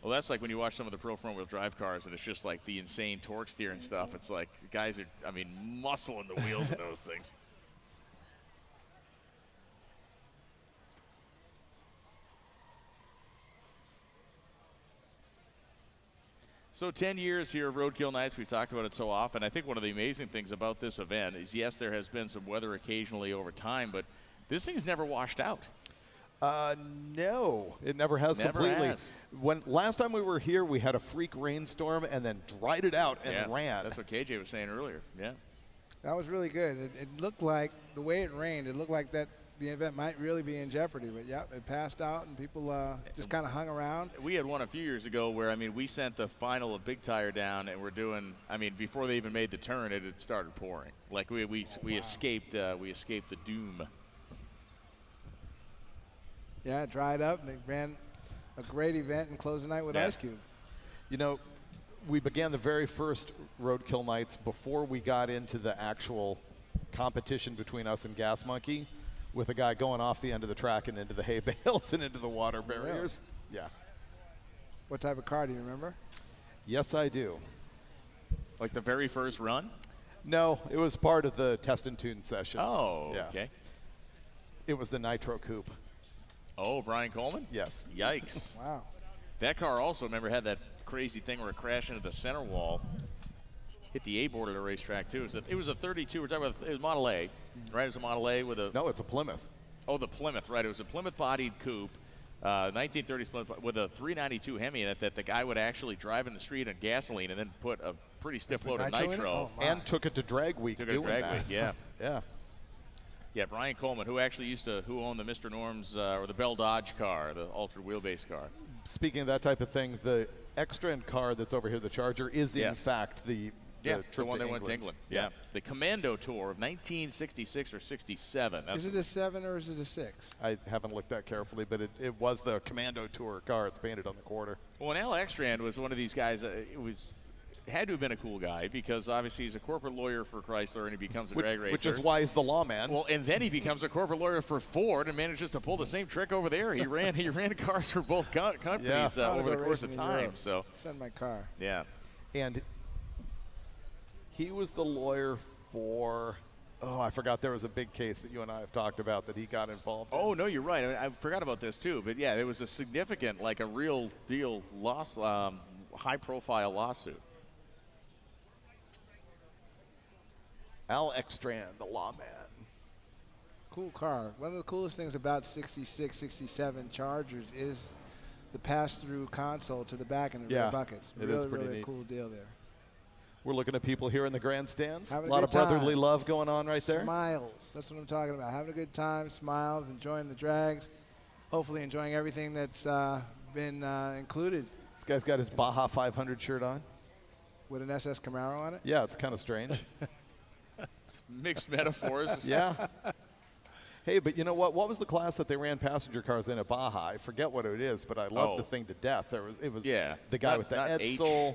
Well, that's like when you watch some of the pro front-wheel drive cars, and it's just like the insane torque steer and stuff. It's like the guys are, muscling the wheels of those things. So 10 years here of Roadkill Nights. We've talked about it so often. I think one of the amazing things about this event is, yes, there has been some weather occasionally over time, but this thing's never washed out. No, it never has completely. When last time we were here, we had a freak rainstorm and then dried it out and ran. That's what KJ was saying earlier. Yeah, that was really good. It looked like the way it rained. It looked like that the event might really be in jeopardy. But yeah, it passed out and people just kind of hung around. We had one a few years ago where we sent the final of Big Tire down, and we're doing. Before they even made the turn, it had started pouring. Like we escaped the doom. Yeah, it dried up, and they ran a great event and closed the night with Ice Cube. You know, we began the very first Roadkill Nights before we got into the actual competition between us and Gas Monkey, with a guy going off the end of the track and into the hay bales and into the water barriers. Really? Yeah. What type of car do you remember? Yes, I do. Like the very first run? No, it was part of the test and tune session. Oh, yeah. Okay. It was the Nitro Coupe. Oh, Brian Coleman? Yes. Yikes. Wow. That car also, remember, had that crazy thing where it crashed into the center wall. Hit the A-board at a racetrack, too. It was a 32. We're talking about, it was Model A, right? It was a Model A with a... No, it's a Plymouth. Oh, the Plymouth, right. It was a Plymouth-bodied coupe, 1930s Plymouth, with a 392 Hemi in it that the guy would actually drive in the street on gasoline and then put a pretty stiff load of nitro. Oh, and took it to drag week doing that. Yeah. Yeah. Yeah, Brian Coleman, who actually who owned the Mr. Norm's or the Bell Dodge car, the ultra wheelbase car. Speaking of that type of thing, the X-Trend car that's over here, the Charger, is in fact the trip one to that went to England. Yeah. The Commando Tour of 1966 or 67. Is it a 7 or is it a 6? I haven't looked that carefully, but it was the Commando Tour car. It's painted on the quarter. Well, and Al X-Trand was one of these guys. Had to have been a cool guy because obviously he's a corporate lawyer for Chrysler and he becomes a drag racer. Which is why he's the lawman. Well, and then he becomes a corporate lawyer for Ford and manages to pull the same trick over there. He ran cars for both companies over the course of time. So send my car. Yeah. And he was the lawyer for Oh, I forgot there was a big case that you and I have talked about that he got involved in. Oh, no, you're right. I forgot about this, too. But, yeah, it was a significant, like a real deal high-profile lawsuit. Al Ekstrand, the lawman. Cool car. One of the coolest things about 66, 67 Chargers is the pass-through console to the back and the rear buckets. It really, is pretty really neat. a cool deal there. We're looking at people here in the grandstands. Having a lot of good brotherly time. love going on right there. Smiles. That's what I'm talking about. Having a good time, smiles, enjoying the drags, hopefully enjoying everything that's been included. This guy's got his Baja 500 shirt on. With an SS Camaro on it? Yeah, it's kind of strange. Mixed metaphors. Yeah. Hey, but you know what? What was the class that they ran passenger cars in at Baja? I forget what it is, but I love the thing to death. It was the guy with the Edsel.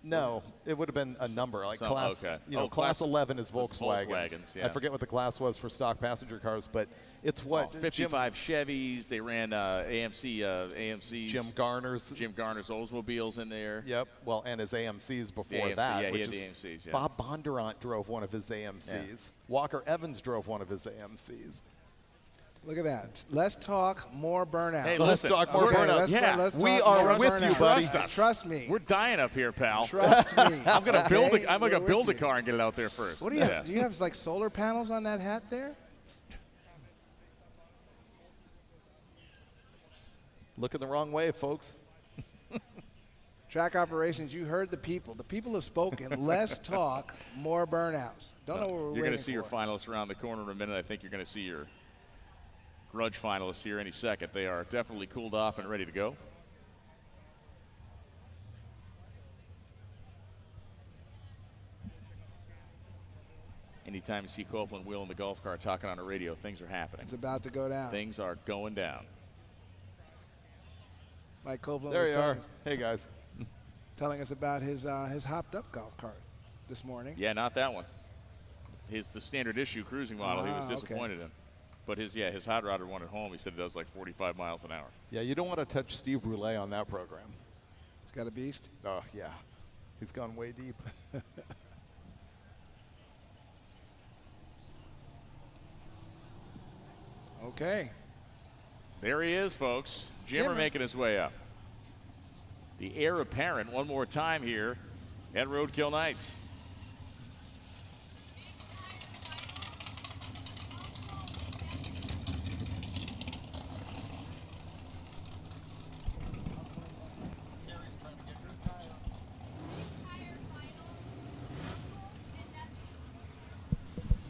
No, it would have been a number like class. Okay. You know, class 11 is Volkswagens. Yeah. I forget what the class was for stock passenger cars, but it's what 55 Chevys. They ran AMC's. Jim Garner's Oldsmobiles in there. Yep. Well, and his AMCs before AMC, that. yeah, which he is had the AMCs. Yeah. Bob Bondurant drove one of his AMCs. Yeah. Walker Evans drove one of his AMCs. Look at that. Less talk, more burnout. Hey, let's listen, talk more burnouts. We are with you, buddy. Trust me. We're dying up here, pal. Trust me. I'm gonna build. Okay? I'm gonna build a car and get it out there first. What do you have? Do you have like solar panels on that hat there? Looking the wrong way, folks. Track operations, you heard the people. The people have spoken. Less talk, more burnouts. Don't know what we're You're waiting going to see for. your finalists around the corner in a minute. I think you're going to see your Grudge finalists here any second. They are definitely cooled off and ready to go. Anytime you see Copeland Will in the golf cart talking on a radio, things are happening. It's about to go down. Things are going down. Mike Copeland There was you are. Hey, guys. telling us about his hopped-up golf cart this morning. Yeah, not that one. The standard issue cruising model he was disappointed in. But his hot rodder one at home, he said it does like 45 miles an hour. Yeah, you don't want to touch Steve Brule on that program. He's got a beast. Oh, yeah. He's gone way deep. Okay. There he is, folks. Jimmer making his way up. The heir apparent one more time here at Roadkill Nights.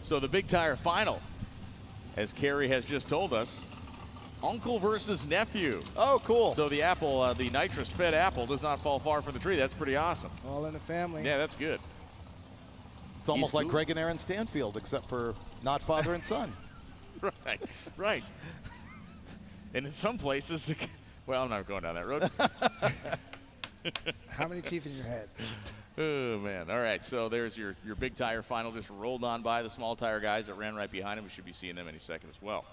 So the big tire final, as Carrie has just told us, uncle versus nephew. Oh, cool. So the apple, the nitrous-fed apple does not fall far from the tree. That's pretty awesome. All in the family. Yeah, that's good. It's almost like Greg and Aaron Stanfield, except for not father and son. Right, right. And in some places, well, I'm not going down that road. How many teeth in your head? Oh, man. All right, so there's your big tire final. Just rolled on by the small tire guys that ran right behind him. We should be seeing them any second as well.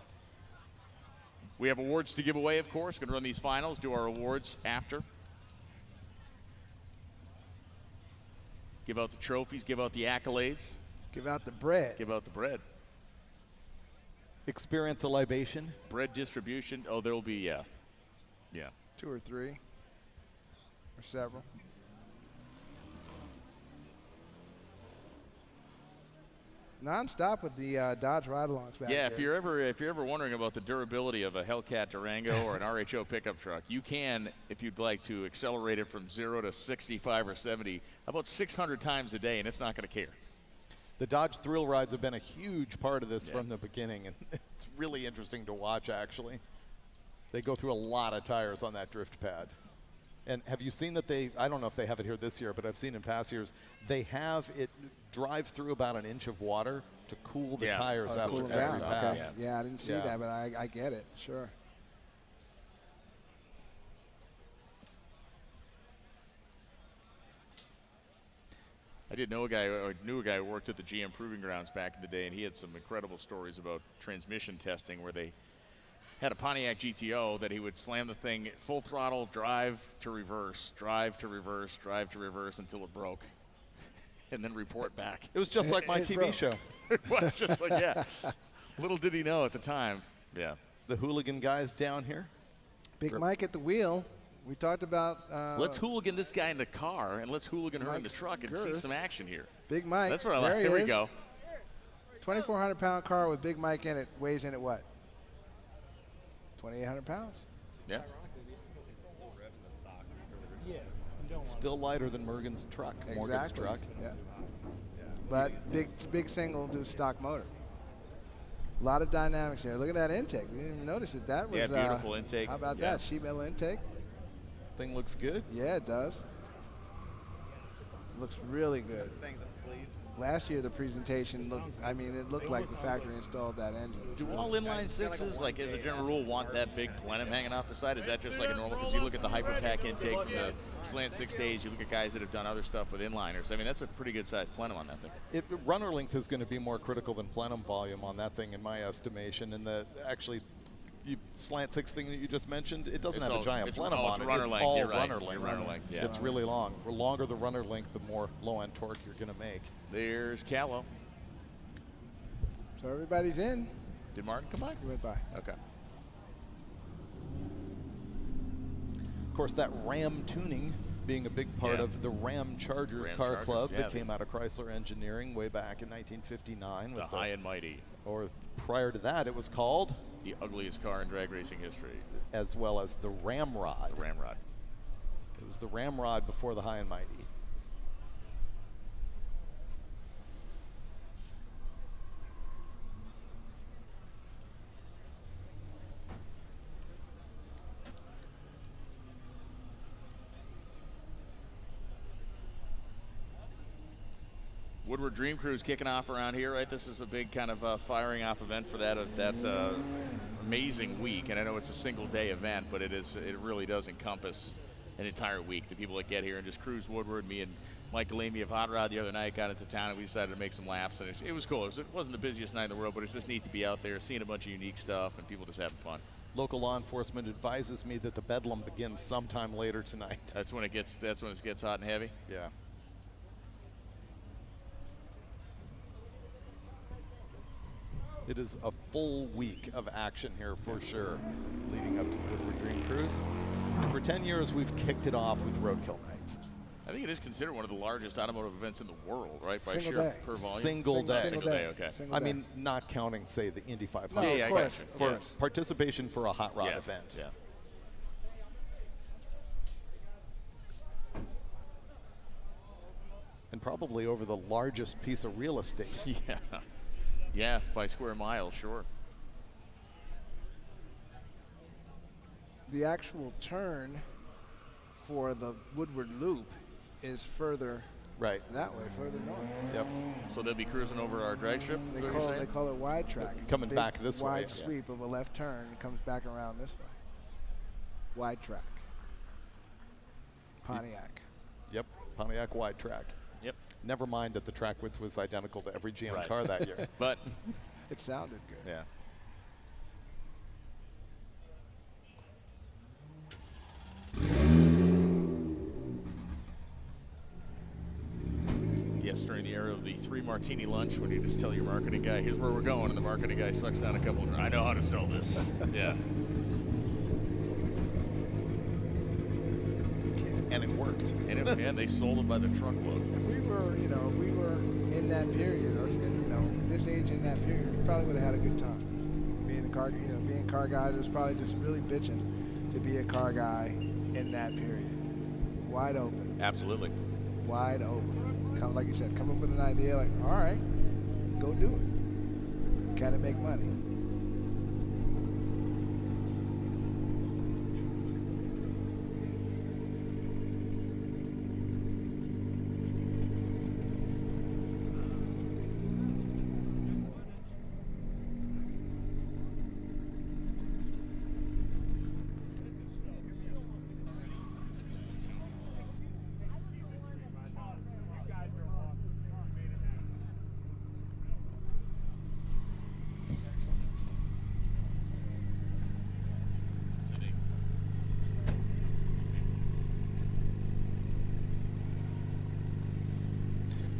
We have awards to give away, of course. Going to run these finals, do our awards after. Give out the trophies, give out the accolades. Give out the bread. Give out the bread. Experience a libation. Bread distribution. Oh, there will be, yeah. 2 or 3 or several. Non-stop with the Dodge ride-alongs back Yeah, there. if you're ever wondering about the durability of a Hellcat Durango or an RHO pickup truck, you can, if you'd like to, accelerate it from 0 to 65 or 70 about 600 times a day, and it's not going to care. The Dodge thrill rides have been a huge part of this from the beginning, and it's really interesting to watch, actually. They go through a lot of tires on that drift pad. And have you seen that I don't know if they have it here this year, but I've seen in past years, they have it drive through about an inch of water to cool the tires after cool every down. pass. Okay. Yeah, I didn't see that, but I get it, sure. I knew a guy who worked at the GM Proving Grounds back in the day, and he had some incredible stories about transmission testing where they had a Pontiac GTO that he would slam the thing full throttle, drive to reverse, drive to reverse, drive to reverse until it broke. and then report back. It was just like my TV show. It was just like, yeah. Little did he know at the time. Yeah. The hooligan guys down here. Big Mike at the wheel. We talked about. Let's hooligan this guy in the car, and let's hooligan her in the Mike's truck and see some action here. Big Mike. That's what I like. Here we go. 2,400-pound car with Big Mike in it. Weighs in at what? 2,800 pounds. Yeah. Still lighter than Morgan's truck. Exactly. Morgan's truck. Yeah. But big single do stock motor. A lot of dynamics here. Look at that intake. We didn't even notice it. That was beautiful intake. How about that sheet metal intake? Thing looks good. Yeah, it does. Looks really good. Last year the presentation looked. I mean, it looked like the factory installed that engine. Do all inline sixes, like as a general rule, want that big plenum hanging off the side? Is that just like a normal? Because you look at the Hyperpack intake from the slant 6 days, you look at guys that have done other stuff with inliners. I mean, that's a pretty good sized plenum on that thing. Runner length is going to be more critical than plenum volume on that thing, in my estimation. And the slant 6 thing that you just mentioned, it doesn't have a giant plenum on it. Runner it's length. all You're right. runner length. Runner length. Yeah. It's really long. The longer the runner length, the more low end torque you're going to make. There's Callow. So everybody's in. Did Martin come by? He went by. Okay. Of course, that Ram tuning being a big part of the Ram Chargers car club that came out of Chrysler Engineering way back in 1959. The High and Mighty. Or prior to that, it was called the ugliest car in drag racing history. As well as the Ramrod. The Ramrod. It was the Ramrod before the High and Mighty. Woodward Dream Cruise kicking off around here, right? This is a big kind of firing off event for that amazing week. And I know it's a single day event, but it really does encompass an entire week. The people that get here and just cruise Woodward. Me and Mike Delaney of Hot Rod the other night got into town and we decided to make some laps. And it was cool. It wasn't the busiest night in the world, but it's just neat to be out there, seeing a bunch of unique stuff and people just having fun. Local law enforcement advises me that the bedlam begins sometime later tonight. That's when it gets hot and heavy? Yeah. It is a full week of action here for sure, leading up to the Woodward Dream Cruise. And for 10 years, we've kicked it off with Roadkill Nights. I think it is considered one of the largest automotive events in the world, right? By single sheer day. per volume. Single day. Single day, okay. I mean, not counting, say, the Indy 500. No, yeah, of course, I got you. For participation for a hot rod event. Yeah. And probably over the largest piece of real estate. Yeah. Yeah, by square mile, sure. The actual turn for the Woodward Loop is further that way, further north. Yep. So they'll be cruising over our drag strip? They call it wide track. It's coming a big back this way. Wide sweep of a left turn and comes back around this way. Wide track. Pontiac. Yep, Pontiac wide track. Yep. Never mind that the track width was identical to every GM car that year. But it sounded good. Yeah. Yes, during the era of the 3 martini lunch, when you just tell your marketing guy, here's where we're going, and the marketing guy sucks down a couple of, I know how to sell this. Yeah. And it worked. And they sold it by the truckload. If we were in that period, or this age in that period, we probably would have had a good time. Being car guys, it was probably just really bitching to be a car guy in that period. Wide open. Absolutely. Wide open. Like you said, come up with an idea, like, all right, go do it. Can it make money?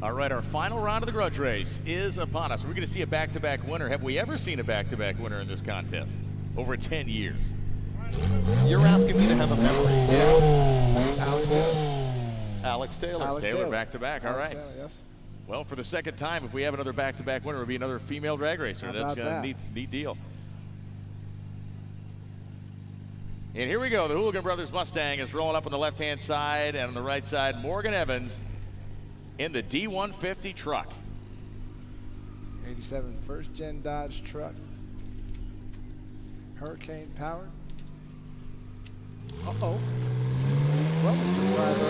All right, our final round of the Grudge race is upon us. We're going to see a back-to-back winner. Have we ever seen a back-to-back winner in this contest? Over 10 years. You're asking me to have a memory. Yeah. Alex Taylor. Taylor back-to-back, all right. Taylor, yes. Well, for the second time, if we have another back-to-back winner, it would be another female drag racer. That's a neat deal. And here we go. The Hooligan Brothers Mustang is rolling up on the left-hand side, and on the right side, Morgan Evans in the D150 truck. 87 first-gen Dodge truck. Hurricane powered. Uh-oh. Well, Mr. Driver.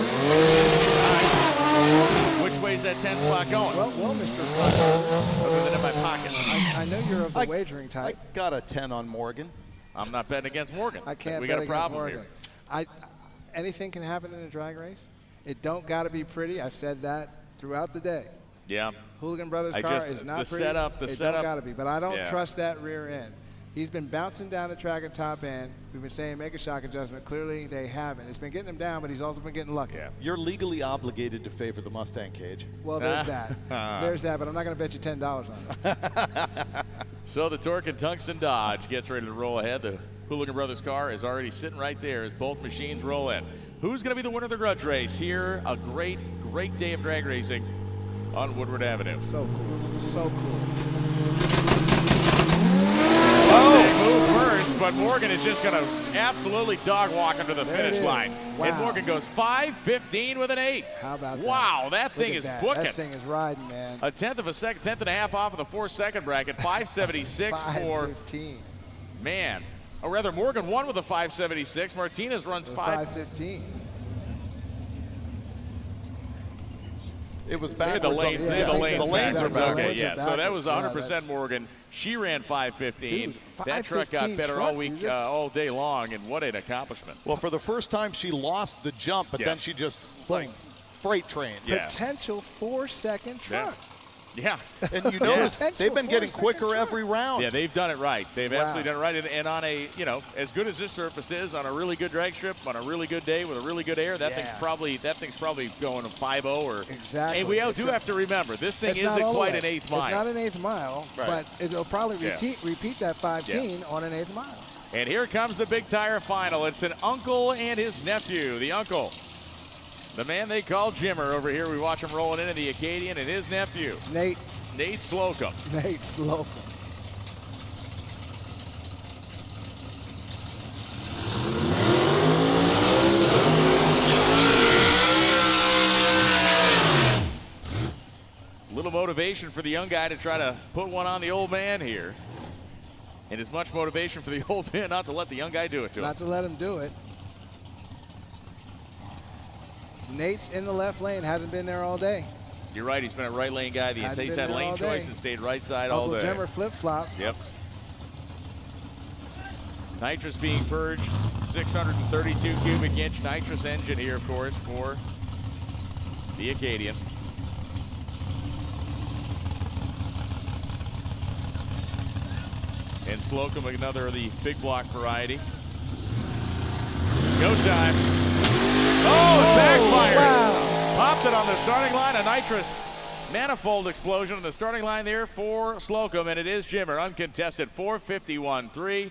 Which way is that 10 spot going? Well, Mr. Driver. Other than in my pocket. I know you're of the wagering type. I got a 10 on Morgan. I'm not betting against Morgan. I can't we bet got a problem against Morgan. here. Anything can happen in a drag race. It don't got to be pretty. I've said that throughout the day. Yeah. Hooligan Brothers car is not pretty. The setup. Don't got to be. But I don't trust that rear end. He's been bouncing down the track at top end. We've been saying make a shock adjustment. Clearly they haven't. It's been getting him down, but he's also been getting lucky. Yeah. You're legally obligated to favor the Mustang, Cage. Well, there's that. There's that, but I'm not going to bet you $10 on it. So the Torque and Tungsten Dodge gets ready to roll ahead. The Hooligan Brothers car is already sitting right there as both machines roll in. Who's going to be the winner of the Grudge race here? A great day of drag racing on Woodward Avenue. So cool. So cool. They move first, but Morgan is just going to absolutely dog walk under the finish line. Wow. And Morgan goes 5:15 with an 8. How about that? Wow, that thing is booking. That thing is riding, man. A tenth of a second, tenth and a half off of the 4-second bracket. 5:76 for 5:15. Man. Or rather, Morgan won with a 5:76. Martinez runs 5:15. It was backwards. The lanes, the lanes are backwards. Okay, yeah. So that was 100% Morgan. She ran 5:15. That truck got better all week, all day long, and what an accomplishment. Well, for the first time, she lost the jump, but then she just like freight trained. Yeah. Potential 4-second truck. Yeah. And you notice they've been getting quicker every round. Yeah, they've done it right. They've absolutely done it right. And on a, as good as this surface is, on a really good drag strip, on a really good day with a really good air, that thing's probably going to 5-0 or. Exactly. And we do have to remember, this thing isn't quite an eighth mile. It's not an eighth mile, but it'll probably repeat that 5:10 on an eighth mile. And here comes the big tire final. It's an uncle and his nephew. The uncle, the man they call Jimmer over here. We watch him rolling in the Acadian, and his nephew, Nate Slocum. Nate Slocum. Little motivation for the young guy to try to put one on the old man here. And as much motivation for the old man not to let the young guy do it to him. Not to let him do it. Nate's in the left lane, hasn't been there all day. You're right, he's been a right lane guy. He's had lane choice and stayed right side all day. Uncle Jimmer flip-flop. Yep. Nitrous being purged, 632 cubic inch nitrous engine here, of course, for the Acadian. And Slocum, another of the big block variety. Go time. Oh, backfired. Wow. Popped it on the starting line. A nitrous manifold explosion on the starting line there for Slocum, and it is Jimmer, uncontested, 451.3.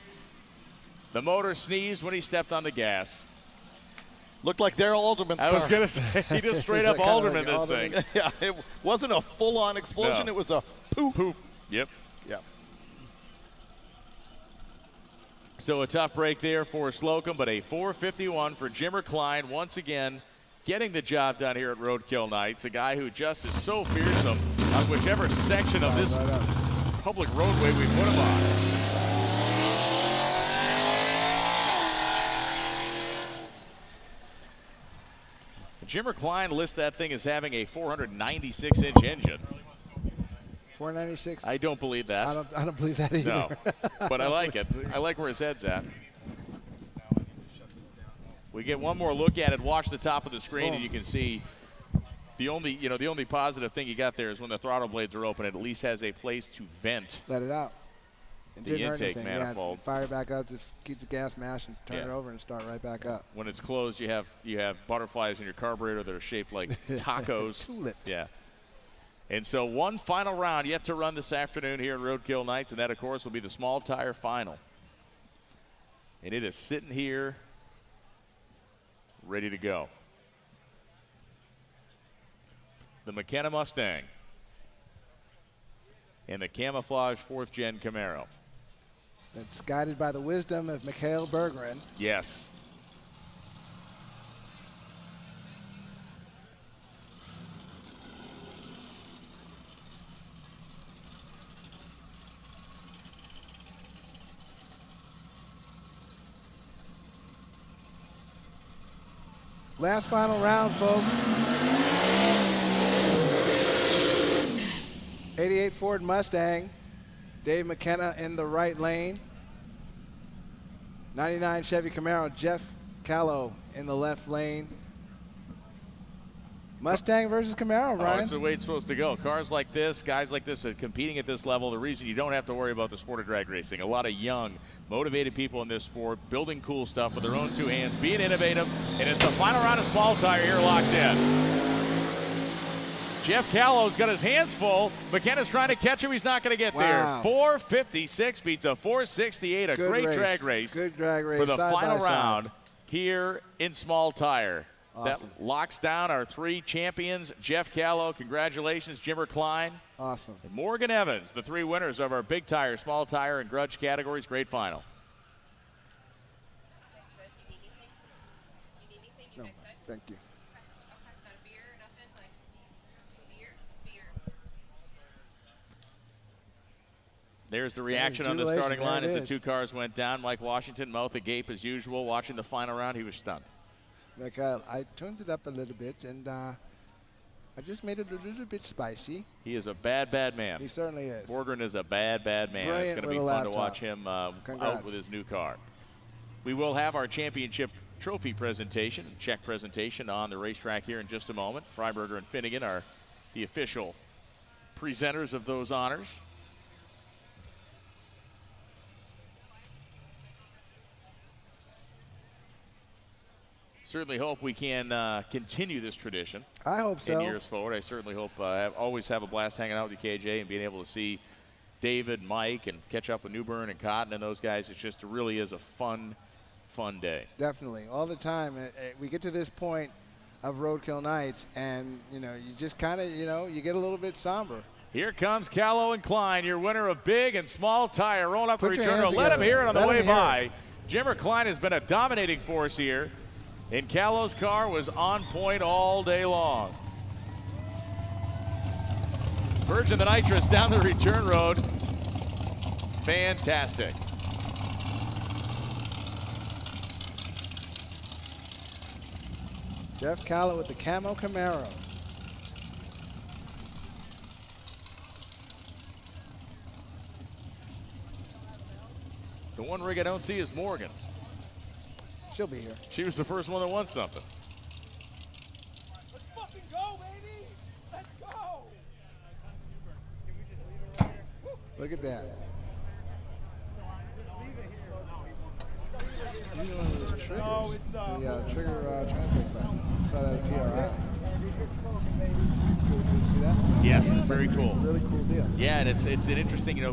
The motor sneezed when he stepped on the gas. Looked like Darrell Alderman's car. I was going to say, he just straight up Alderman this thing. Yeah, it wasn't a full-on explosion. It was a poof. Poof. Yep. Yeah. So a tough break there for Slocum, but a 451 for Jimmer Klein, once again getting the job done here at Roadkill Nights. A guy who just is so fearsome on whichever section of this public roadway we put him on. Jimmer Klein lists that thing as having a 496-inch engine. 496. I don't believe that. I don't believe that either. No, but I like it. I like where his head's at. We get one more look at it. Watch the top of the screen, and you can see the only positive thing you got there is when the throttle blades are open, it at least has a place to vent. Let it out. It the intake manifold. Yeah, fire it back up. Just keep the gas mashed and turn it over and start right back up. When it's closed, you have butterflies in your carburetor that are shaped like tacos. Tulips. Yeah. And so one final round yet to run this afternoon here at Roadkill Nights, and that, of course, will be the small tire final. And it is sitting here ready to go. The McKenna Mustang and the camouflage 4th Gen Camaro. It's guided by the wisdom of Mikhail Bergeron. Yes. Last final round, folks. 88 Ford Mustang. Dave McKenna in the right lane. 99 Chevy Camaro, Jeff Callow in the left lane. Mustang versus Camaro, Ryan. That's the way it's supposed to go. Cars like this, guys like this are competing at this level. The reason you don't have to worry about the sport of drag racing. A lot of young, motivated people in this sport building cool stuff with their own 2 hands, being innovative, and it's the final round of small tire here locked in. Jeff Callow's got his hands full. McKenna's trying to catch him. He's not going to get there. 456 beats a 468. A great drag race. Good drag race. For the final side. round here in small tire. Awesome. That locks down our 3 champions. Jeff Callow, congratulations. Jimmer Klein. Awesome. And Morgan Evans, the 3 winners of our big tire, small tire, and grudge categories. Great final. No, thank you. There's the reaction on the starting line as the 2 cars went down. Mike Washington, mouth agape as usual, watching the final round. He was stunned. Like I tuned it up a little bit, and I just made it a little bit spicy. He is a bad, bad man. He certainly is. Borgren is a bad, bad man. Brilliant. It's going to be fun to watch him out with his new car. We will have our championship trophy presentation, check presentation on the racetrack here in just a moment. Freiberger and Finnegan are the official presenters of those honors. Certainly hope we can continue this tradition. I hope so. In years forward. I certainly hope always have a blast hanging out with you, KJ, and being able to see David, Mike, and catch up with Newbern and Cotton and those guys. It just really is a fun day. Definitely. All the time. We get to this point of Roadkill Nights, and, you just kind of, you get a little bit somber. Here comes Callow and Klein, your winner of big and small tire. Rolling up the return. Let him hear it on the way by. Jimmer Klein has been a dominating force here. And Callow's car was on point all day long. Virgin the nitrous down the return road. Fantastic. Jeff Callow with the camo Camaro. The one rig I don't see is Morgan's. She'll be here. She was the first one that won something. Let's fucking go, baby! Let's go! Look at that. No, it's the trigger transport button. Saw that at PRI. Did you see that? Yes, it's very cool. Really cool deal. Yeah, and it's an interesting,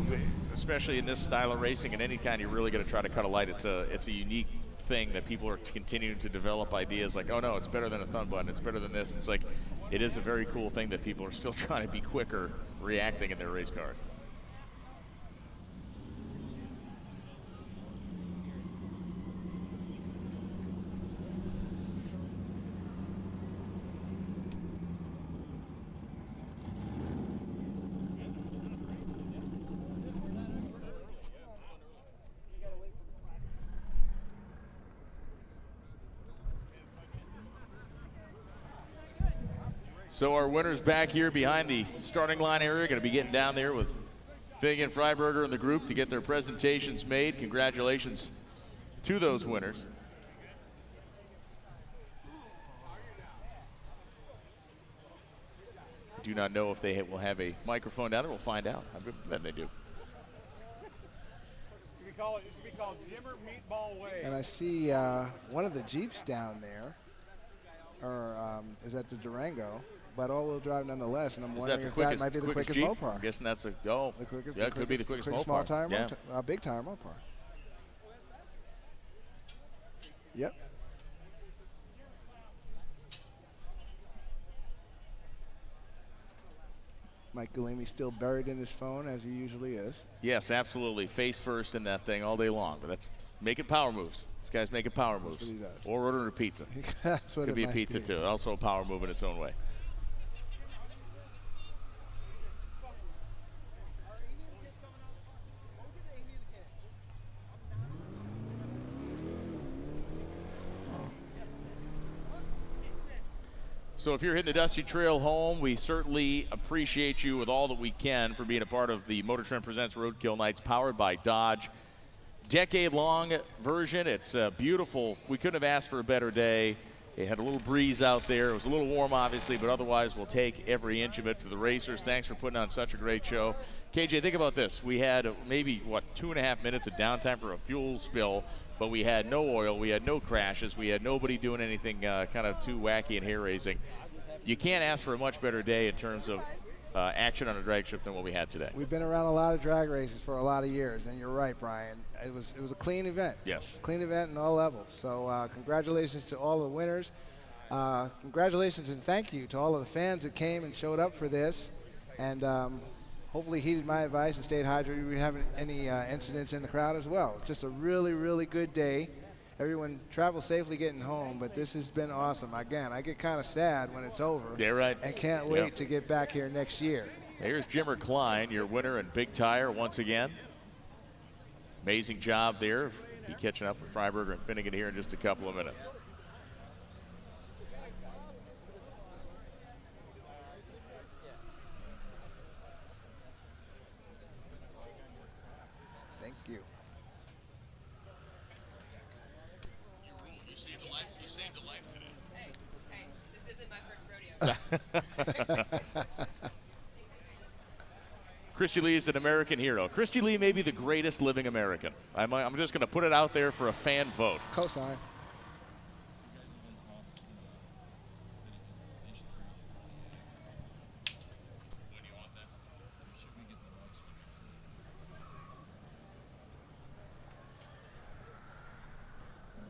especially in this style of racing and any kind, you're really going to try to cut a light. It's a unique thing that people are continuing to develop ideas like, oh no, it's better than a thumb button, it's better than this. It's like, it is a very cool thing that people are still trying to be quicker reacting in their race cars. So our winners back here behind the starting line area, going to be getting down there with Finnegan, Freiberger and the group to get their presentations made. Congratulations to those winners. I do not know if they will have a microphone down there. We'll find out. I bet they do. It should be called Jimmer Meatball Way. And I see one of the Jeeps down there, or is that the Durango? but all-wheel drive nonetheless. And I'm Is wondering if that might be the quickest Jeep? Mopar. I'm guessing that's a go. The quickest, yeah, it could be the quickest Mopar. Small tire, yeah. big tire Mopar. Yep. Mike Galimi still buried in his phone as he usually is. Yes, absolutely. Face first in that thing all day long. But that's making power moves. This guy's making power moves. That's what he does. Or ordering a pizza. That's what Could it be a might pizza be. too. Also a power move in its own way. So if you're hitting the dusty trail home, we certainly appreciate you with all that we can for being a part of the MotorTrend Presents Roadkill Nights powered by Dodge. Decade-long version. It's beautiful. We couldn't have asked for a better day. It had a little breeze out there. It was a little warm, obviously, but otherwise we'll take every inch of it for the racers. Thanks for putting on such a great show. KJ, think about this. We had maybe, 2.5 minutes of downtime for a fuel spill, but we had no oil. We had no crashes. We had nobody doing anything kind of too wacky and hair-raising. You can't ask for a much better day in terms of action on a drag strip than what we had today. We've been around a lot of drag races for a lot of years, and you're right, Brian. It was a clean event. Yes. Clean event in all levels. So congratulations to all the winners. Congratulations and thank you to all of the fans that came and showed up for this, and hopefully heeded my advice and stayed hydrated. We haven't any incidents in the crowd as well. Just a really, really good day. Everyone travel safely getting home, but this has been awesome. Again, I get kind of sad when it's over. Yeah, right. And can't wait to get back here next year. Here's Jimmer Klein, your winner in Big Tire once again. Amazing job there. Be catching up with Freiberger and Finnegan here in just a couple of minutes. Thank you. You saved a life today. Hey, this isn't my first rodeo. Christy Lee is an American hero. Christy Lee may be the greatest living American. I'm just going to put it out there for a fan vote. Cosign.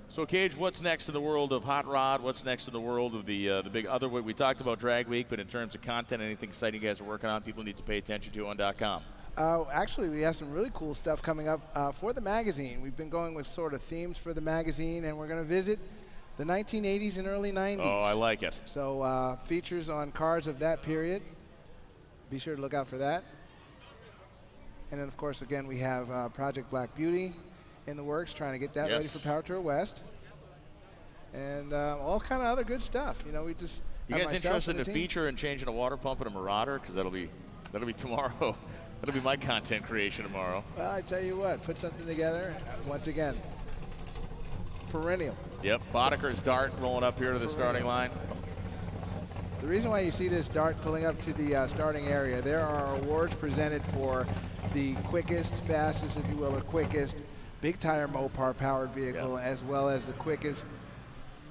So, Cage, what's next in the world of Hot Rod? What's next in the world of the big other? We talked about Drag Week, but in terms of content, anything exciting you guys are working on, people need to pay attention to on .com. Actually, we have some really cool stuff coming up for the magazine. We've been going with sort of themes for the magazine, and we're going to visit the 1980s and early 90s. Oh, I like it. So features on cars of that period. Be sure to look out for that. And then, of course, again, we have Project Black Beauty in the works, trying to get that ready for Power Tour West. And all kind of other good stuff. You know, we just You guys interested in a feature and changing a water pump in a Marauder? Because that'll be tomorrow. That'll be my content creation tomorrow. Well, I tell you what, put something together. Once again, perennial. Yep, Bodeker's Dart rolling up here to the starting line. The reason why you see this Dart pulling up to the starting area, there are awards presented for the quickest, fastest, if you will, or quickest big tire Mopar powered vehicle, as well as the quickest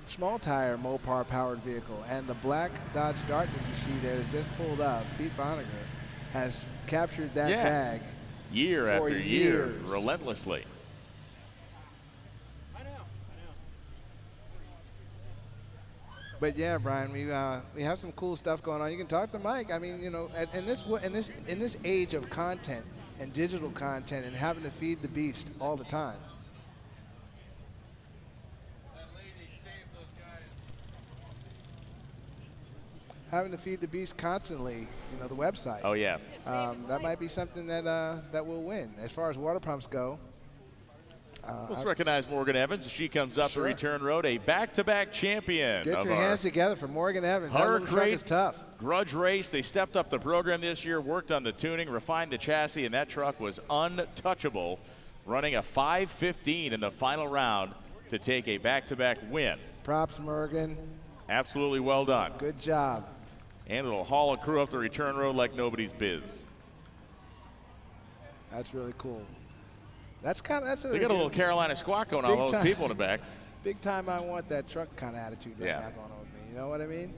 small tire Mopar powered vehicle. And the black Dodge Dart that you see there that just pulled up, Pete Bodeker, has captured that bag year for after year, relentlessly. But yeah, Brian, we have some cool stuff going on. You can talk to Mike. I mean, you know, in this age of content and digital content and having to feed the beast all the time. Having to feed the beast constantly, you know, the website. Oh yeah. That might be something that that will win. As far as water pumps go. Let's recognize Morgan Evans as she comes up the return road, a back-to-back champion. Get your hands together for Morgan Evans. That Her little truck is tough. Grudge race. They stepped up the program this year, worked on the tuning, refined the chassis, and that truck was untouchable, running a 5:15 in the final round to take a back-to-back win. Props, Morgan. Absolutely well done. Good job. And it'll haul a crew up the return road like nobody's biz. That's really cool. That's kind of They got a little Carolina squawk going on, all those people in the back. Big time, I want that truck kind of attitude right back on with me. You know what I mean?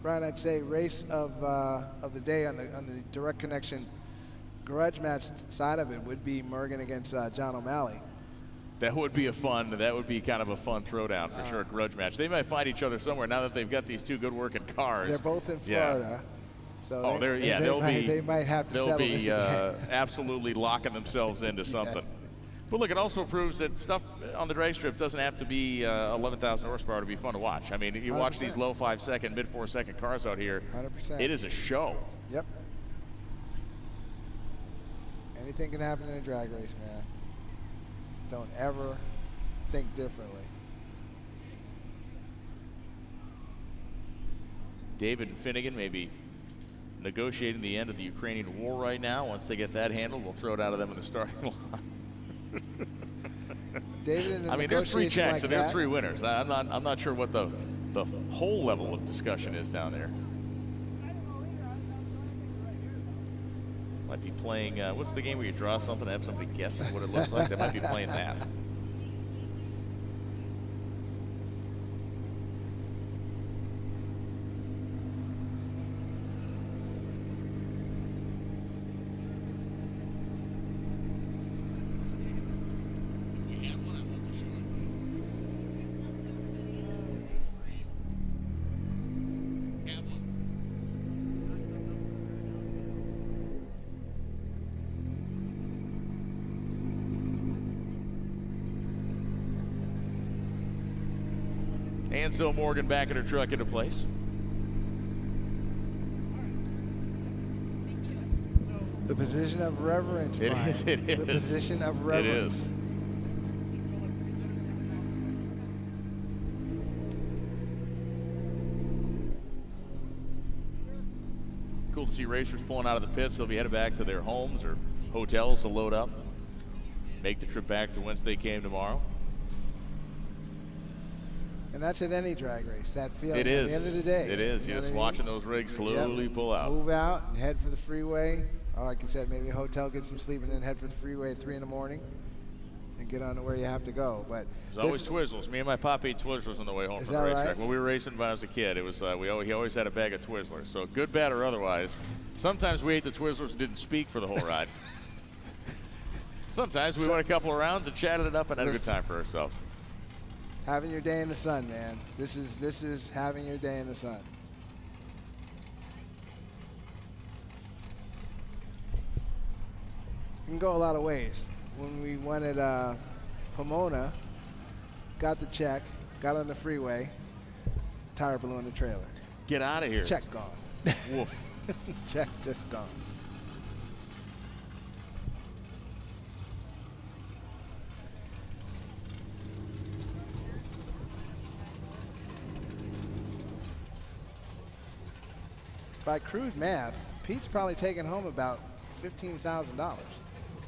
Brian, I'd say race of the day on the direct connection grudge match side of it would be Morgan against John O'Malley. That would be that would be kind of a fun throwdown for sure, a grudge match. They might find each other somewhere now that they've got these two good working cars. They're both in Florida. So they might have to settle this again. Absolutely locking themselves into something. But look, it also proves that stuff on the drag strip doesn't have to be 11,000 horsepower to be fun to watch. I mean, you 100%. watch these low 5-second, mid 4-second cars out here. 100%. It is a show. Yep. Anything can happen in a drag race, man. Don't ever think differently. David and Finnegan maybe negotiating the end of the Ukrainian war right now. Once they get that handled, we'll throw it out of them in the starting line. David, I mean, there's 3 checks and there's 3 winners. I'm not sure what the whole level of discussion is down there. Might be playing, what's the game where you draw something and have somebody guess what it looks like? They might be playing that. And so Morgan back in her truck into place. The position of reverence, It Brian. is. It is. The position of reverence. It is. Cool to see racers pulling out of the pits. They'll be headed back to their homes or hotels to load up, make the trip back to whence they came tomorrow. And that's at any drag race. That feeling It is. at the end of the day. It is. You know Yes, what I mean? watching those rigs slowly pull out. Move out and head for the freeway. Or like you said, maybe a hotel, get some sleep, and then head for the freeway at 3 in the morning and get on to where you have to go. But There's always Twizzlers. Me and my pop ate Twizzlers on the way home from the that racetrack. right? When we were racing when I was a kid, it was he always had a bag of Twizzlers. So good, bad, or otherwise. Sometimes we ate the Twizzlers and didn't speak for the whole ride. Sometimes we went a couple of rounds and chatted it up and had a good time for ourselves. Having your day in the sun, man. This is having your day in the sun. It can go a lot of ways. When we went at Pomona, got the check, got on the freeway, tire blew in the trailer. Get out of here. Check gone. Woof. Check just gone. By crude math, Pete's probably taken home about $15,000.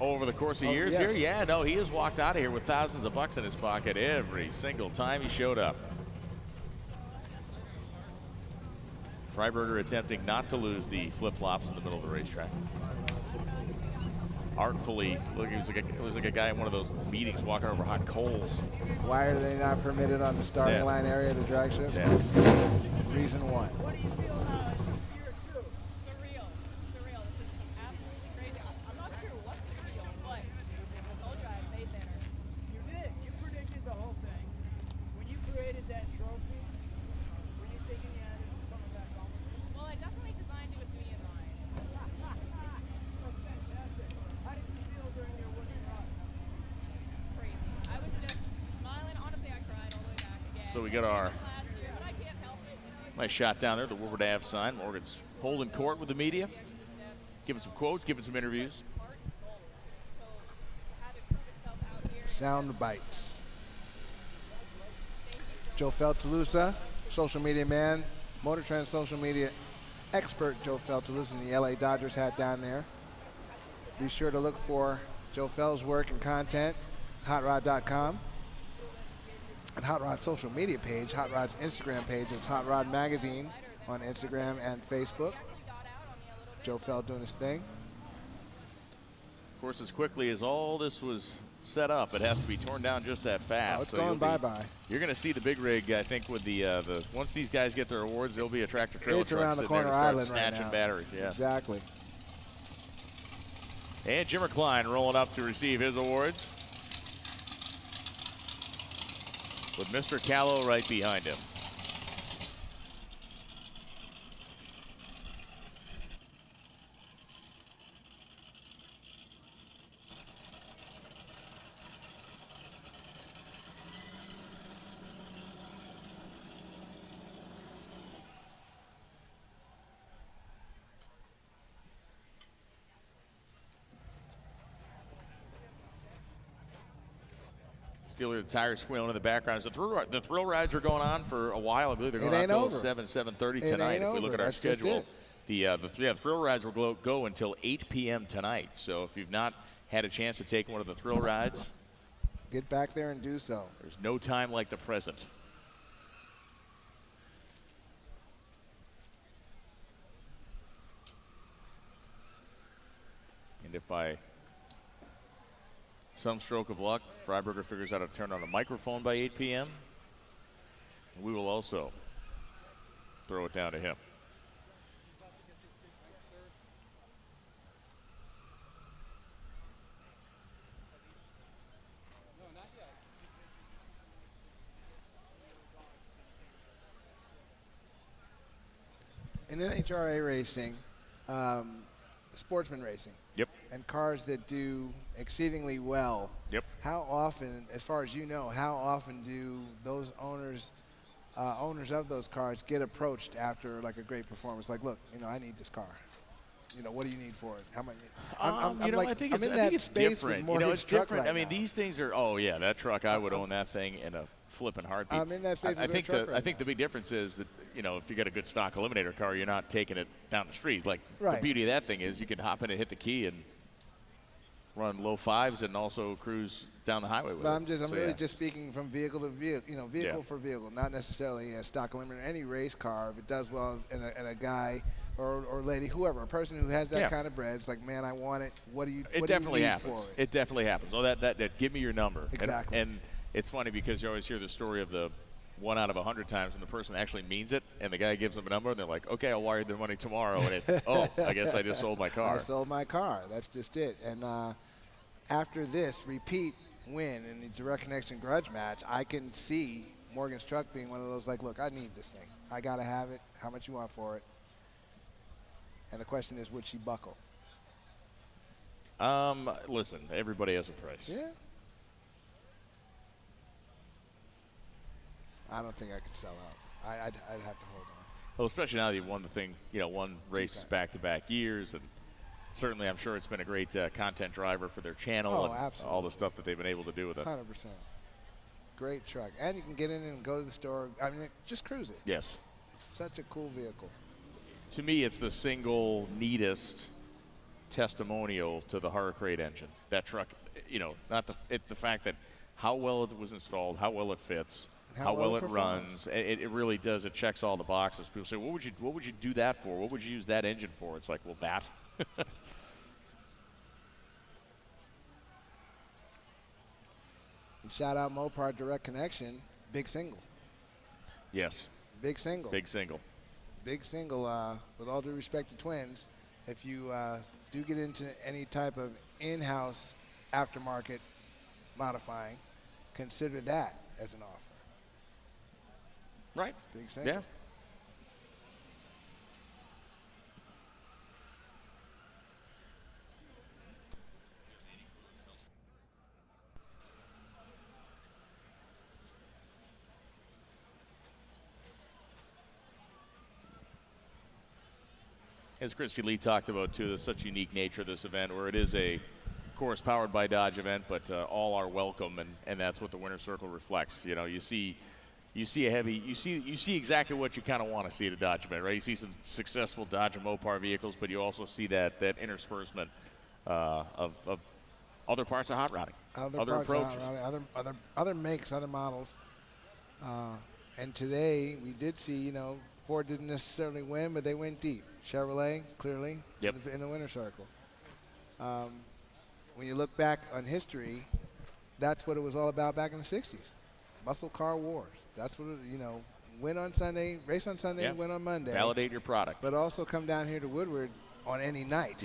Over the course of years here? Yeah, no, he has walked out of here with thousands of bucks in his pocket every single time he showed up. Freiberger attempting not to lose the flip-flops in the middle of the racetrack. Artfully, look, it was like a guy in one of those meetings walking over hot coals. Why are they not permitted on the starting line area of the drag strip? Yeah. Reason one. So we got our nice shot down there, the Woodward Ave sign. Morgan's holding court with the media, giving some quotes, giving some interviews. Sound bites. Joe Feltalusa, social media man, MotorTrend social media expert Joe Feltalusa in the LA Dodgers hat down there. Be sure to look for Joe Fel's work and content, hotrod.com. And Hot Rod's social media page, Hot Rod's Instagram page is Hot Rod Magazine on Instagram and Facebook. Joe Feld doing his thing. Of course, as quickly as all this was set up, it has to be torn down just that fast. Oh, it's going bye-bye. You're going to see the big rig, I think, with the once these guys get their awards, there'll be a tractor trailer It's truck around the sitting there corner to start island right snatching now. batteries. Yeah, Exactly. And Jimmer Klein rolling up to receive his awards, with Mr. Callow right behind him. Steeler tires squealing in the background. So the thrill rides are going on for a while. I believe they're going on until 7:30 tonight. If we look at our schedule, the thrill rides will go until 8 p.m. tonight. So if you've not had a chance to take one of the thrill rides, get back there and do so. There's no time like the present. And if by some stroke of luck, Freiberger figures out how to turn on a microphone by 8 p.m., we will also throw it down to him. In NHRA racing, sportsman racing. Yep. And cars that do exceedingly well. Yep. How often, as far as you know, how often do those owners of those cars get approached after like a great performance? Like, look, I need this car. What do you need for it? How much? I think it's different. It's different. Right I mean, these things are. Oh yeah, that truck. I would own that thing in a flipping heartbeat. I'm in that space. I think the big difference is that if you got a good stock eliminator car, you're not taking it down the street. Like the beauty of that thing is you can hop in and hit the key and run low fives and also cruise down the highway with but it. I'm really just speaking from vehicle to vehicle, vehicle for vehicle, not necessarily a stock eliminator. Any race car, if it does well, and a guy or lady, whoever, a person who has that kind of bread, it's like, man, I want it. What do you? It definitely happens. For it? It definitely happens. Oh, that give me your number. Exactly. And it's funny because you always hear the story of the 1 out of 100 times when the person actually means it, and the guy gives them a number, and they're like, okay, I'll wire the money tomorrow. And I guess I just sold my car. I sold my car. That's just it. And after this repeat win in the direct connection grudge match, I can see Morgan's truck being one of those like, look, I need this thing. I got to have it. How much you want for it? And the question is, would she buckle? Listen, everybody has a price. Yeah. I don't think I could sell out. I'd have to hold on. Well, especially now that you've won the thing, won races back-to-back years, and certainly I'm sure it's been a great content driver for their channel and absolutely. all the stuff that they've been able to do with it. 100%. Great truck. And you can get in and go to the store. I mean, just cruise it. Yes. Such a cool vehicle. To me, it's the single neatest testimonial to the Hurricane engine. That truck, not the fact that how well it was installed, how well it fits, how well it runs. It really does. It checks all the boxes. People say, what would you do that for? What would you use that engine for? It's like, well, that. Shout out Mopar Direct Connection, big single. Yes. Big single. Big single. Big single. With all due respect to Twins, if you do get into any type of in-house aftermarket modifying, consider that as an offer. Right. Big single. Yeah. As Christy Lee talked about, too, there's such unique nature of this event where it is a, of course, powered by Dodge event, but all are welcome, and that's what the winner's circle reflects. You see exactly what you kind of want to see at a Dodge event, right? You see some successful Dodge and Mopar vehicles, but you also see that interspersement of other parts of hot rodding, other approaches, other makes, other models. And today we did see, Ford didn't necessarily win, but they went deep. Chevrolet, clearly, in the winner's circle. when you look back on history, that's what it was all about back in the 60s. Muscle car wars. That's what, you know, win on Sunday, race on Sunday, win on Monday. Validate your product. But also come down here to Woodward on any night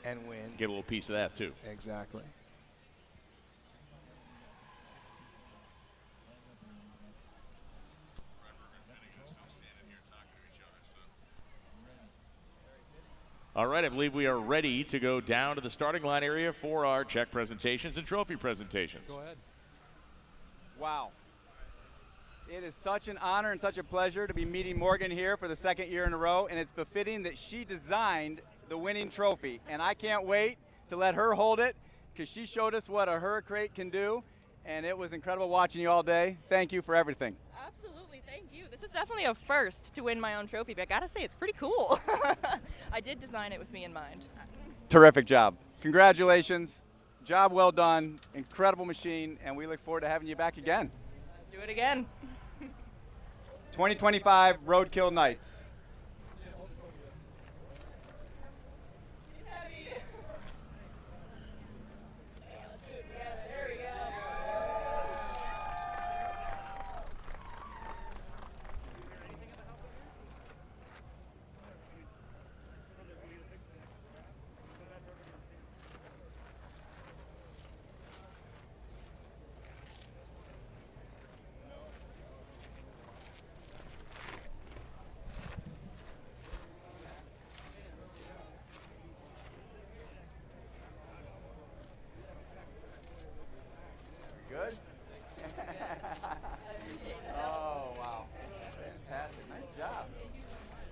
and win. Get a little piece of that, too. Exactly. All right, I believe we are ready to go down to the starting line area for our check presentations and trophy presentations. Go ahead. Wow. It is such an honor and such a pleasure to be meeting Morgan here for the second year in a row, and it's befitting that she designed the winning trophy. And I can't wait to let her hold it because she showed us what a Hurricane can do, and it was incredible watching you all day. Thank you for everything. Absolutely, thank you. This is definitely a first to win my own trophy, but I gotta say it's pretty cool. I did design it with me in mind. Terrific job. Congratulations. Job well done. Incredible machine, and we look forward to having you back again. Let's do it again. 2025 Roadkill Nights. Good? Oh, wow. Fantastic. Nice job.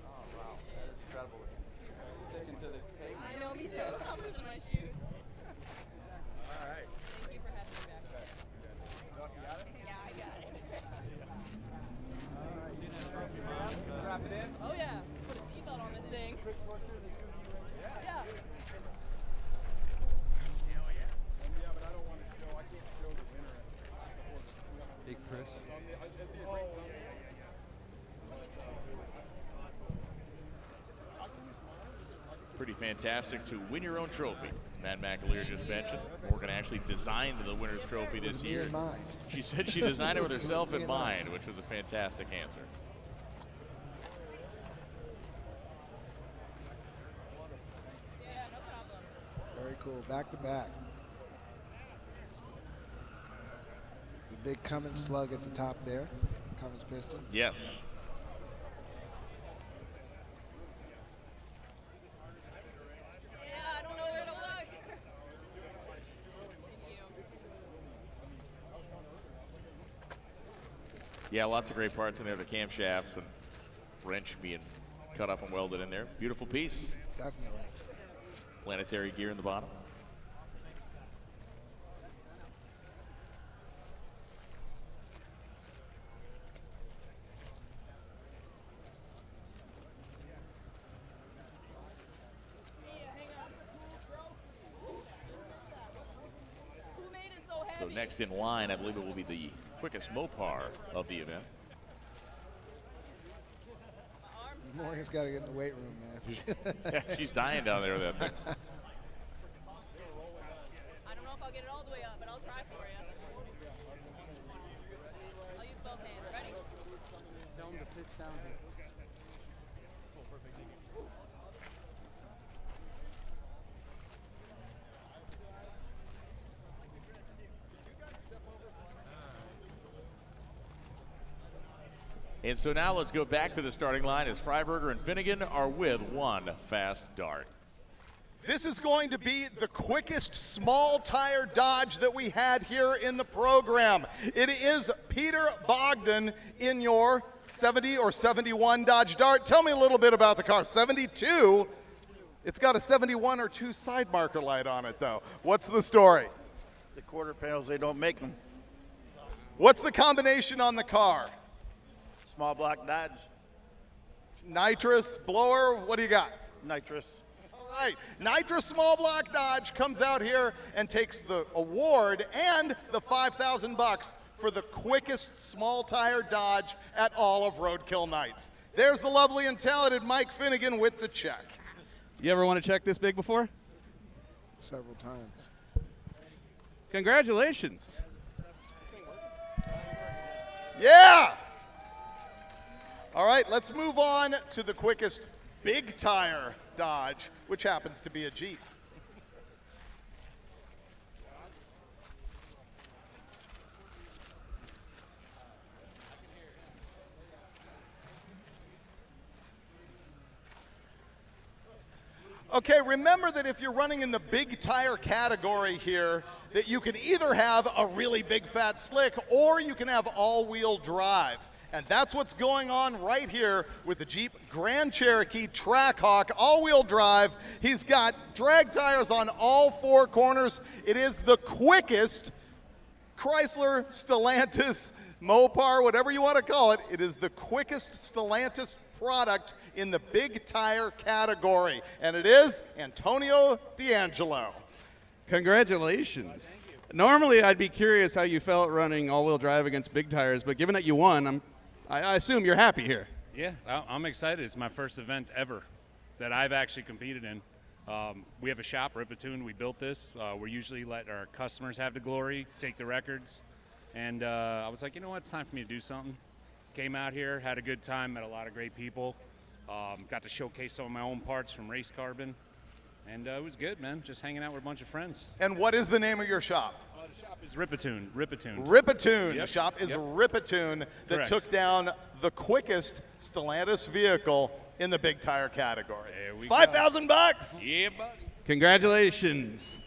Oh, wow. That is incredible. Sticking to this pavement. I know, me too. I'm losing my shoes. All right. Thank you for having me back. You got it? Yeah, I got it. All right. See that trophy, Mom? Strap it in? Oh, yeah. Put a seatbelt on this thing. Yeah. Big Chris. Pretty fantastic to win your own trophy. Matt McAleer just mentioned. Morgan actually designed the winner's trophy this year. in mind. She said she designed it with herself in mind, which was a fantastic answer. Very cool. Back to back. The big Cummins slug at the top there. Cummins piston. Yes. Yeah, I don't know where to look. Yeah, lots of great parts in there. The camshafts and wrench being cut up and welded in there. Beautiful piece. Definitely. Planetary gear in the bottom. So next in line, I believe it will be the quickest Mopar of the event. Morgan's got to get in the weight room, man. Yeah, she's dying down there with that thing. I don't know if I'll get it all the way up, but I'll try for you. I'll use both hands. Ready? Tell them to pitch down here. And so now let's go back to the starting line as Freiberger and Finnegan are with one fast dart. This is going to be the quickest small tire Dodge that we had here in the program. It is Peter Bogdan in your 70 or 71 Dodge Dart. Tell me a little bit about the car. 72, it's got a 71 or 2 side marker light on it though. What's the story? The quarter panels, they don't make them. What's the combination on the car? Small block Dodge. Nitrous, blower, what do you got? Nitrous. All right, Nitrous Small Block Dodge comes out here and takes the award and the $5,000 for the quickest small tire Dodge at all of Roadkill Nights. There's the lovely and talented Mike Finnegan with the check. You ever want to check this big before? Several times. Congratulations. Yeah! All right, let's move on to the quickest big tire Dodge, which happens to be a Jeep. Okay, remember that if you're running in the big tire category here, that you can either have a really big fat slick or you can have all-wheel drive. And that's what's going on right here with the Jeep Grand Cherokee Trackhawk all-wheel drive. He's got drag tires on all four corners. It is the quickest Chrysler, Stellantis, Mopar, whatever you want to call it. It is the quickest Stellantis product in the big tire category. And it is Antonio D'Angelo. Congratulations. Normally, I'd be curious how you felt running all-wheel drive against big tires, but given that you won, I assume you're happy here. Yeah, I'm excited. It's my first event ever that I've actually competed in. We have a shop, Ripatoon. We built this. We usually let our customers have the glory, take the records. And I was like, you know what, it's time for me to do something. Came out here, had a good time, met a lot of great people. Got to showcase some of my own parts from Race Carbon. And it was good, man, just hanging out with a bunch of friends. And what is the name of your shop? The shop is Ripatoon. Ripatoon. Ripatoon. Yep. The shop is Yep. Ripatoon that Correct. took down the quickest Stellantis vehicle in the big tire category. $5,000. Yeah, buddy. Congratulations.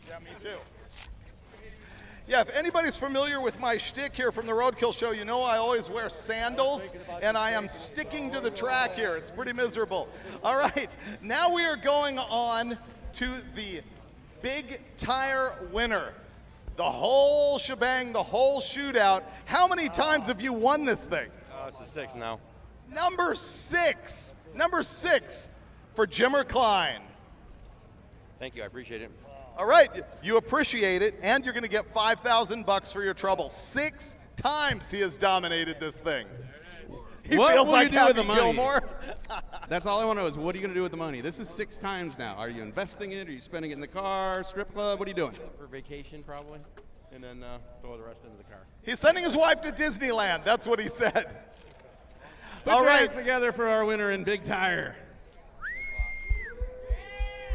Yeah, me too. Yeah, if anybody's familiar with my shtick here from the Roadkill show, you know I always wear sandals, and I am sticking to the track here. It's pretty miserable. All right, now we are going on to the big tire winner. The whole shebang, the whole shootout. How many times have you won this thing? It's a 6 now. Number 6. Number 6 for Jimmer Klein. Thank you, I appreciate it. All right, you appreciate it, and you're going to get $5,000 for your trouble. 6 times he has dominated this thing. He What feels will like you do with Happy the money? Gilmore. That's all I want to know is what are you going to do with the money? This is 6 times now. Are you investing it? Are you spending it in the car, strip club? What are you doing? For vacation, probably, and then throw the rest into the car. He's sending his wife to Disneyland. That's what he said. Put All your right. hands together for our winner in big tire.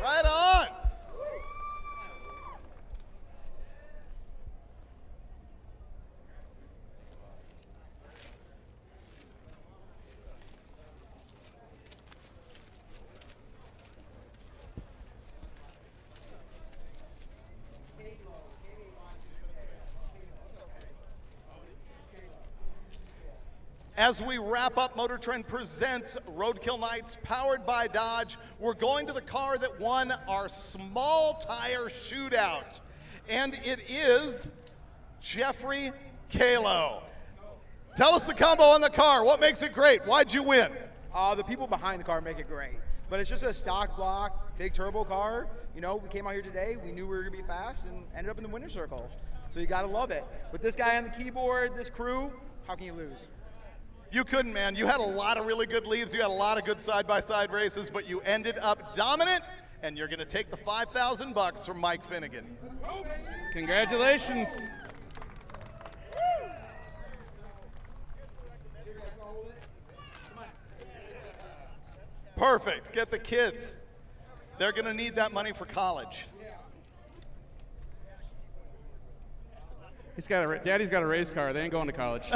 Right on. As we wrap up MotorTrend Presents Roadkill Nights, powered by Dodge, we're going to the car that won our small tire shootout. And it is Jeffrey Kalo. Tell us the combo on the car. What makes it great? Why'd you win? The people behind the car make it great. But it's just a stock block, big turbo car. You know, we came out here today, we knew we were going to be fast, and ended up in the winner's circle. So you got to love it. With this guy on the keyboard, this crew, how can you lose? You couldn't, man. You had a lot of really good leaves. You had a lot of good side-by-side races, but you ended up dominant, and you're going to take the $5,000 from Mike Finnegan. Congratulations. Perfect. Get the kids. They're going to need that money for college. Daddy's got a race car. They ain't going to college.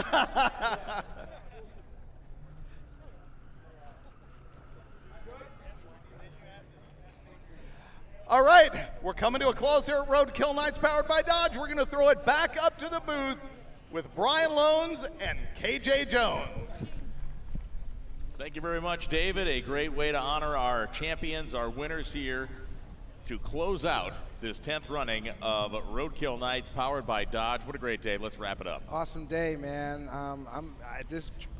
All right, we're coming to a close here at Roadkill Nights, powered by Dodge. We're going to throw it back up to the booth with Brian Loans and KJ Jones. Thank you very much, David. A great way to honor our champions, our winners here, to close out this 10th running of Roadkill Nights, powered by Dodge. What a great day. Let's wrap it up. Awesome day, man.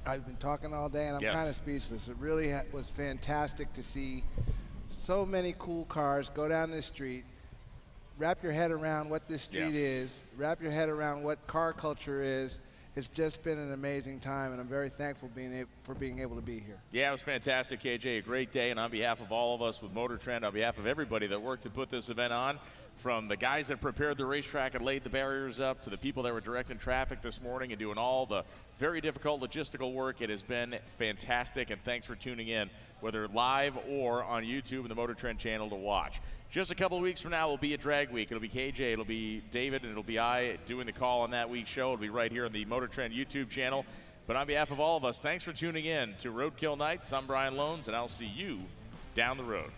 I've been talking all day, and I'm Yes. kind of speechless. It really was fantastic to see so many cool cars go down this street. Wrap your head around what this street is. Wrap your head around what car culture is. it's just been an amazing time, and I'm very thankful for being able to be here. Yeah, it was fantastic, KJ. A great day, and on behalf of all of us with MotorTrend, on behalf of everybody that worked to put this event on, from the guys that prepared the racetrack and laid the barriers up to the people that were directing traffic this morning and doing all the very difficult logistical work, it has been fantastic, and thanks for tuning in, whether live or on YouTube and the MotorTrend channel to watch. Just a couple of weeks from now will be a drag week. It'll be KJ, it'll be David, and it'll be I doing the call on that week's show. It'll be right here on the MotorTrend YouTube channel. But on behalf of all of us, thanks for tuning in to Roadkill Nights. I'm Brian Loans, and I'll see you down the road.